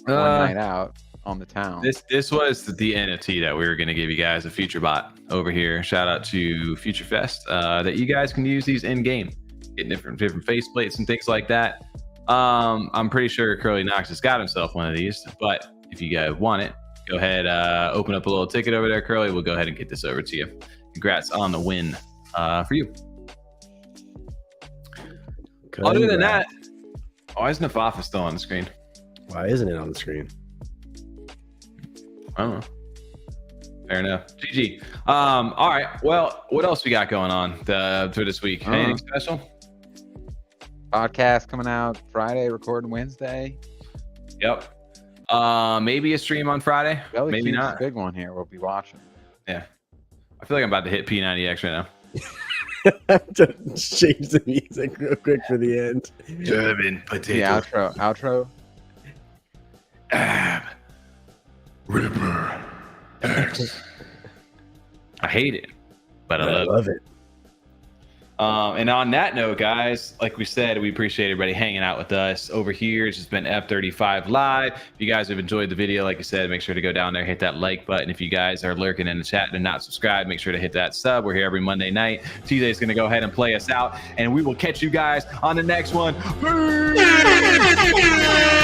One night out on the town. This was the NFT that we were going to give you guys, a future bot over here. Shout out to Future Fest that you guys can use these in game, get different faceplates and things like that. I'm pretty sure Curly Knox has got himself one of these, but if you guys want it, go ahead, open up a little ticket over there, Curly. We'll go ahead and get this over to you. Congrats on the win for you. Other than that, why is Nafafa still on the screen? Why isn't it on the screen? I don't know. Fair enough. GG. All right. Well, what else we got going on for this week? Anything special? Podcast coming out Friday, recording Wednesday. Yep. Maybe a stream on Friday. Maybe Jellycubes not. Big one here. We'll be watching. Yeah. I feel like I'm about to hit P90X right now. Just change the music real quick for the end. German The potato. outro. Ripper X. I hate it, but I love it. And on that note, guys, like we said, we appreciate everybody hanging out with us over here. It's just been F35 Live. If you guys have enjoyed the video, like I said, make sure to go down there, hit that like button. If you guys are lurking in the chat and not subscribed, make sure to hit that sub. We're here every Monday night. TJ is going to go ahead and play us out, and we will catch you guys on the next one. Peace!